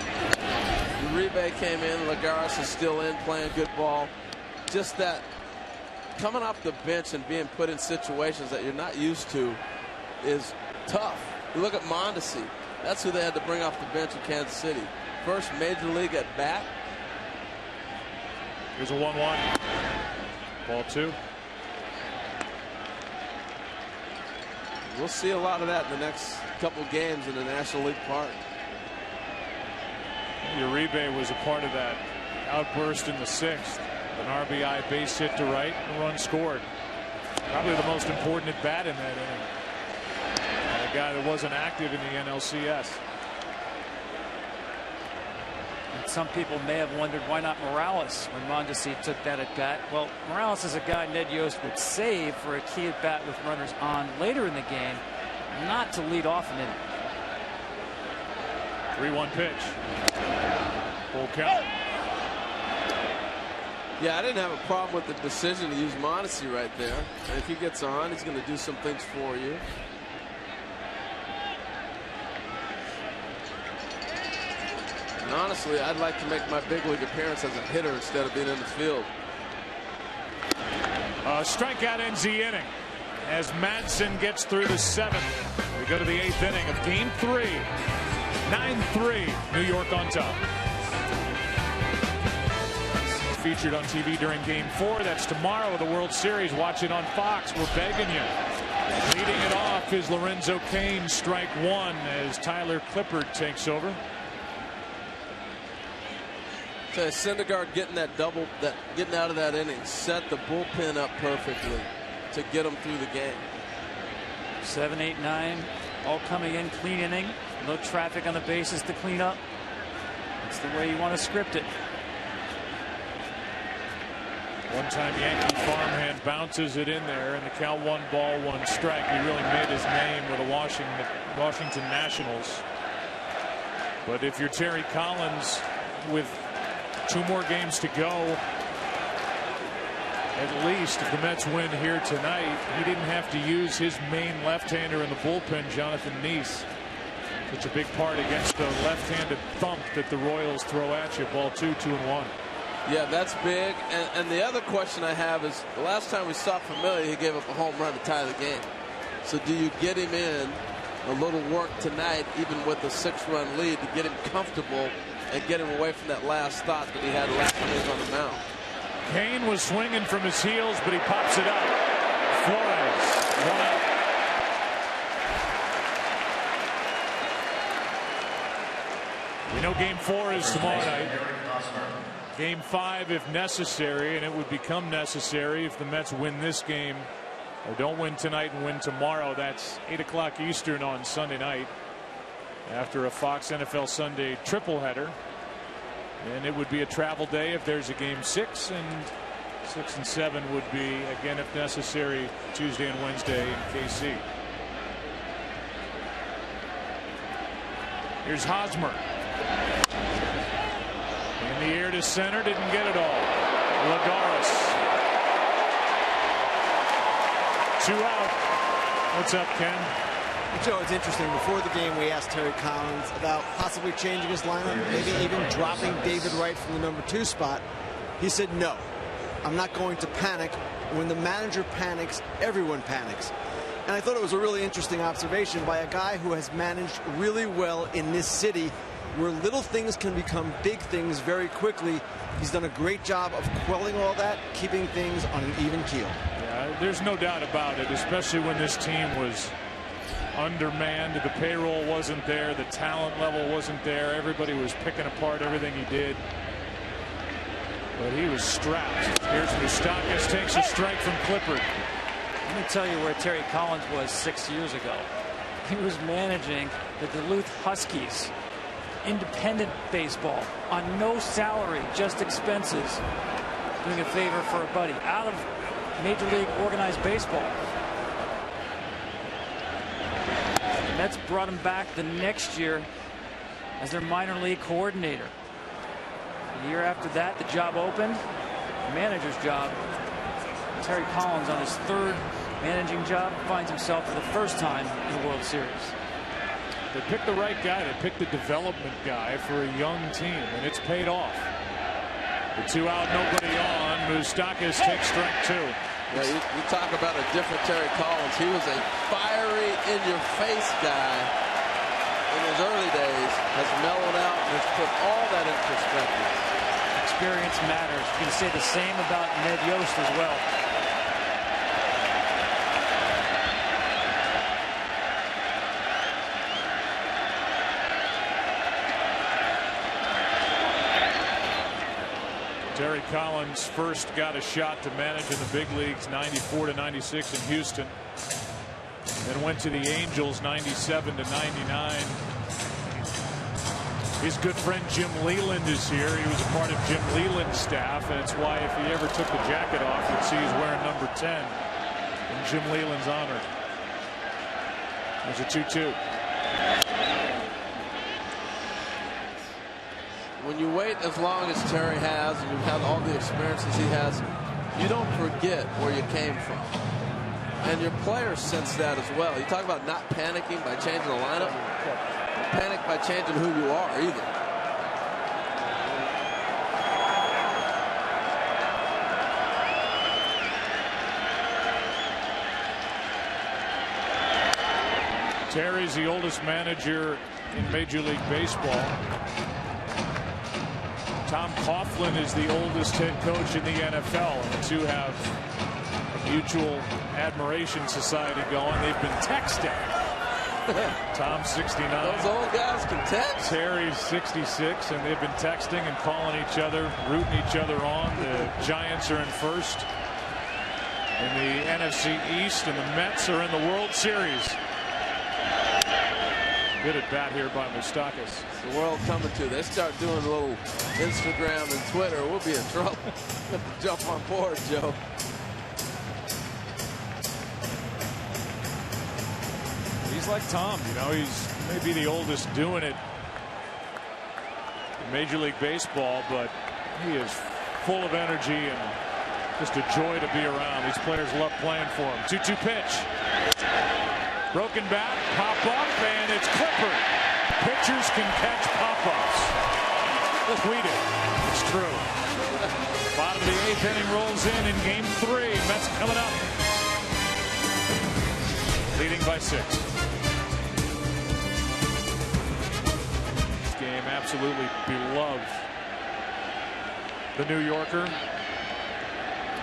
Uribe came in. Lagares is still in, playing good ball. Just that coming off the bench and being put in situations that you're not used to is tough. You look at Mondesi. That's who they had to bring off the bench in Kansas City. First major league at bat. Here's a 1-1. Ball 2. We'll see a lot of that in the next couple games in the National League Park. Uribe was a part of that outburst in the 6th. An RBI base hit to right, a run scored. Probably the most important at bat in that inning. A guy that wasn't active in the NLCS. And some people may have wondered why not Morales when Mondesi took that at bat. Well, Morales is a guy Ned Yost would save for a key at bat with runners on later in the game, not to lead off an inning. 3-1 pitch. Full count. Yeah, I didn't have a problem with the decision to use Mondesi right there. And if he gets on, he's going to do some things for you. And honestly, I'd like to make my big league appearance as a hitter instead of being in the field. Strikeout ends the inning as Madsen gets through the 7th. We go to the 8th inning of Game 3. 9-3, New York on top. Featured on TV during Game 4. That's tomorrow of the World Series. Watch it on Fox. We're begging you. Leading it off is Lorenzo Cain, strike 1, as Tyler Clippard takes over. So Syndergaard getting that double, getting out of that inning, set the bullpen up perfectly to get him through the game. 7, 8, 9, all coming in clean inning. No traffic on the bases to clean up. That's the way you want to script it. One-time Yankee farmhand bounces it in there, and the count 1 ball, 1 strike. He really made his name with the Washington Nationals. But if you're Terry Collins with 2 more games to go, at least if the Mets win here tonight, he didn't have to use his main left-hander in the bullpen, Jonathan Neese. Such a big part against the left-handed thump that the Royals throw at you. Ball 2, 2-1. Yeah, that's big. And the other question I have is, the last time we saw Familia, he gave up a home run to tie the game. So do you get him in a little work tonight, even with a 6-run lead, to get him comfortable and get him away from that last thought that he had last week on the mound? Cain was swinging from his heels, but he pops it up. Flores, 1 out. We know Game 4 is tomorrow night. Game 5 if necessary, and it would become necessary if the Mets win this game or don't win tonight and win tomorrow. That's 8 o'clock Eastern on Sunday night after a Fox NFL Sunday triple header. And it would be a travel day if there's a Game 6, and 6 and 7 would be, again, if necessary, Tuesday and Wednesday in KC. Here's Hosmer. In the air to center, didn't get it all. Lagares. 2 out. What's up, Ken? Joe, it's interesting. Before the game, we asked Terry Collins about possibly changing his lineup, maybe even dropping David Wright from the number 2 spot. He said, no, I'm not going to panic. When the manager panics, everyone panics. And I thought it was a really interesting observation by a guy who has managed really well in this city, where little things can become big things very quickly. He's done a great job of quelling all that, keeping things on an even keel. Yeah, there's no doubt about it, especially when this team was undermanned. The payroll wasn't there. The talent level wasn't there. Everybody was picking apart everything he did. But he was strapped. Here's Moustakas, takes a strike from Clippard. Let me tell you where Terry Collins was 6 years ago. He was managing the Duluth Huskies. Independent baseball on no salary, just expenses. Doing a favor for a buddy out of Major League organized baseball. The Mets brought him back the next year as their minor league coordinator. The year after that, the job opened, the manager's job. Terry Collins, on his 3rd managing job, finds himself for the first time in the World Series. They picked the right guy. They picked the development guy for a young team, and it's paid off. The 2 out, nobody on. Moustakas takes strike 2. Yeah, you talk about a different Terry Collins. He was a fiery, in-your-face guy in his early days, has mellowed out and has put all that in perspective. Experience matters. You can say the same about Ned Yost as well. Terry Collins first got a shot to manage in the big leagues, 94-96 in Houston. Then went to the Angels, 97-99. His good friend Jim Leland is here. He was a part of Jim Leland's staff, and it's why if he ever took the jacket off, you'd see he's wearing number 10 in Jim Leland's honor. There's a 2-2. When you wait as long as Terry has, and you've had all the experiences he has, you don't forget where you came from. And your players sense that as well. You talk about not panicking by changing the lineup. Don't panic by changing who you are either. Terry's the oldest manager in Major League Baseball. Tom Coughlin is the oldest head coach in the NFL. And the two have a mutual admiration society going. They've been texting. Tom's 69. Those old guys can text. Terry's 66, and they've been texting and calling each other, rooting each other on. The Giants are in first in the NFC East, and the Mets are in the World Series. Good at bat here by Moustakas. The world coming to. They start doing a little Instagram and Twitter, we'll be in trouble. Jump on board, Joe. He's like Tom, you know, he's maybe the oldest doing it in Major League Baseball, but he is full of energy and just a joy to be around. These players love playing for him. 2-2 pitch. Broken bat, pop up, and it's Clippard. Pitchers can catch pop-ups. Tweet it. It's true. Bottom of the 8th inning rolls in game 3. Mets coming up. Leading by 6. This game absolutely beloved the New Yorker.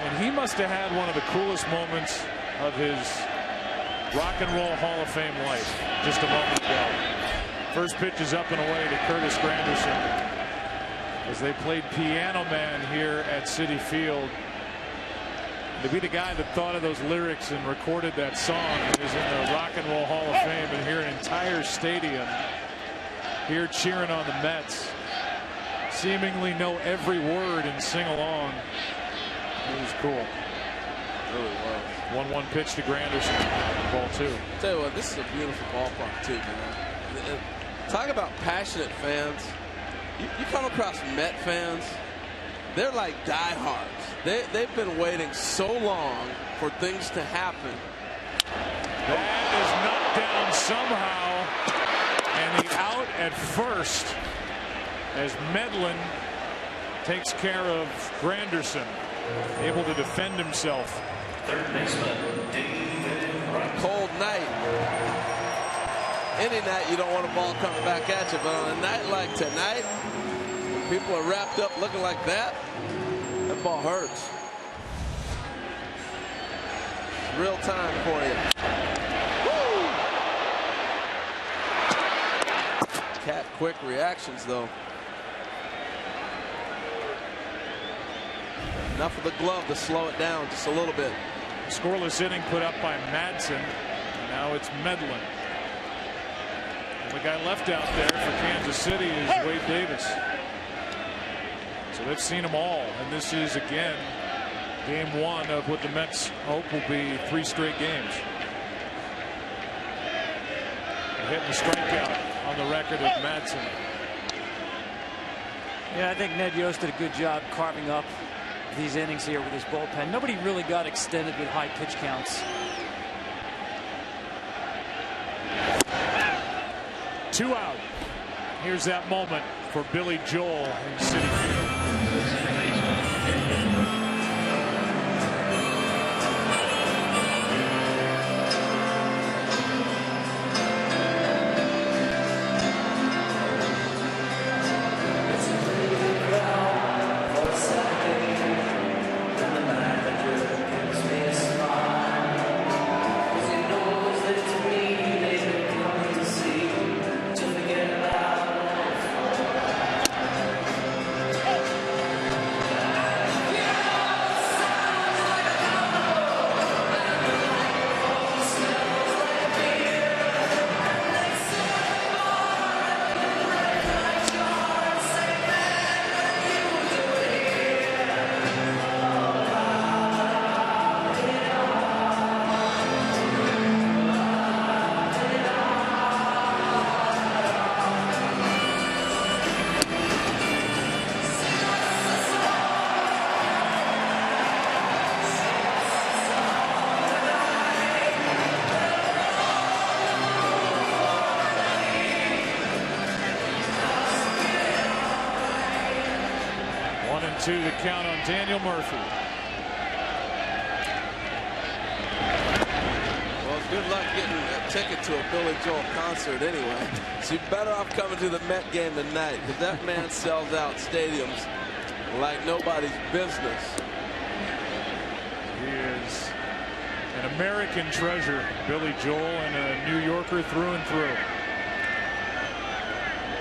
And he must have had one of the coolest moments of his Rock and Roll Hall of Fame life just a moment ago. First pitch is up and away to Curtis Granderson as they played Piano Man here at Citi Field. To be the guy that thought of those lyrics and recorded that song is in the Rock and Roll Hall of Fame, and hear an entire stadium here cheering on the Mets, seemingly know every word and sing along. It was cool. It really was. 1-1 pitch to Granderson. Ball 2. Tell you what, this is a beautiful ballpark too, man. Talk about passionate fans. You come across Met fans, they're like diehards. They've been waiting so long for things to happen. That is knocked down somehow, and the out at first as Medlin takes care of Granderson, able to defend himself. Third baseman, Cold night. Any night you don't want a ball coming back at you, but on a night like tonight, when people are wrapped up looking like that, that ball hurts. It's real time for you. Woo! Cat quick reactions though. Enough of the glove to slow it down just a little bit. Scoreless inning put up by Madsen. Now it's Medlin. And the guy left out there for Kansas City is Wade Davis. So they've seen them all. And this is, again, game 1 of what the Mets hope will be 3 straight games. Hitting the strikeout on the record of Madsen. Yeah, I think Ned Yost did a good job carving up these innings here with his bullpen. Nobody really got extended with high pitch counts. 2 out. Here's that moment for Billy Joel in Citi Field. 1-2 the count on Daniel Murphy. Well, good luck getting a ticket to a Billy Joel concert anyway. So you're better off coming to the Met game tonight, because that man sells out stadiums like nobody's business. He is an American treasure, Billy Joel, and a New Yorker through and through.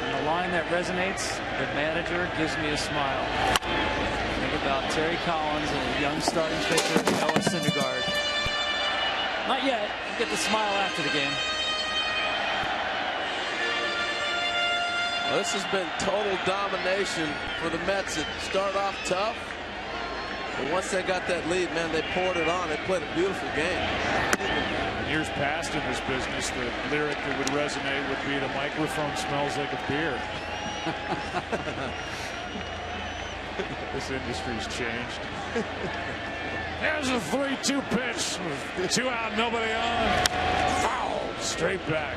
And the line that resonates, the manager gives me a smile. Think about Terry Collins and a young starting pitcher, Noah Syndergaard. Not yet. You get the smile after the game. Well, this has been total domination for the Mets. It started off tough, but once they got that lead, man, they poured it on. They played a beautiful game. In years past in this business, the lyric that would resonate would be "the microphone smells like a beer." This industry's changed. There's a 3-2 pitch. 2 out, nobody on. Foul. Straight back.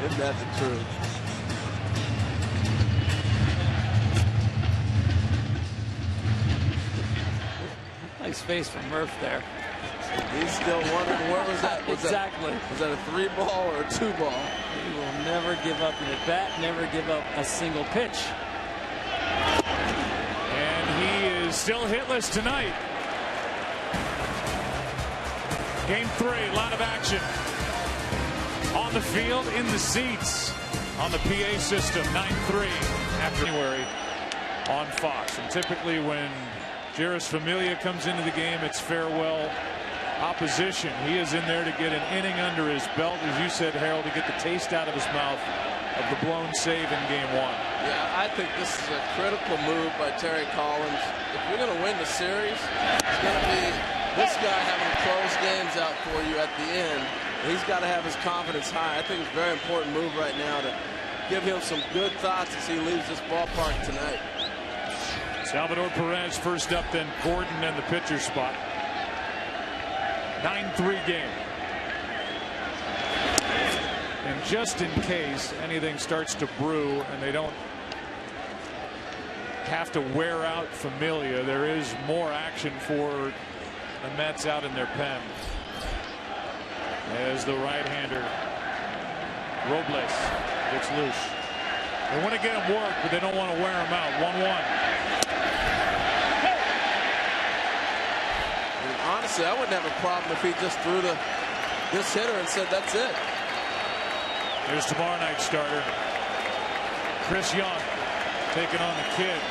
Isn't that the truth? Nice face from Murph there. He's still wondering where was that? Exactly. Was that a 3-ball or a 2-ball? He will never give up an at-bat, never give up a single pitch. And he is still hitless tonight. Game 3, a lot of action. On the field, in the seats, on the PA system, 9-3 after January on Fox. And typically when Jeurys Familia comes into the game, it's farewell opposition. He is in there to get an inning under his belt, as you said, Harold, to get the taste out of his mouth of the blown save in Game 1. Yeah, I think this is a critical move by Terry Collins. If you're going to win the series, it's going to be this guy having to close games out for you at the end. He's got to have his confidence high. I think it's a very important move right now to give him some good thoughts as he leaves this ballpark tonight. Salvador Perez first up, then Gordon in the pitcher spot. 9-3 game. And just in case anything starts to brew and they don't have to wear out Familia, there is more action for the Mets out in their pen. As the right-hander Robles gets loose. They want to get him work, but they don't want to wear him out. 1-1. Honestly, I wouldn't have a problem if he just threw this hitter and said that's it. Here's tomorrow night's starter, Chris Young, taking on the kid.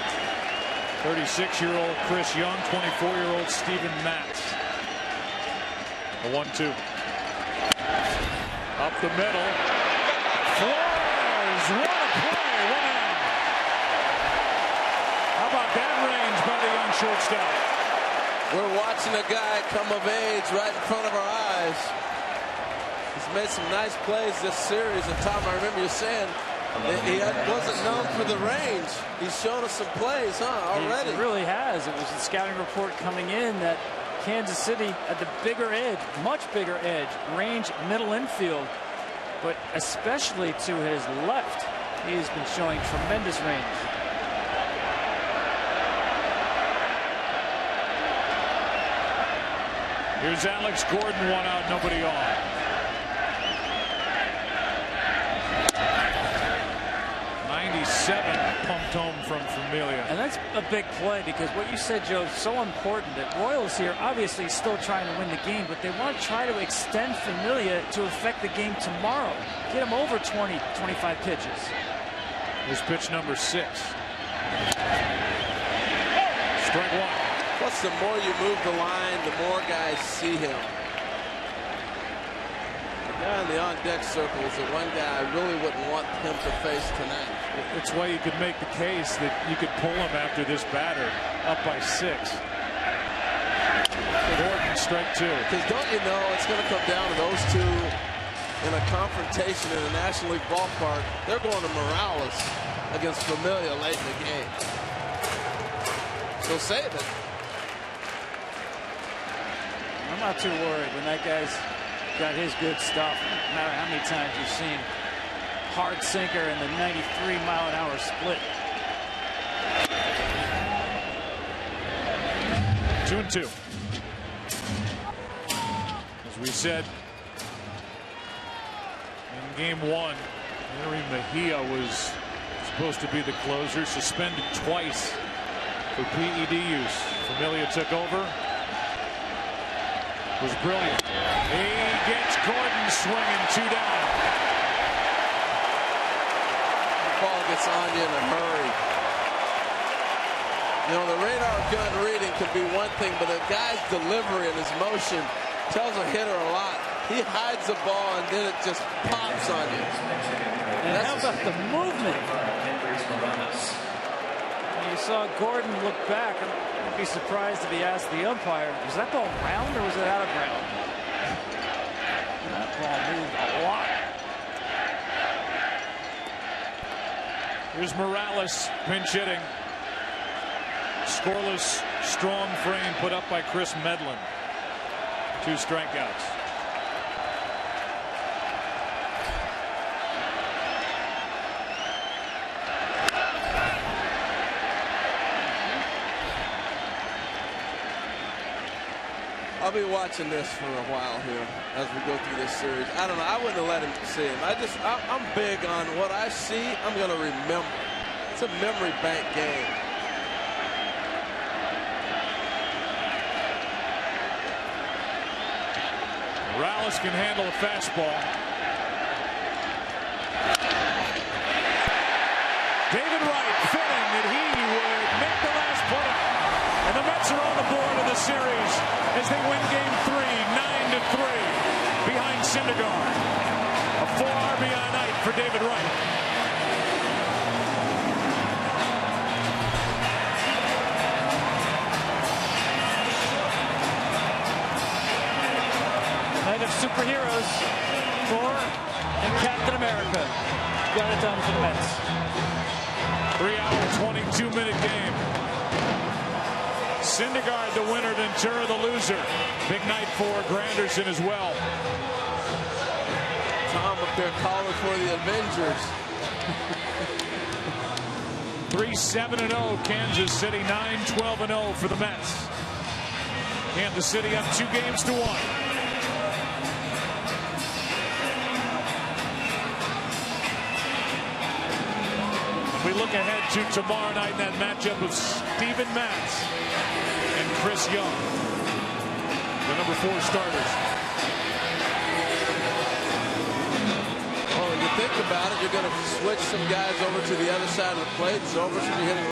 36-year-old Chris Young, 24-year-old Steven Matz. A 1-2. Up the middle. Flores, what a play, 1 out. How about that range by the young shortstop? We're watching a guy come of age right in front of our eyes. He's made some nice plays this series. And Tom, I remember you saying he wasn't known for the range. He's shown us some plays, already. He really has. It was the scouting report coming in that Kansas City at the bigger edge, much bigger edge, range, middle infield, but especially to his left, he has been showing tremendous range. Here's Alex Gordon, 1 out, nobody on. Pumped home from Familia. And that's a big play, because what you said, Joe, is so important. That Royals here obviously still trying to win the game, but they want to try to extend Familia to affect the game tomorrow. Get him over 20, 25 pitches. Here's pitch number 6. Strike 1. Plus, the more you move the line, the more guys see him. The guy in the on-deck circle is the one guy I really wouldn't want him to face tonight. It's why you could make the case that you could pull him after this batter, up by 6. Gordon, strike 2. Because don't you know, it's going to come down to those two in a confrontation in a National League ballpark. They're going to Morales against Familia late in the game. So save it. I'm not too worried when that guy's got his good stuff, no matter how many times you've seen hard sinker and the 93-mile-an-hour split. 2-2. As we said in game one, Henry Mejia was supposed to be the closer, suspended twice for PED use. Familia took over. Was brilliant. He gets Gordon swinging, 2 down. The ball gets on you in a hurry. You know, the radar gun reading can be one thing, but a guy's delivery and his motion tells a hitter a lot. He hides the ball and then it just pops on you. And how about the movement? You saw Gordon look back. I'd be surprised if he asked the umpire, was that ball round or was it out of round? That ball moved a lot. Here's Morales pinch hitting. Scoreless, strong frame put up by Chris Medlin. 2 strikeouts. I'll be watching this for a while here as we go through this series. I don't know. I wouldn't have let him see him. I'm big on what I see. I'm going to remember. It's a memory bank game. Morales can handle a fastball. David Wright fitting that he would make the last play. And the Mets are on the board of the series as they win game 3, 9-3 behind Syndergaard. A 4 RBI night for David Wright. Night of superheroes. Thor and Captain America got it done for the Mets. 3-hour, 22-minute game. Syndergaard the winner, Ventura the loser. Big night for Granderson as well. Tom up there calling for the Avengers. 3-7-0 Kansas City, 9-12-0 for the Mets. Kansas City up 2-1. We look ahead to tomorrow night in that matchup of Steven Matz and Chris Young, the number 4 starters. Well, when you think about it, you're going to switch some guys over to the other side of the plate. Zobrist will be hitting